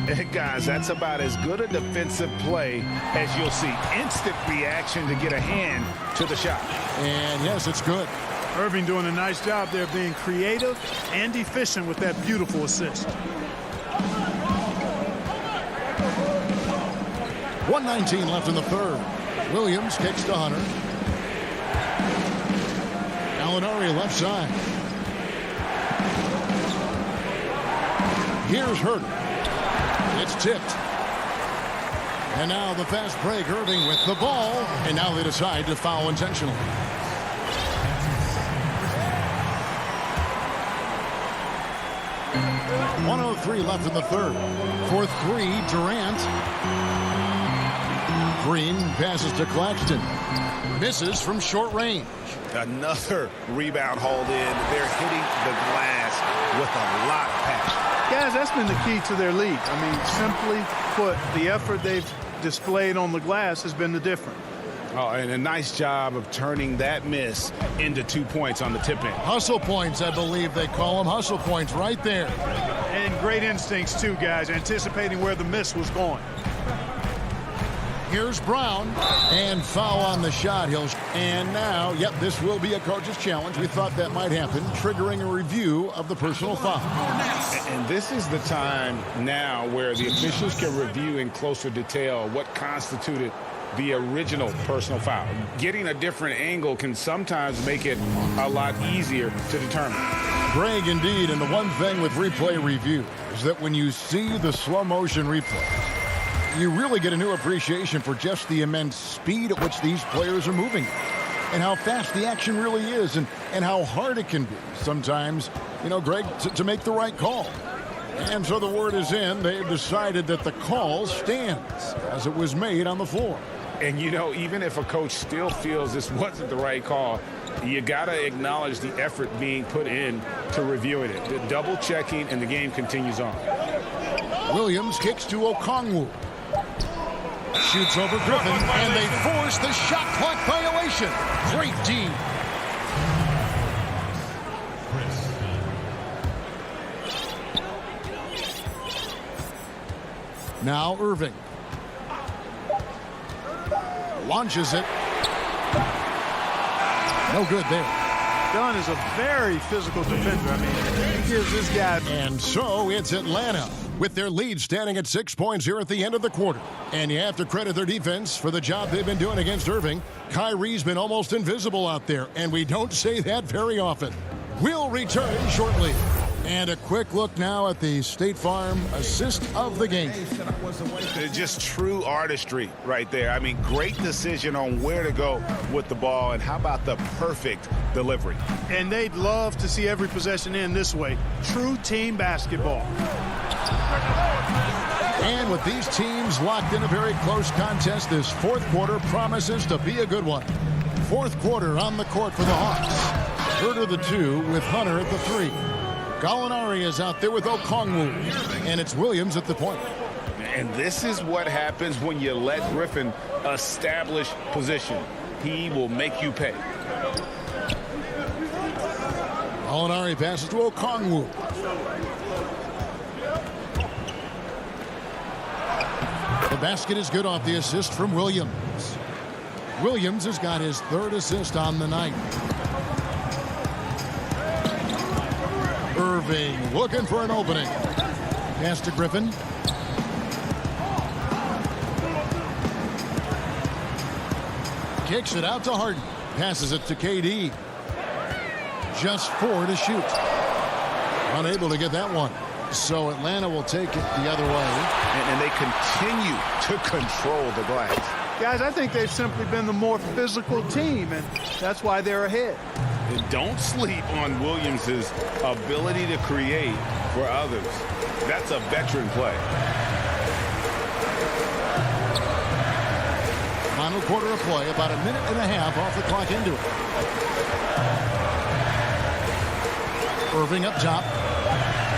S7: Hey guys, that's about as good a defensive play as you'll see. Instant reaction to get a hand to the shot.
S2: And yes, it's good.
S8: Irving doing a nice job there being creative and efficient with that beautiful assist.
S2: 1:19 left in the third. Williams kicks to Hunter. Gallinari left side. Here's Herder. It's tipped. And now the fast break. Irving with the ball. And now they decide to foul intentionally. .103 left in the third. For three, Durant. Green passes to Claxton. Misses from short range.
S4: Another rebound hauled in. They're hitting the glass with a lot of passion.
S8: Guys, that's been the key to their lead. I mean, simply put, the effort they've displayed on the glass has been the difference.
S4: Oh, and a nice job of turning that miss into 2 points on the tip-in.
S2: Hustle points, I believe they call them. Hustle points right there.
S8: And great instincts, too, guys, anticipating where the miss was going.
S2: Here's Brown, and foul on the shot. And now, yep, this will be a coach's challenge. We thought that might happen, triggering a review of the personal foul.
S7: And this is the time now where the officials can review in closer detail what constituted the original personal foul. Getting a different angle can sometimes make it a lot easier to determine.
S2: Greg, indeed, and the one thing with replay review is that when you see the slow motion replays, you really get a new appreciation for just the immense speed at which these players are moving and how fast the action really is and how hard it can be sometimes, you know, Greg, to make the right call. And so the word is in. They've decided that the call stands as it was made on the floor.
S7: And, you know, even if a coach still feels this wasn't the right call, you got to acknowledge the effort being put in to reviewing it. The double checking, and the game continues on.
S2: Williams kicks to Okongwu. Shoots over Griffin, and they force the shot clock violation. Great D. Now Irving. Launches it. No good there.
S8: Dunn is a very physical defender. I mean, he gives this guy...
S2: And so it's Atlanta with their lead standing at 6 points here at the end of the quarter. And you have to credit their defense for the job they've been doing against Irving. Kyrie's been almost invisible out there, and we don't say that very often. We'll return shortly. And a quick look now at the State Farm assist of the game.
S4: Just true artistry right there. I mean, great decision on where to go with the ball, and how about the perfect delivery.
S8: And they'd love to see every possession end this way. True team basketball.
S2: And with these teams locked in a very close contest, this fourth quarter promises to be a good one. Fourth quarter on the court for the Hawks. Herder the 2 with Hunter at the 3. Gallinari is out there with Okongwu, and it's Williams at the point.
S4: And this is what happens when you let Griffin establish position. He will make you pay.
S2: Gallinari passes to Okongwu. The basket is good off the assist from Williams. Williams has got his third assist on the night. Irving looking for an opening. Pass to Griffin. Kicks it out to Harden. Passes it to KD. Just 4 to shoot. Unable to get that one. So Atlanta will take it the other way.
S4: And they continue to control the glass.
S8: Guys, I think they've simply been the more physical team, and that's why they're ahead.
S4: And don't sleep on Williams' ability to create for others. That's a veteran play.
S2: Final quarter of play, about a minute and a half off the clock into it. Irving up top.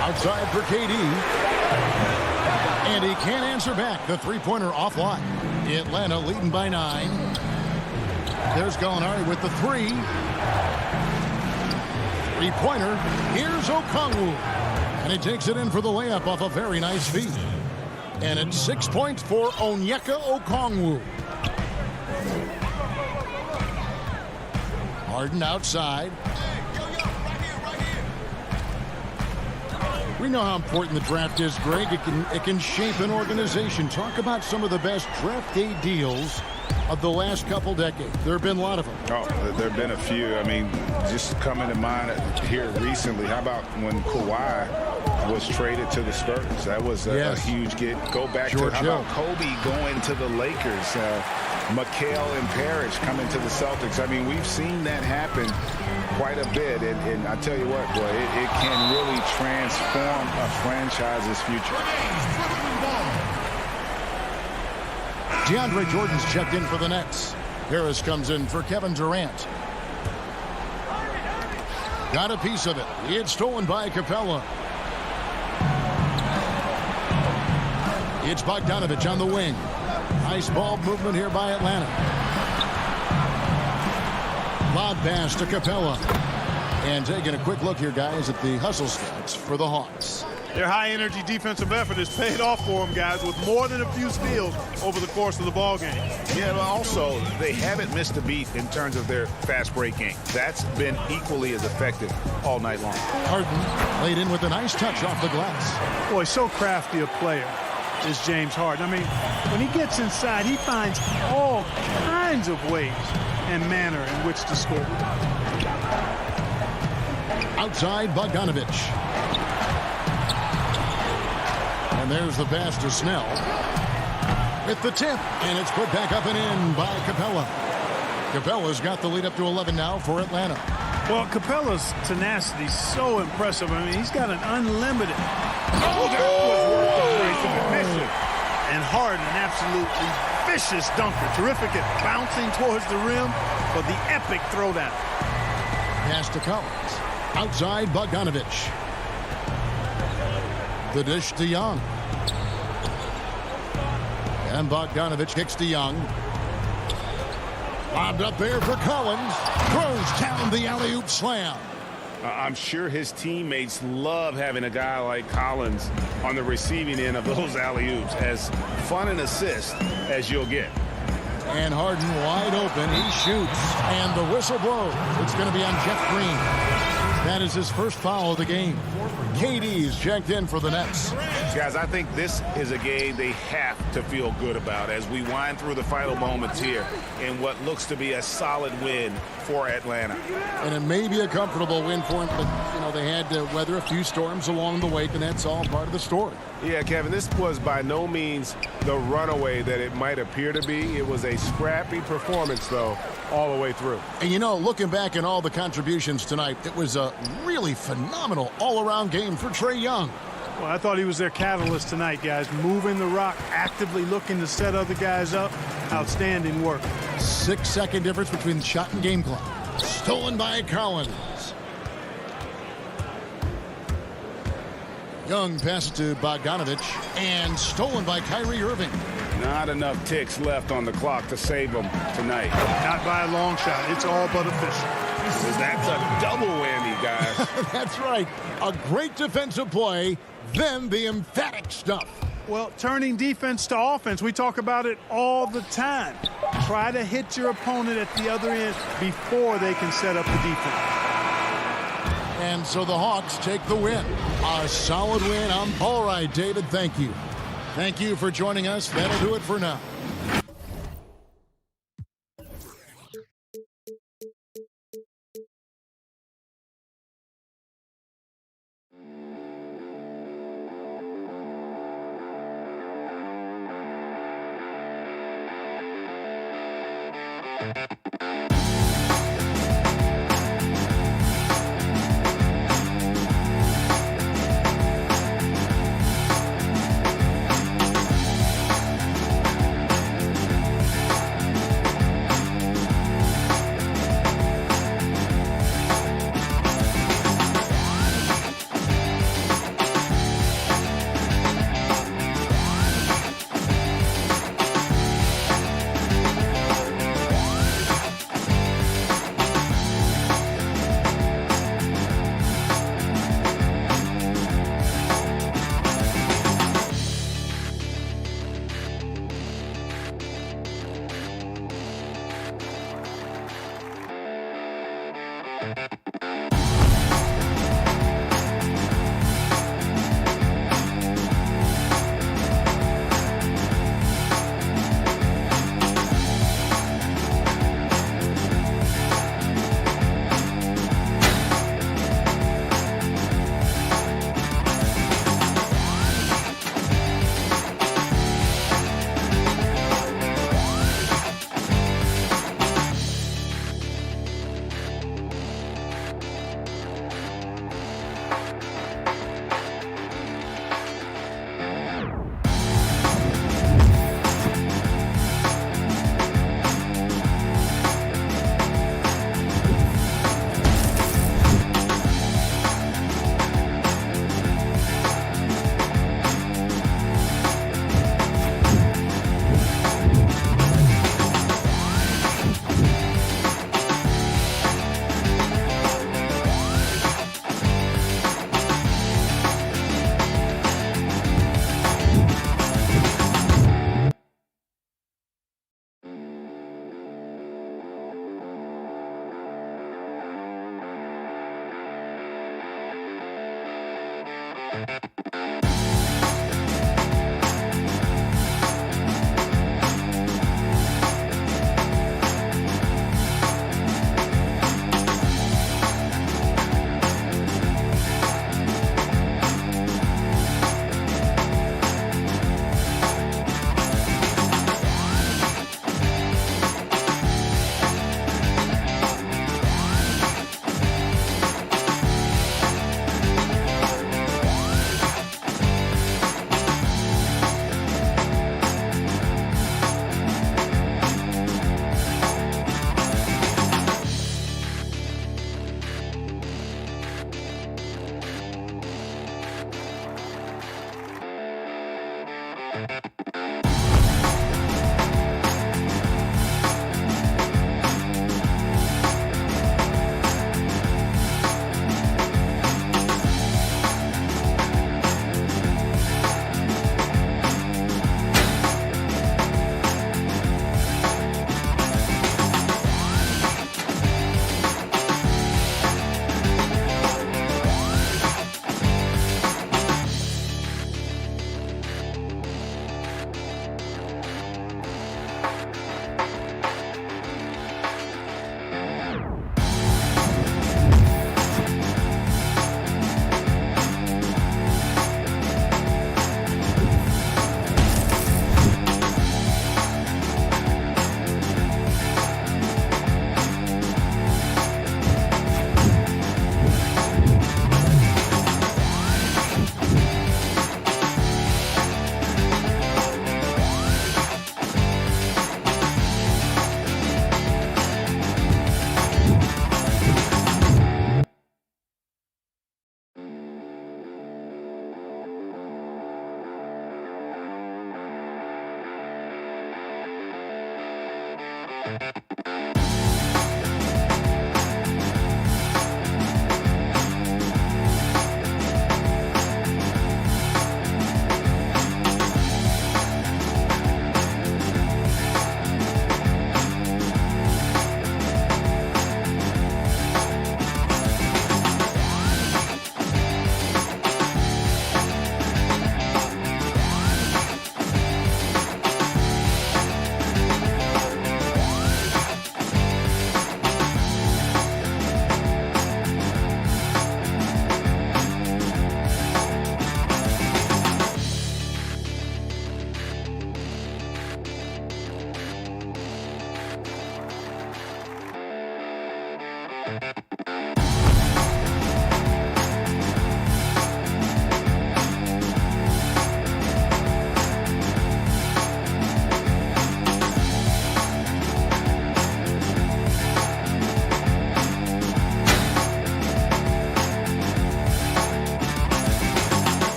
S2: Outside for KD. And he can't answer back. The three-pointer offline. Atlanta leading by 9. There's Gallinari with the 3. Three-pointer. Here's Okongwu. And he takes it in for the layup off a very nice feed. And it's 6 points for Onyeka Okongwu. Harden outside. We know how important the draft is, Greg. It can shape an organization. Talk about some of the best draft day deals of the last couple decades. There have been a lot of them.
S7: Oh, there have been a few. I mean, just coming to mind here recently, how about when Kawhi was traded to the Spurs? That was a huge get. Go back to how about Kobe going to the Lakers? McHale and Parrish coming to the Celtics. I mean, we've seen that happen quite a bit. And I tell you what, boy, it can really transform a franchise's future.
S2: DeAndre Jordan's checked in for the Nets. Harris comes in for Kevin Durant. Got a piece of it. It's stolen by Capella. It's Bogdanovich on the wing. Nice ball movement here by Atlanta. Lob pass to Capella. And taking a quick look here, guys, at the hustle stats for the Hawks.
S8: Their high-energy defensive effort has paid off for them, guys, with more than a few steals over the course of the ball game.
S4: Yeah, but also, they haven't missed a beat in terms of their fast break game. That's been equally as effective all night long.
S2: Harden laid in with a nice touch off the glass.
S8: Boy, so crafty a player is James Harden. I mean, when he gets inside, he finds all kinds of ways and manner in which to score.
S2: Outside, Bogdanovich. And there's the pass to Snell. With the tip, and it's put back up and in by Capella. Capella's got the lead up to 11 now for Atlanta.
S8: Well, Capella's tenacity is so impressive. I mean, he's got an unlimited.
S4: Oh, that was worth the race of admission.
S8: And Harden, an absolutely vicious dunker. Terrific at bouncing towards the rim, but the epic throwdown.
S2: Pass to Collins. Outside, Bogdanovich. The dish to Young. And Bogdanovich kicks to Young. Lobbed up there for Collins. Throws down the alley-oop slam.
S5: I'm sure his teammates love having a guy like Collins on the receiving end of those alley-oops. As fun an assist as you'll get.
S2: And Harden wide open. He shoots. And the whistle blows. It's going to be on Jeff Green. That is his first foul of the game. KD's checked in for the Nets.
S5: Guys, I think this is a game they have to feel good about as we wind through the final moments here in what looks to be a solid win for Atlanta.
S2: And it may be a comfortable win for them, but, you know, they had to weather a few storms along the way, and that's all part of the story.
S5: Yeah, Kevin, this was by no means the runaway that it might appear to be. It was a scrappy performance, though, all the way through.
S2: And, you know, looking back at all the contributions tonight, it was a really phenomenal all-around game for Trae Young.
S8: Well, I thought he was their catalyst tonight, guys. Moving the rock, actively looking to set other guys up. Outstanding work.
S2: 6-second difference between the shot and game clock. Stolen by Collins. Young passes to Bogdanovich, and stolen by Kyrie Irving.
S5: Not enough ticks left on the clock to save them tonight.
S8: Not by a long shot. It's all but official.
S5: That's a double whammy, guys.
S2: That's right. A great defensive play, then the emphatic stuff.
S8: Well, turning defense to offense, we talk about it all the time. Try to hit your opponent at the other end before they can set up the defense.
S2: And so the Hawks take the win. A solid win. I'm Paul Wright. David, thank you. Thank you for joining us. That'll do it for now.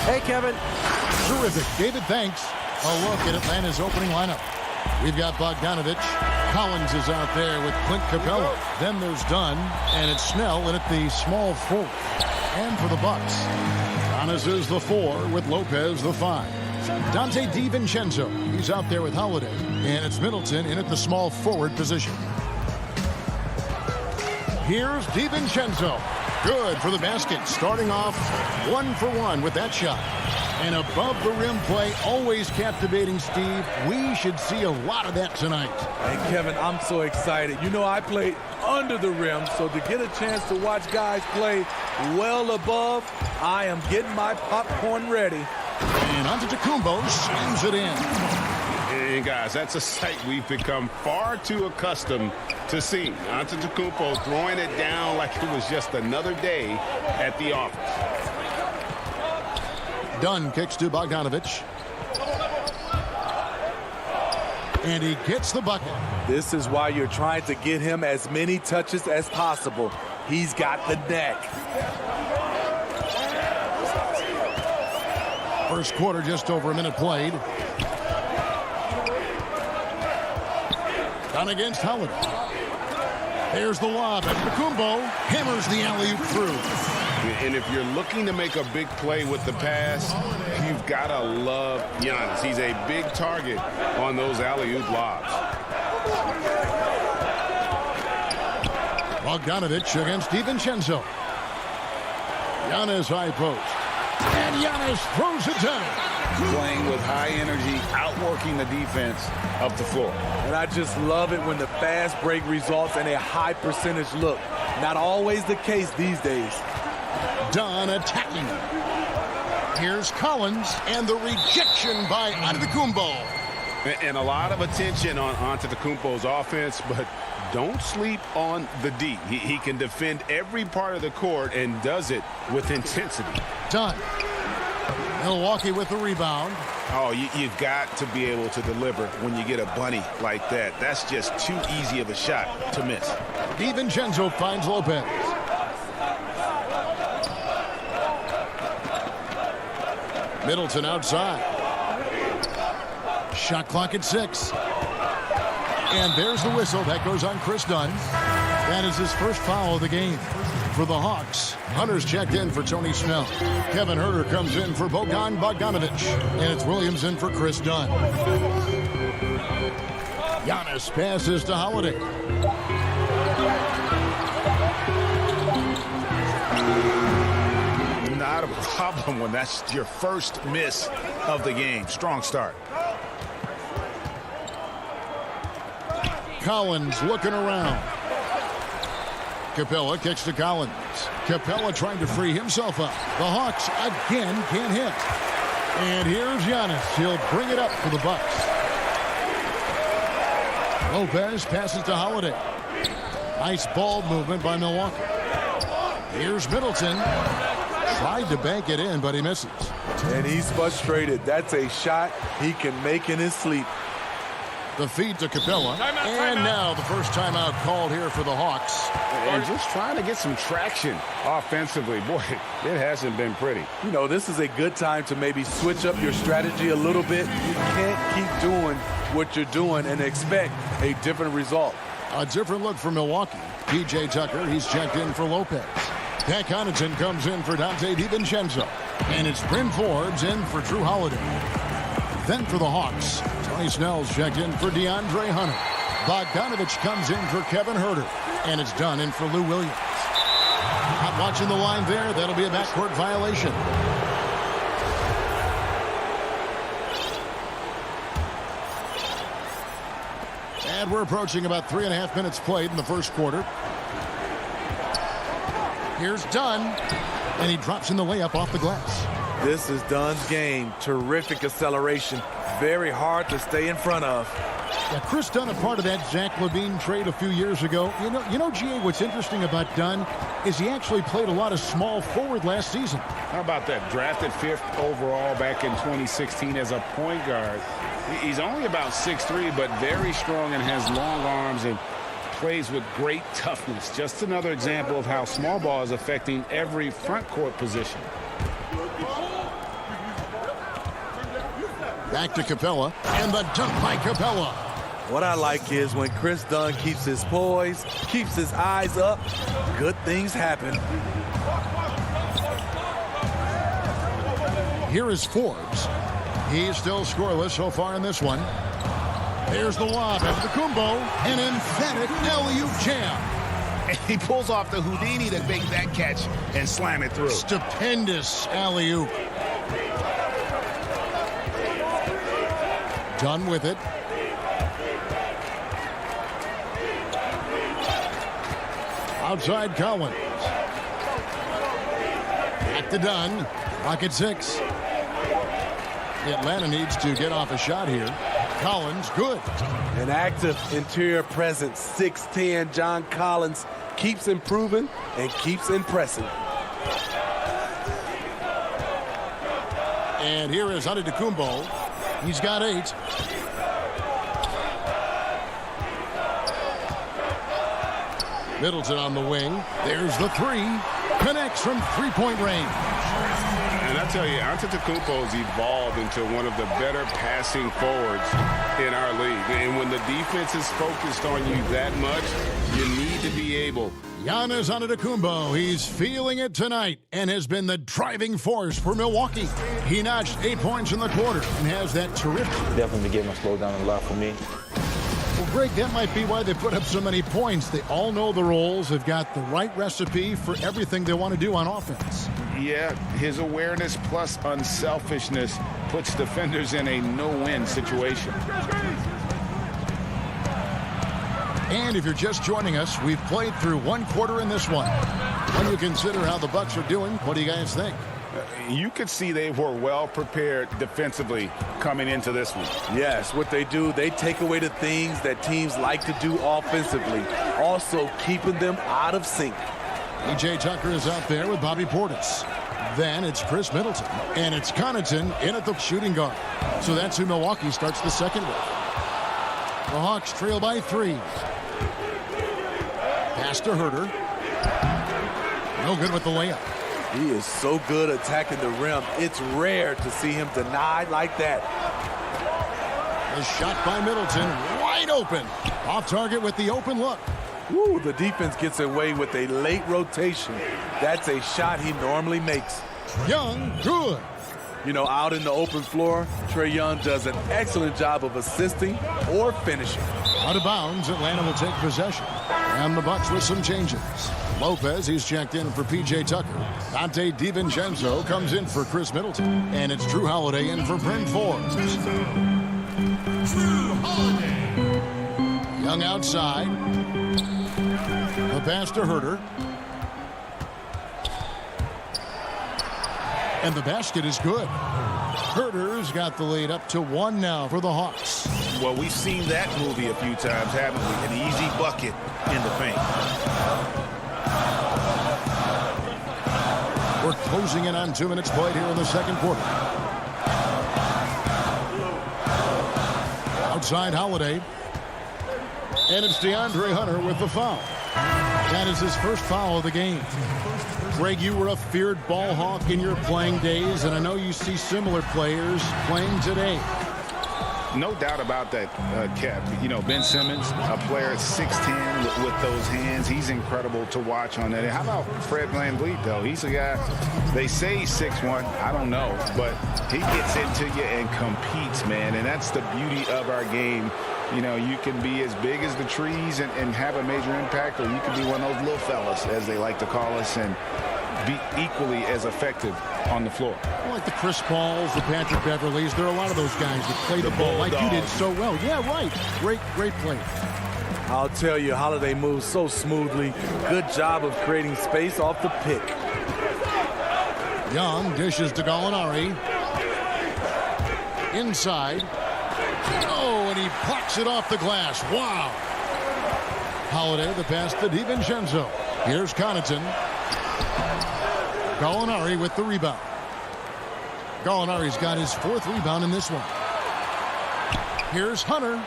S3: Hey, Kevin.
S2: Terrific. David, thanks. A look at Atlanta's opening lineup. We've got Bogdanovich. Collins is out there with Clint Capella. Then there's Dunn, and it's Snell in at the small forward. And for the Bucks, Giannis is the 4 with Lopez the 5. Dante DiVincenzo, he's out there with Holiday. And it's Middleton in at the small forward position. Here's DiVincenzo. Good for the basket. Starting off 1 for 1 with that shot. And above the rim play, always captivating, Steve. We should see a lot of that tonight.
S14: And Kevin, I'm so excited. You know, I played under the rim, so to get a chance to watch guys play well above, I am getting my popcorn ready.
S2: And Antetokounmpo slams it in.
S5: And guys, that's a sight we've become far too accustomed to seeing. Antetokounmpo throwing it down like it was just another day at the office.
S2: Dunn kicks to Bogdanovich. And he gets the bucket.
S14: This is why you're trying to get him as many touches as possible. He's got the neck.
S2: First quarter, just over a minute played. Dunn against Holiday. There's the lob. Antetokounmpo hammers the alley-oop through.
S5: And if you're looking to make a big play with the pass, you've got to love Giannis. He's a big target on those alley-oop lobs.
S2: Bogdanovich against DiVincenzo. Giannis high post. And Giannis throws it down.
S7: Playing with high energy, outworking the defense up the floor.
S14: And I just love it when the fast break results in a high percentage look. Not always the case these days.
S2: Dunn attacking. Here's Collins, and the rejection by Antetokounmpo.
S5: And a lot of attention on Antetokounmpo's offense, but don't sleep on the D. He can defend every part of the court and does it with intensity.
S2: Dunn. Milwaukee with the rebound.
S4: Oh, you've got to be able to deliver when you get a bunny like that. That's just too easy of a shot to miss.
S2: DiVincenzo finds Lopez. Middleton outside. Shot clock at 6. And there's the whistle. That goes on Chris Dunn. That is his first foul of the game. For the Hawks, Hunter's checked in for Tony Snell. Kevin Huerter comes in for Bojan Bogdanovic. And it's Williams in for Chris Dunn. Giannis passes to Holiday.
S4: Not a problem when that's your first miss of the game. Strong start.
S2: Collins looking around. Capella kicks to Collins. Capella trying to free himself up. The Hawks again can't hit. And here's Giannis. He'll bring it up for the Bucks. Lopez passes to Holiday. Nice ball movement by Milwaukee. Here's Middleton. Tried to bank it in, but he misses.
S14: And he's frustrated. That's a shot he can make in his sleep.
S2: The feed to Capella. And now the first timeout called here for the Hawks.
S4: And just trying to get some traction offensively. Boy, it hasn't been pretty.
S14: You know, this is a good time to maybe switch up your strategy a little bit. You can't keep doing what you're doing and expect a different result.
S2: A different look for Milwaukee. P.J. Tucker, he's checked in for Lopez. Pat Connaughton comes in for Dante DiVincenzo. And it's Bryn Forbes in for Drew Holiday. Then for the Hawks, Tony Snell's checked in for DeAndre Hunter. Bogdanovic comes in for Kevin Huerter. And it's done in for Lou Williams. Not watching the line there. That'll be a backcourt violation. And we're approaching about 3.5 minutes played in the first quarter. Here's Dunn. And he drops in the layup off the glass.
S14: This is Dunn's game. Terrific acceleration. Very hard to stay in front of.
S2: Yeah, Chris Dunn, a part of that Zach LaVine trade a few years ago. You know, G.A., what's interesting about Dunn is he actually played a lot of small forward last season.
S4: How about that? Drafted 5th overall back in 2016 as a point guard. He's only about 6'3", but very strong and has long arms and plays with great toughness. Just another example of how small ball is affecting every front court position.
S2: Back to Capella, and the dunk by Capella.
S14: What I like is when Chris Dunn keeps his poise, keeps his eyes up, good things happen.
S2: Here is Forbes. He's still scoreless so far in this one. There's the lob after the Kumbo, an emphatic alley-oop jam.
S4: And he pulls off the Houdini to make that catch and slam it through.
S2: Stupendous alley-oop. Done with it. Outside Collins. Back to Dunn. Clock at 6. Atlanta needs to get off a shot here. Collins, good.
S14: An active interior presence. 6'10" John Collins keeps improving and keeps impressing.
S2: And here is Antetokounmpo. He's got 8. Middleton on the wing. There's the 3. Connects from three-point range.
S5: And I tell you, Antetokounmpo's evolved into one of the better passing forwards in our league. And when the defense is focused on you that much, you need to be able.
S2: Giannis Antetokounmpo, he's feeling it tonight and has been the driving force for Milwaukee. He notched 8 points in the quarter and has that terrific.
S11: Definitely getting him slowed down a lot for me.
S2: Well, Greg, that might be why they put up so many points. They all know the roles. They've got the right recipe for everything they want to do on offense.
S4: Yeah, his awareness plus unselfishness puts defenders in a no-win situation.
S2: And if you're just joining us, we've played through one quarter in this one. When you consider how the Bucks are doing, what do you guys think?
S4: You could see they were well prepared defensively coming into this one.
S14: Yes, what they do, they take away the things that teams like to do offensively, also keeping them out of sync.
S2: P.J. Tucker is out there with Bobby Portis. Then it's Chris Middleton. And it's Connaughton in at the shooting guard. So that's who Milwaukee starts the second with. The Hawks trail by 3. Pass to Herter. No good with the layup.
S14: He is so good attacking the rim. It's rare to see him denied like that.
S2: A shot by Middleton, wide open. Off target with the open look.
S14: Ooh, the defense gets away with a late rotation. That's a shot he normally makes.
S2: Young, good.
S14: You know, out in the open floor, Trae Young does an excellent job of assisting or finishing.
S2: Out of bounds, Atlanta will take possession. And the Bucks with some changes. Lopez, he's checked in for P.J. Tucker. Dante DiVincenzo comes in for Chris Middleton. And it's Drew Holiday in for Bryn Forbes.
S1: Drew Holiday.
S2: Young outside. The pass to Herter. And the basket is good. Herter's got the lead up to 1 now for the Hawks.
S7: Well, we've seen that movie a few times, haven't we? An easy bucket in the paint.
S2: We're closing in on 2 minutes played here in the second quarter. Outside Holiday. And it's DeAndre Hunter with the foul. That is his first foul of the game. Greg, you were a feared ball hawk in your playing days, and I know you see similar players playing today.
S7: No doubt about that, Kev. You know, Ben Simmons, a player at 6'10" with those hands. He's incredible to watch on that. And how about Fred VanVleet, though? He's a guy, they say he's 6'1". I don't know. But he gets into you and competes, man. And that's the beauty of our game. You know, you can be as big as the trees and have a major impact, or you can be one of those little fellas, as they like to call us, and be equally as effective on the floor.
S2: Like the Chris Pauls, the Patrick Beverleys, there are a lot of those guys that play the ball like you did so well. Yeah, right. Great play.
S14: I'll tell you, Holiday moves so smoothly. Good job of creating space off the pick.
S2: Young dishes to Gallinari. Inside. Oh, and he plucks it off the glass. Wow. Holiday, the pass to DiVincenzo. Here's Connaughton. Gallinari with the rebound. Gallinari's got his 4th rebound in this one. Here's Hunter.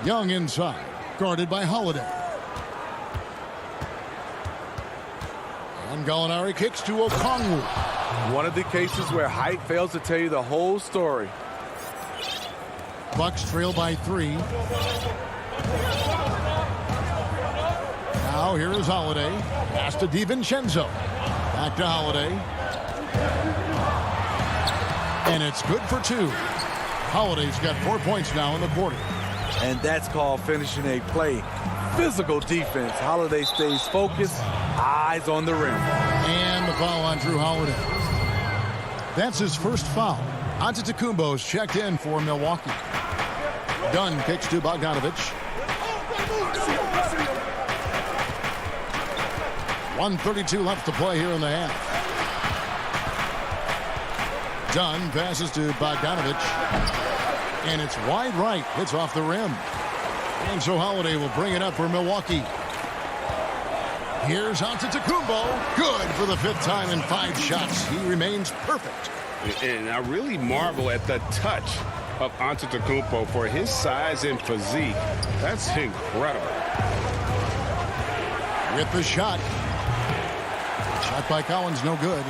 S2: Young inside, guarded by Holiday. And Gallinari kicks to Okongwu.
S14: One of the cases where height fails to tell you the whole story.
S2: Bucks trail by 3. Now here is Holiday. Pass to DiVincenzo. Back to Holiday. And it's good for 2. Holiday's got 4 points now in the quarter.
S14: And that's called finishing a play. Physical defense. Holiday stays focused, eyes on the rim.
S2: And the foul on Drew Holiday. That's his first foul. Antetokounmpo's checked in for Milwaukee. Dunn kicks to Bogdanovich. 1:32 left to play here in the half. Dunn passes to Bogdanovich. And it's wide right. Hits off the rim. And so Holiday will bring it up for Milwaukee. Here's Antetokounmpo. Good for the 5th time in 5 shots. He remains perfect.
S5: And I really marvel at the touch of Antetokounmpo for his size and physique. That's incredible.
S2: With the shot. Shot by Collins, no good.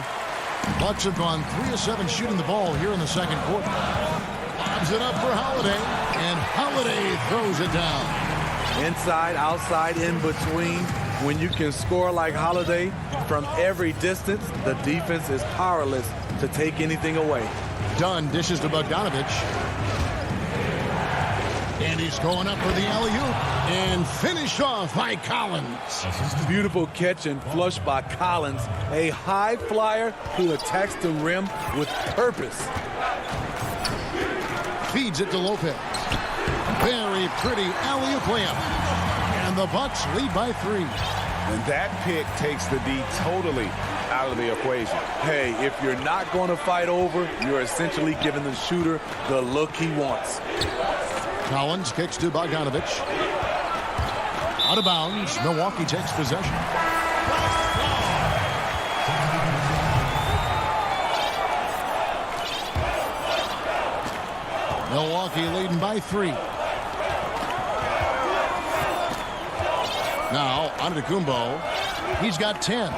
S2: Bucks have gone 3 of 7 shooting the ball here in the second quarter. Lobs it up for Holiday, and Holiday throws it down.
S14: Inside, outside, in between. When you can score like Holiday from every distance, the defense is powerless to take anything away.
S2: Dunn dishes to Bogdanovich. And he's going up for the alley-oop. And finished off by Collins.
S14: Beautiful catch and flush by Collins. A high flyer who attacks the rim with purpose.
S2: Feeds it to Lopez. Very pretty alley-oop layup. And the Bucks lead by 3.
S7: And that pick takes the D totally out of the equation.
S14: Hey, if you're not going to fight over, you're essentially giving the shooter the look he wants.
S2: Collins kicks to Bogdanovich. Out of bounds. Milwaukee takes possession. by 3. Now, Antetokounmpo. He's got 10.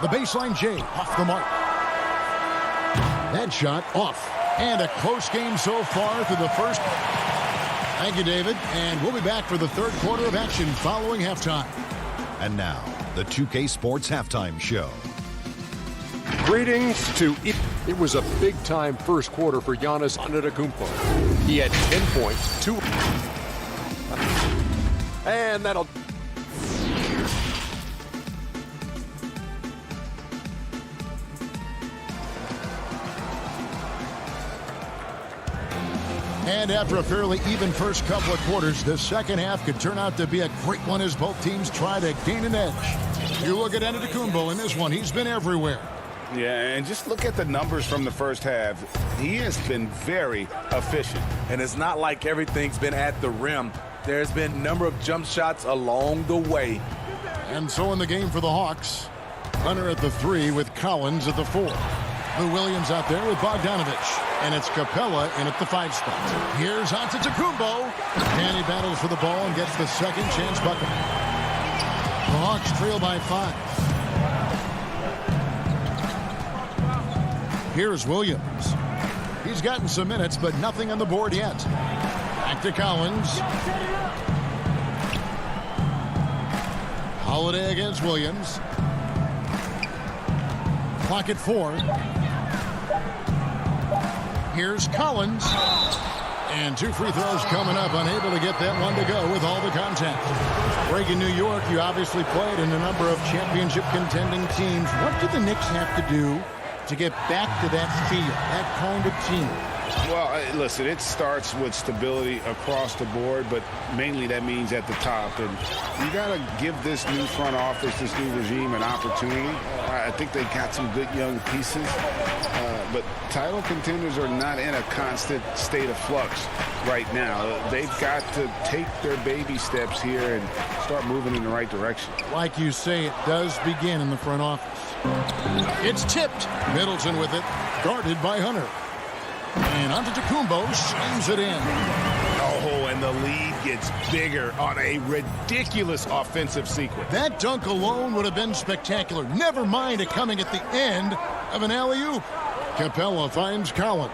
S2: The baseline J off the mark. That shot off. And a close game so far through the first. Thank you, David. And we'll be back for the third quarter of action following halftime.
S12: And now, the 2K Sports Halftime Show.
S6: Greetings to it was a big-time first quarter for Giannis Antetokounmpo. He had 10 points, 2, and that'll.
S2: And after a fairly even first couple of quarters, the second half could turn out to be a great one as both teams try to gain an edge. You look at Antetokounmpo in this one, he's been everywhere.
S7: Yeah, and just look at the numbers from the first half. He has been very efficient.
S14: And it's not like everything's been at the rim. There's been a number of jump shots along the way.
S2: And so in the game for the Hawks, Hunter at the 3 with Collins at the 4. Lou Williams out there with Bogdanovich. And it's Capella in at the 5 spot. Here's Antetokounmpo. And he battles for the ball and gets the second chance bucket. The Hawks trail by 5. Here's Williams. He's gotten some minutes, but nothing on the board yet. Back to Collins. Holiday against Williams. Clock at 4. Here's Collins. And 2 free throws coming up. Unable to get that one to go with all the contact. Greg, in New York, you obviously played in a number of championship contending teams. What do the Knicks have to do to get back to that feel, that kind of team?
S7: Well, listen, it starts with stability across the board, but mainly that means at the top. And you got to give this new front office, this new regime, an opportunity. I think they got some good young pieces, but title contenders are not in a constant state of flux right now. They've got to take their baby steps here and start moving in the right direction.
S2: Like you say, it does begin in the front office. It's tipped. Middleton with it, guarded by Hunter. And Antetokounmpo slams it in.
S7: Oh, and the lead gets bigger on a ridiculous offensive sequence.
S2: That dunk alone would have been spectacular. Never mind it coming at the end of an alley-oop. Capella finds Collins.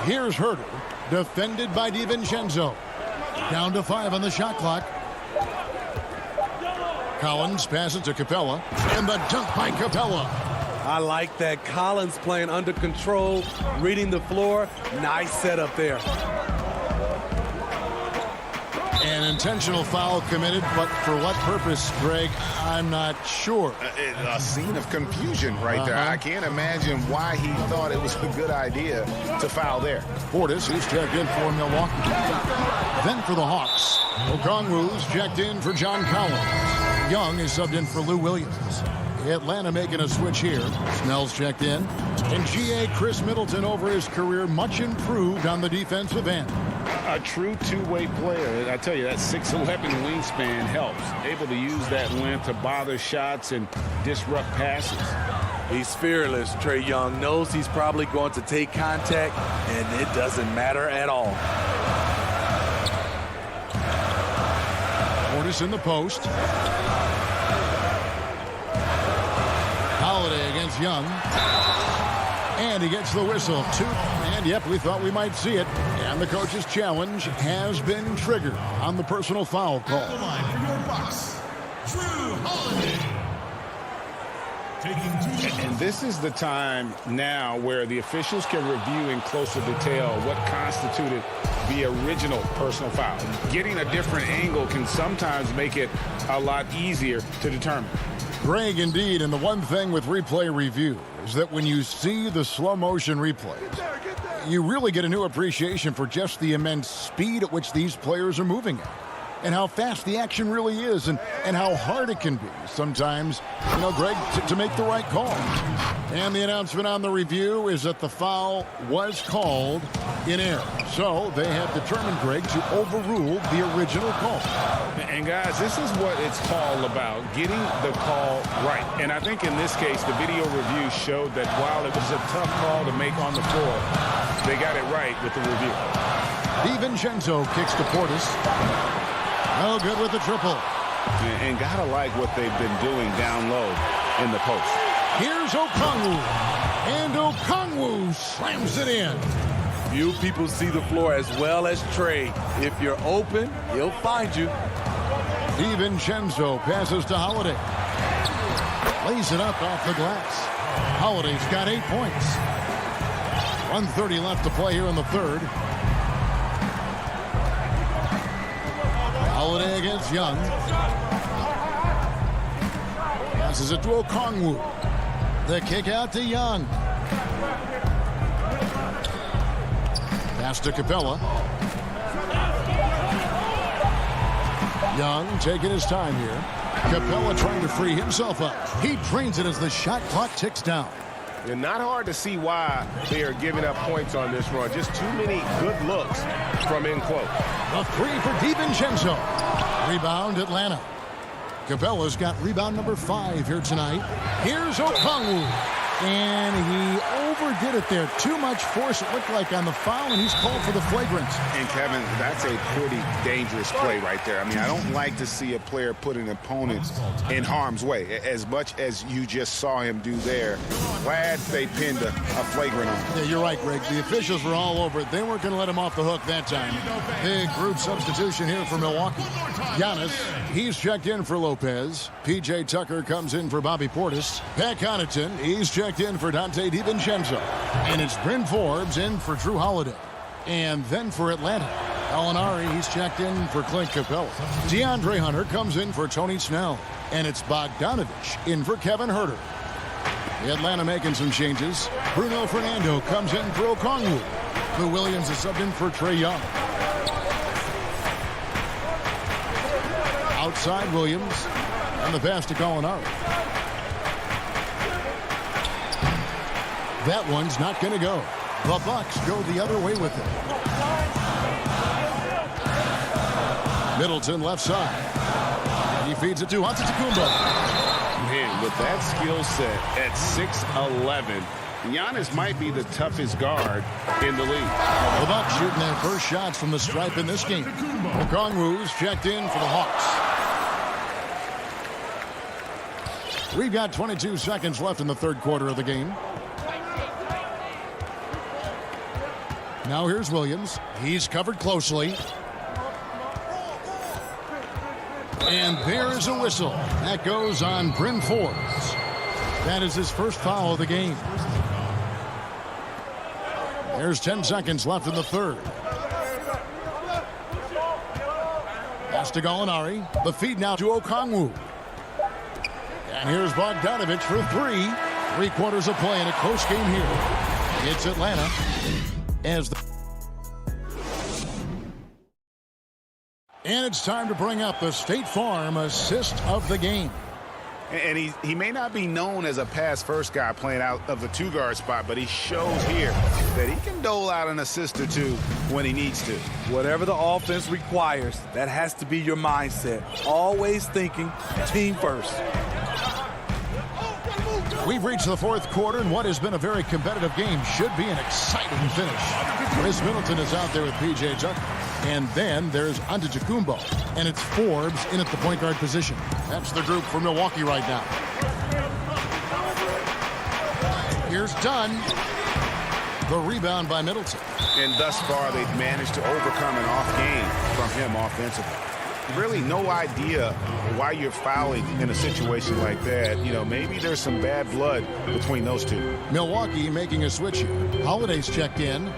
S2: Here's Herter, defended by DiVincenzo. Down to 5 on the shot clock. Collins passes to Capella, and the dunk by Capella.
S14: I like that. Collins playing under control, reading the floor. Nice setup there.
S2: An intentional foul committed, but for what purpose, Greg, I'm not sure.
S7: A scene of confusion right there. I can't imagine why he thought it was a good idea to foul there.
S2: Portis, who's checked in for Milwaukee. Then for the Hawks, Okongwu's checked in for John Collins. Young is subbed in for Lou Williams. Atlanta making a switch here. Snell's checked in. And G.A. Chris Middleton over his career, much improved on the defensive end.
S7: A true two-way player. I tell you, that 6'11" wingspan helps. Able to use that length to bother shots and disrupt passes.
S14: He's fearless. Trae Young knows he's probably going to take contact, and it doesn't matter at all.
S2: Portis in the post. Holiday against Young. And he gets the whistle. 2. And, yep, we thought we might see it. And the coach's challenge has been triggered on the personal foul call.
S1: At the line for your box, Drew Holiday.
S7: And this is the time now where the officials can review in closer detail what constituted the original personal foul. Getting a different angle can sometimes make it a lot easier to determine.
S2: Greg, indeed, and the one thing with replay review is that when you see the slow motion replays, you really get a new appreciation for just the immense speed at which these players are moving at. and how fast the action really is and how hard it can be sometimes, Greg, to make the right call. And the announcement on the review is that the foul was called in error. So they have determined, Greg, to overrule the original call.
S7: And guys, this is what it's all about, getting the call right. And I think in this case, the video review showed that while it was a tough call to make on the floor, they got it right with the review.
S2: DiVincenzo kicks to Portis. No good with the triple.
S4: And gotta like what they've been doing down low in the post.
S2: Here's Okongwu. And Okongwu slams it in.
S14: Few people see the floor as well as Trey. If you're open, he'll find you.
S2: DiVincenzo passes to Holiday. Lays it up off the glass. Holiday's got 8 points. 1:30 left to play here in the third. Holiday against Young. Passes it to Okongwu. The kick out to Young. Pass to Capella. Young taking his time here. Capella trying to free himself up. He drains it as the shot clock ticks down.
S5: And not hard to see why they are giving up points on this run. Just too many good looks from in close.
S2: A three for DiVincenzo. Rebound Atlanta. Capella's got rebound number 5 here tonight. Here's Okongwu. And he overdid it there. Too much force, it looked like, on the foul, and he's called for the flagrant.
S7: And, Kevin, that's a pretty dangerous play right there. I mean, I don't like to see a player put an opponent in harm's way, as much as you just saw him do there. Glad they pinned a flagrant on him.
S2: Yeah, you're right, Greg. The officials were all over it. They weren't going to let him off the hook that time. Big group substitution here for Milwaukee. Giannis, he's checked in for Lopez. P.J. Tucker comes in for Bobby Portis. Pat Connaughton, he's checked in for Dante DiVincenzo. And it's Bryn Forbes in for Drew Holiday. And then for Atlanta, Alinari, he's checked in for Clint Capella. DeAndre Hunter comes in for Tony Snell. And it's Bogdanovich in for Kevin Huerter. Atlanta making some changes. Bruno Fernando comes in for Okongwu. Lou Williams is subbed in for Trae Young. Outside Williams. And the pass to Gallinari. That one's not going to go. The Bucks go the other way with it. Middleton left side. He feeds it to Antetokounmpo.
S7: Man, with that skill set at 6'11", Giannis might be the toughest guard in the league.
S2: The Bucks shooting their first shots from the stripe in this game. Okongwu's checked in for the Hawks. We've got 22 seconds left in the third quarter of the game. Now here's Williams. He's covered closely. And there is a whistle. That goes on Bryn Forbes. That is his first foul of the game. There's 10 seconds left in the third. Pass to Gallinari. The feed now to Okongwu. And here's Bogdanovich for 3. 3 quarters of play in a close game here. It's Atlanta. And it's time to bring up the State Farm assist of the game.
S7: And he may not be known as a pass-first guy playing out of the 2-guard spot, but he shows here that he can dole out an assist or 2 when he needs to.
S14: Whatever the offense requires, that has to be your mindset. Always thinking team first.
S2: We've reached the fourth quarter, and what has been a very competitive game should be an exciting finish. Chris Middleton is out there with P.J. Tucker. And then there's Antetokounmpo. And it's Forbes in at the point guard position. That's the group for Milwaukee right now. Here's Dunn. The rebound by Middleton.
S7: And thus far, they've managed to overcome an off game from him offensively. Really no idea why you're fouling in a situation like that. You know, maybe there's some bad blood between those two.
S2: Milwaukee making a switch here. Holiday's checked in.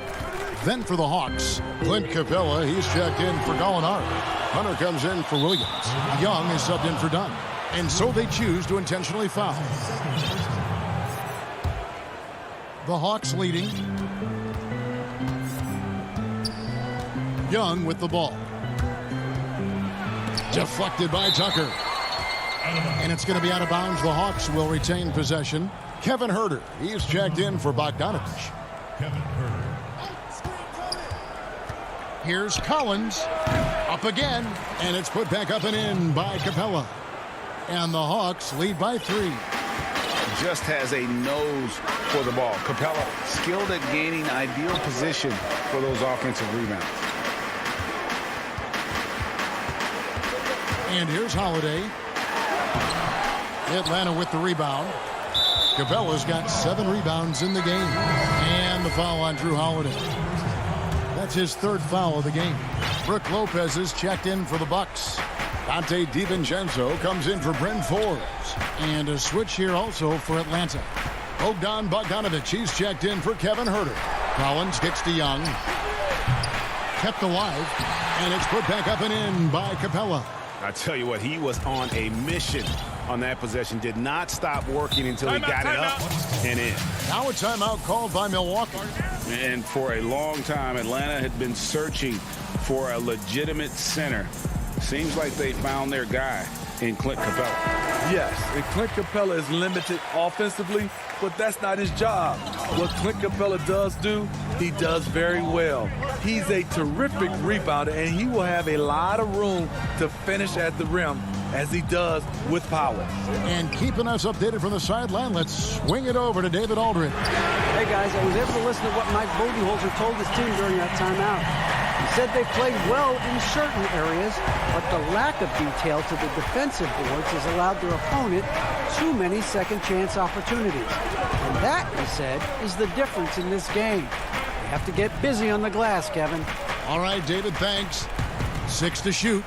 S2: Then for the Hawks, Clint Capella, he's checked in for Gallinari. Hunter comes in for Williams. Young is subbed in for Dunn. And so they choose to intentionally foul. The Hawks leading. Young with the ball. Deflected by Tucker. And it's going to be out of bounds. The Hawks will retain possession. Kevin Huerter, he's checked in for Bogdanovich.
S15: Kevin Huerter.
S2: Here's Collins. Up again. And it's put back up and in by Capella. And the Hawks lead by 3.
S7: Just has a nose for the ball. Capella skilled at gaining ideal position for those offensive rebounds.
S2: And here's Holiday. Atlanta with the rebound. Capella's got 7 rebounds in the game. And the foul on Drew Holiday. That's his 3rd foul of the game. Brook Lopez is checked in for the Bucks. Dante DiVincenzo comes in for Bryn Forbes. And a switch here also for Atlanta. Bogdanovich, he's checked in for Kevin Huerter. Collins kicks to Young. Kept alive. And it's put back up and in by Capella.
S5: I tell you what, he was on a mission on that possession. Did not stop working until he got it up and in.
S2: Now a timeout called by Milwaukee.
S7: And for a long time, Atlanta had been searching for a legitimate center. Seems like they found their guy in Clint Capella.
S14: Yes, and Clint Capella is limited offensively, but that's not his job. What Clint Capella does do, he does very well. He's a terrific rebounder, and he will have a lot of room to finish at the rim, as he does with power.
S2: And keeping us updated from the sideline, let's swing it over to David Aldridge.
S3: Hey, guys, I was able to listen to what Mike Budenholzer told his team during that timeout. He said they played well in certain areas, but the lack of detail to the defensive boards has allowed their opponent too many second-chance opportunities. And that, he said, is the difference in this game. You have to get busy on the glass, Kevin.
S2: All right, David, thanks. 6 to shoot.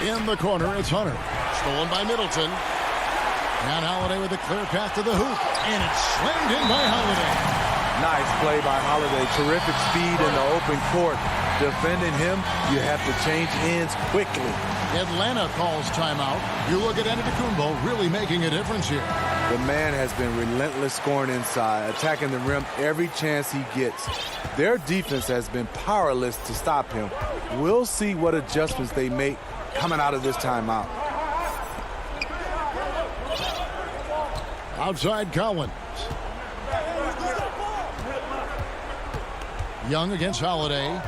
S2: In the corner, it's Hunter. Stolen by Middleton. And Holiday with a clear path to the hoop. And it's slammed in by Holiday.
S14: Nice play by Holiday. Terrific speed in the open court. Defending him, you have to change ends quickly.
S2: Atlanta calls timeout. You look at Antetokounmpo really making a difference here.
S14: The man has been relentless scoring inside, attacking the rim every chance he gets. Their defense has been powerless to stop him. We'll see what adjustments they make coming out of this timeout.
S2: Outside Collins. Young against Holiday.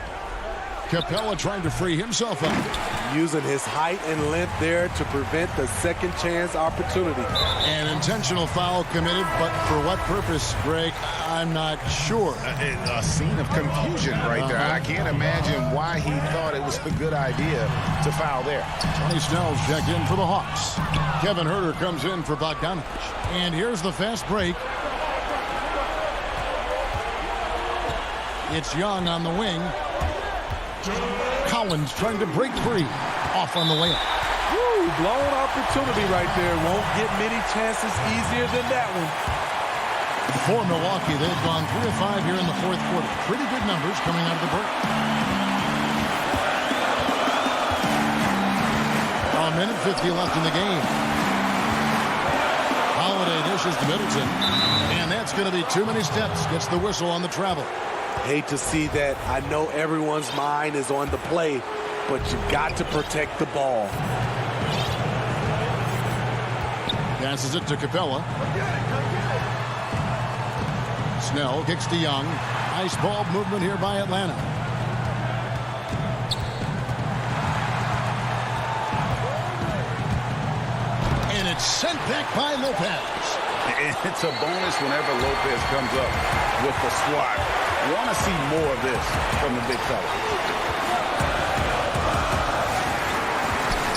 S2: Capella trying to free himself up.
S14: Using his height and length there to prevent the second chance opportunity.
S2: An intentional foul committed, but for what purpose, Greg? I'm not sure.
S7: A scene of confusion right there. I can't imagine why he thought it was a good idea to foul there.
S2: Tony Snell's checked in for the Hawks. Kevin Huerter comes in for Bogdanovich. And here's the fast break. It's Young on the wing. Collins trying to break free. Off on the layup.
S14: Woo, blown opportunity right there. Won't get many chances easier than that one.
S2: For Milwaukee, they've gone 3 of 5 here in the 4th quarter. Pretty good numbers coming out of the break. A minute 50 left in the game. Holiday dishes to Middleton. And that's going to be too many steps. Gets the whistle on the travel.
S14: Hate to see that. I know everyone's mind is on the play, but you got to protect the ball.
S2: Passes it to Capella. Snell kicks to Young. Nice ball movement here by Atlanta. And it's sent back by Lopez.
S7: It's a bonus whenever Lopez comes up with the swat. Want to see more of this from the big fella.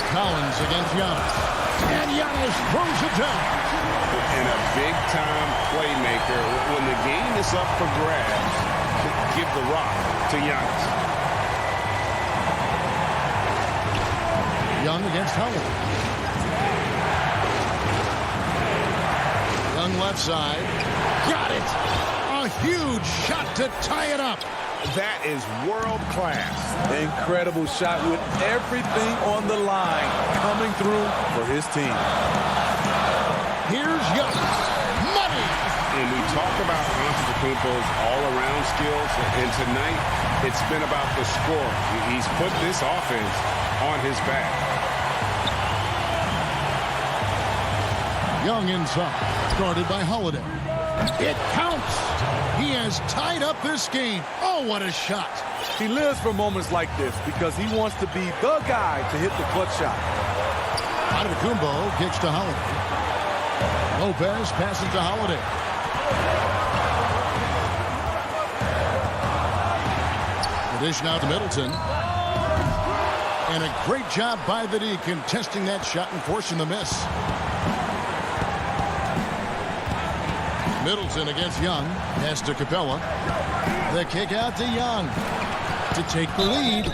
S2: Collins against Giannis. And Giannis throws it down.
S5: And a big-time playmaker. When the game is up for grabs, give the rock to Giannis.
S2: Young against Howard. Young left side. Got it. A huge shot to tie it up.
S5: That is world class.
S14: Incredible shot with everything on the line coming through for his team.
S2: Here's Giannis. Money.
S5: And we talk about Antetokounmpo's all-around skills, and tonight it's been about the score. He's put this offense on his back.
S2: Young inside, guarded by Holiday. It counts. He has tied up this game. Oh, what a shot.
S14: He lives for moments like this because he wants to be the guy to hit the clutch shot.
S2: Antetokounmpo kicks to Holiday. Lopez passes to Holiday. The dish now to Middleton. And a great job by the D contesting that shot and forcing the miss. Middleton against Young. Pass to Capella. The kick out to Young to take the lead.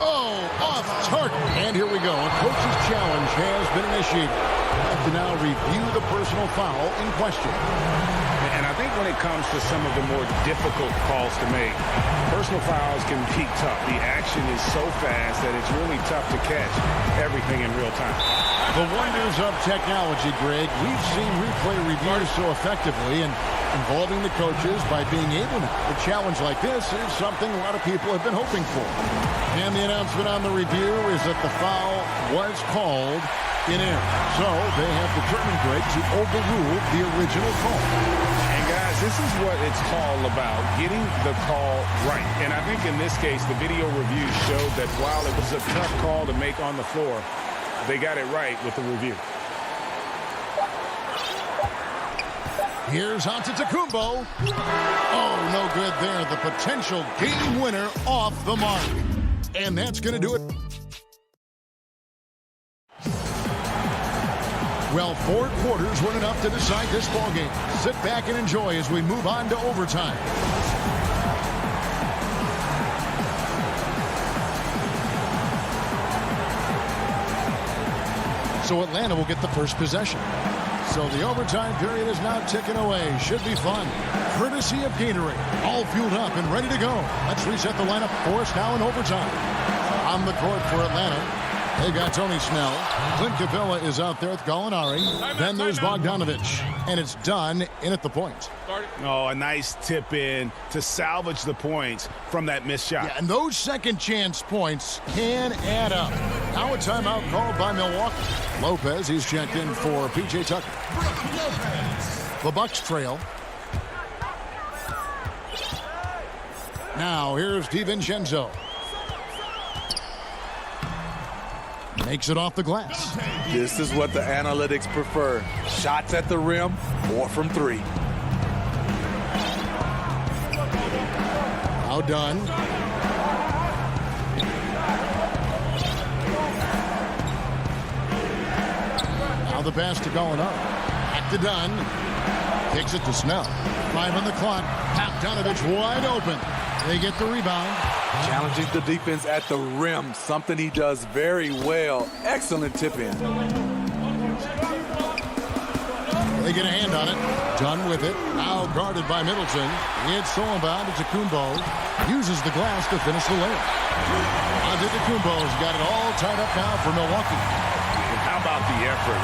S2: Oh, off target. And here we go. A coach's challenge has been initiated. Have to now review the personal foul in question.
S7: And I think when it comes to some of the more difficult calls to make, personal fouls can be tough. The action is so fast that it's really tough to catch everything in real time.
S2: The wonders of technology, Greg. We've seen replay reviews so effectively, and involving the coaches by being able to. A challenge like this is something a lot of people have been hoping for. And the announcement on the review is that the foul was called in error. So they have determined, Greg, to overrule the original call.
S7: And guys, this is what it's all about, getting the call right. And I think in this case, the video review showed that while it was a tough call to make on the floor, they got it right with the review.
S2: Here's Antetokounmpo. Oh, no good there. The potential game winner off the mark. And that's going to do it. Well, 4 quarters weren't enough to decide this ballgame. Sit back and enjoy as we move on to overtime. So Atlanta will get the first possession. So the overtime period is now ticking away. Should be fun. Courtesy of Gatorade. All fueled up and ready to go. Let's reset the lineup for us now in overtime. On the court for Atlanta, they got Tony Snell. Clint Capella is out there with Gallinari. Then there's Bogdanovich. And it's done in at the point.
S7: Oh, a nice tip in to salvage the points from that missed shot.
S2: Yeah, and those second chance points can add up. Now a timeout called by Milwaukee. Lopez, he's checked in for P.J. Tucker. The Bucks trail. Now here's DiVincenzo. Makes it off the glass.
S14: This is what the analytics prefer. Shots at the rim or from 3.
S2: Now done. Now the pass to Gallinari. Back to Dunn. Kicks it to Snell. 5 on the clock. Bogdanovich wide open. They get the rebound.
S14: Challenging the defense at the rim, something he does very well. Excellent tip in.
S2: They get a hand on it. Dunn with it. Now guarded by Middleton. It's Solomon to Antetokounmpo. Uses the glass to finish the layup. Antetokounmpo's got it all tied up now for Milwaukee.
S5: How about the effort?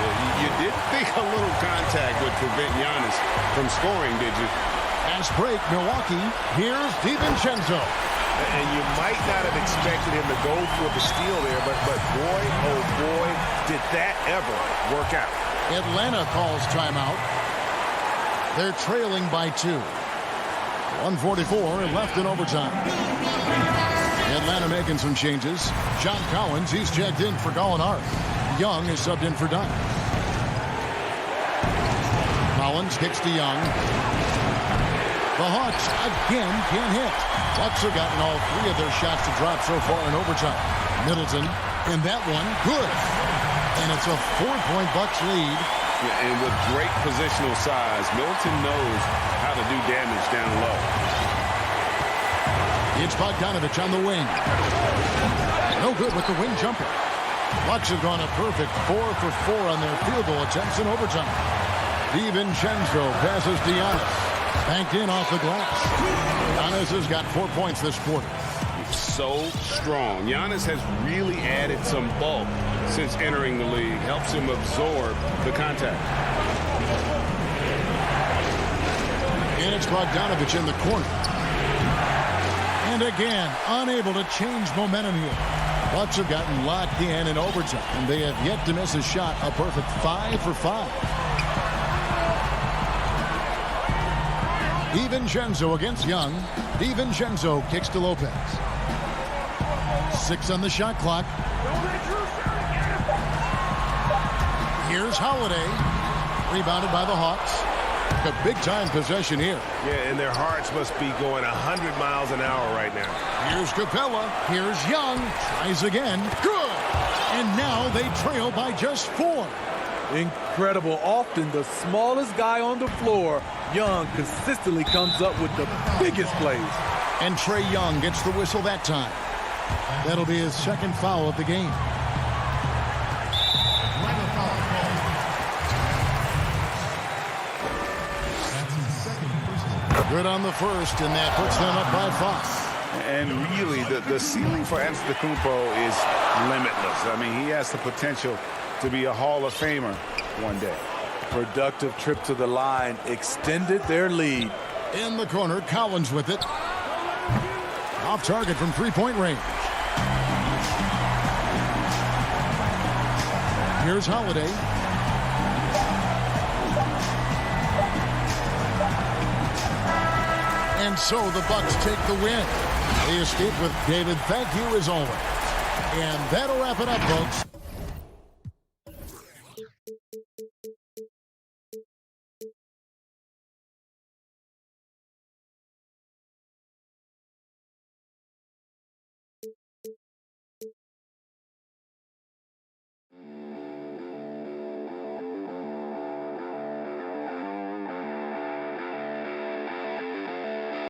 S5: You did think a little contact would prevent Giannis from scoring, did you?
S2: Fast break, Milwaukee. Here's DiVincenzo.
S5: And you might not have expected him to go for the steal there, but boy, oh boy, did that ever work out.
S2: Atlanta calls timeout. They're trailing by 2. 1:44 left in overtime. Atlanta making some changes. John Collins, he's checked in for Gallinari. Young is subbed in for Dunn. Collins kicks to Young. The Hawks again can't hit. Bucks have gotten all 3 of their shots to drop so far in overtime. Middleton, and that one, good. And it's a 4-point Bucks lead.
S5: Yeah, and with great positional size, Middleton knows how to do damage down low.
S2: It's Bogdanovich on the wing. No good with the wing jumper. Bucks have gone a perfect 4 for 4 on their field goal attempts in overtime. DiVincenzo passes to Giannis. Banked in off the glass. Giannis has got 4 points this quarter.
S5: So strong. Giannis has really added some bulk since entering the league. Helps him absorb the contact.
S2: It's Bogdanovich in the corner. And again, unable to change momentum here. Bucks have gotten locked in overtime, and they have yet to miss a shot. A perfect 5 for 5. DiVincenzo against Young. DiVincenzo kicks to Lopez. 6 on the shot clock. Here's Holiday. Rebounded by the Hawks. A big-time possession here.
S5: Yeah, and their hearts must be going 100 miles an hour right now.
S2: Here's Capella. Here's Young. Tries again. Good. And now they trail by just 4.
S14: Incredible. Often the smallest guy on the floor, Young consistently comes up with the biggest plays.
S2: And Trae Young gets the whistle that time. That'll be his second foul of the game. Good on the first, and that puts them up by 5.
S7: And really, the ceiling for Antetokounmpo is limitless. I mean, he has the potential to be a Hall of Famer one day.
S14: Productive trip to the line extended their lead.
S2: In the corner, Collins with it. Off target from three-point range. Here's Holiday. And so the Bucks take the win. They escape with David. Thank you as always. And that'll wrap it up, folks.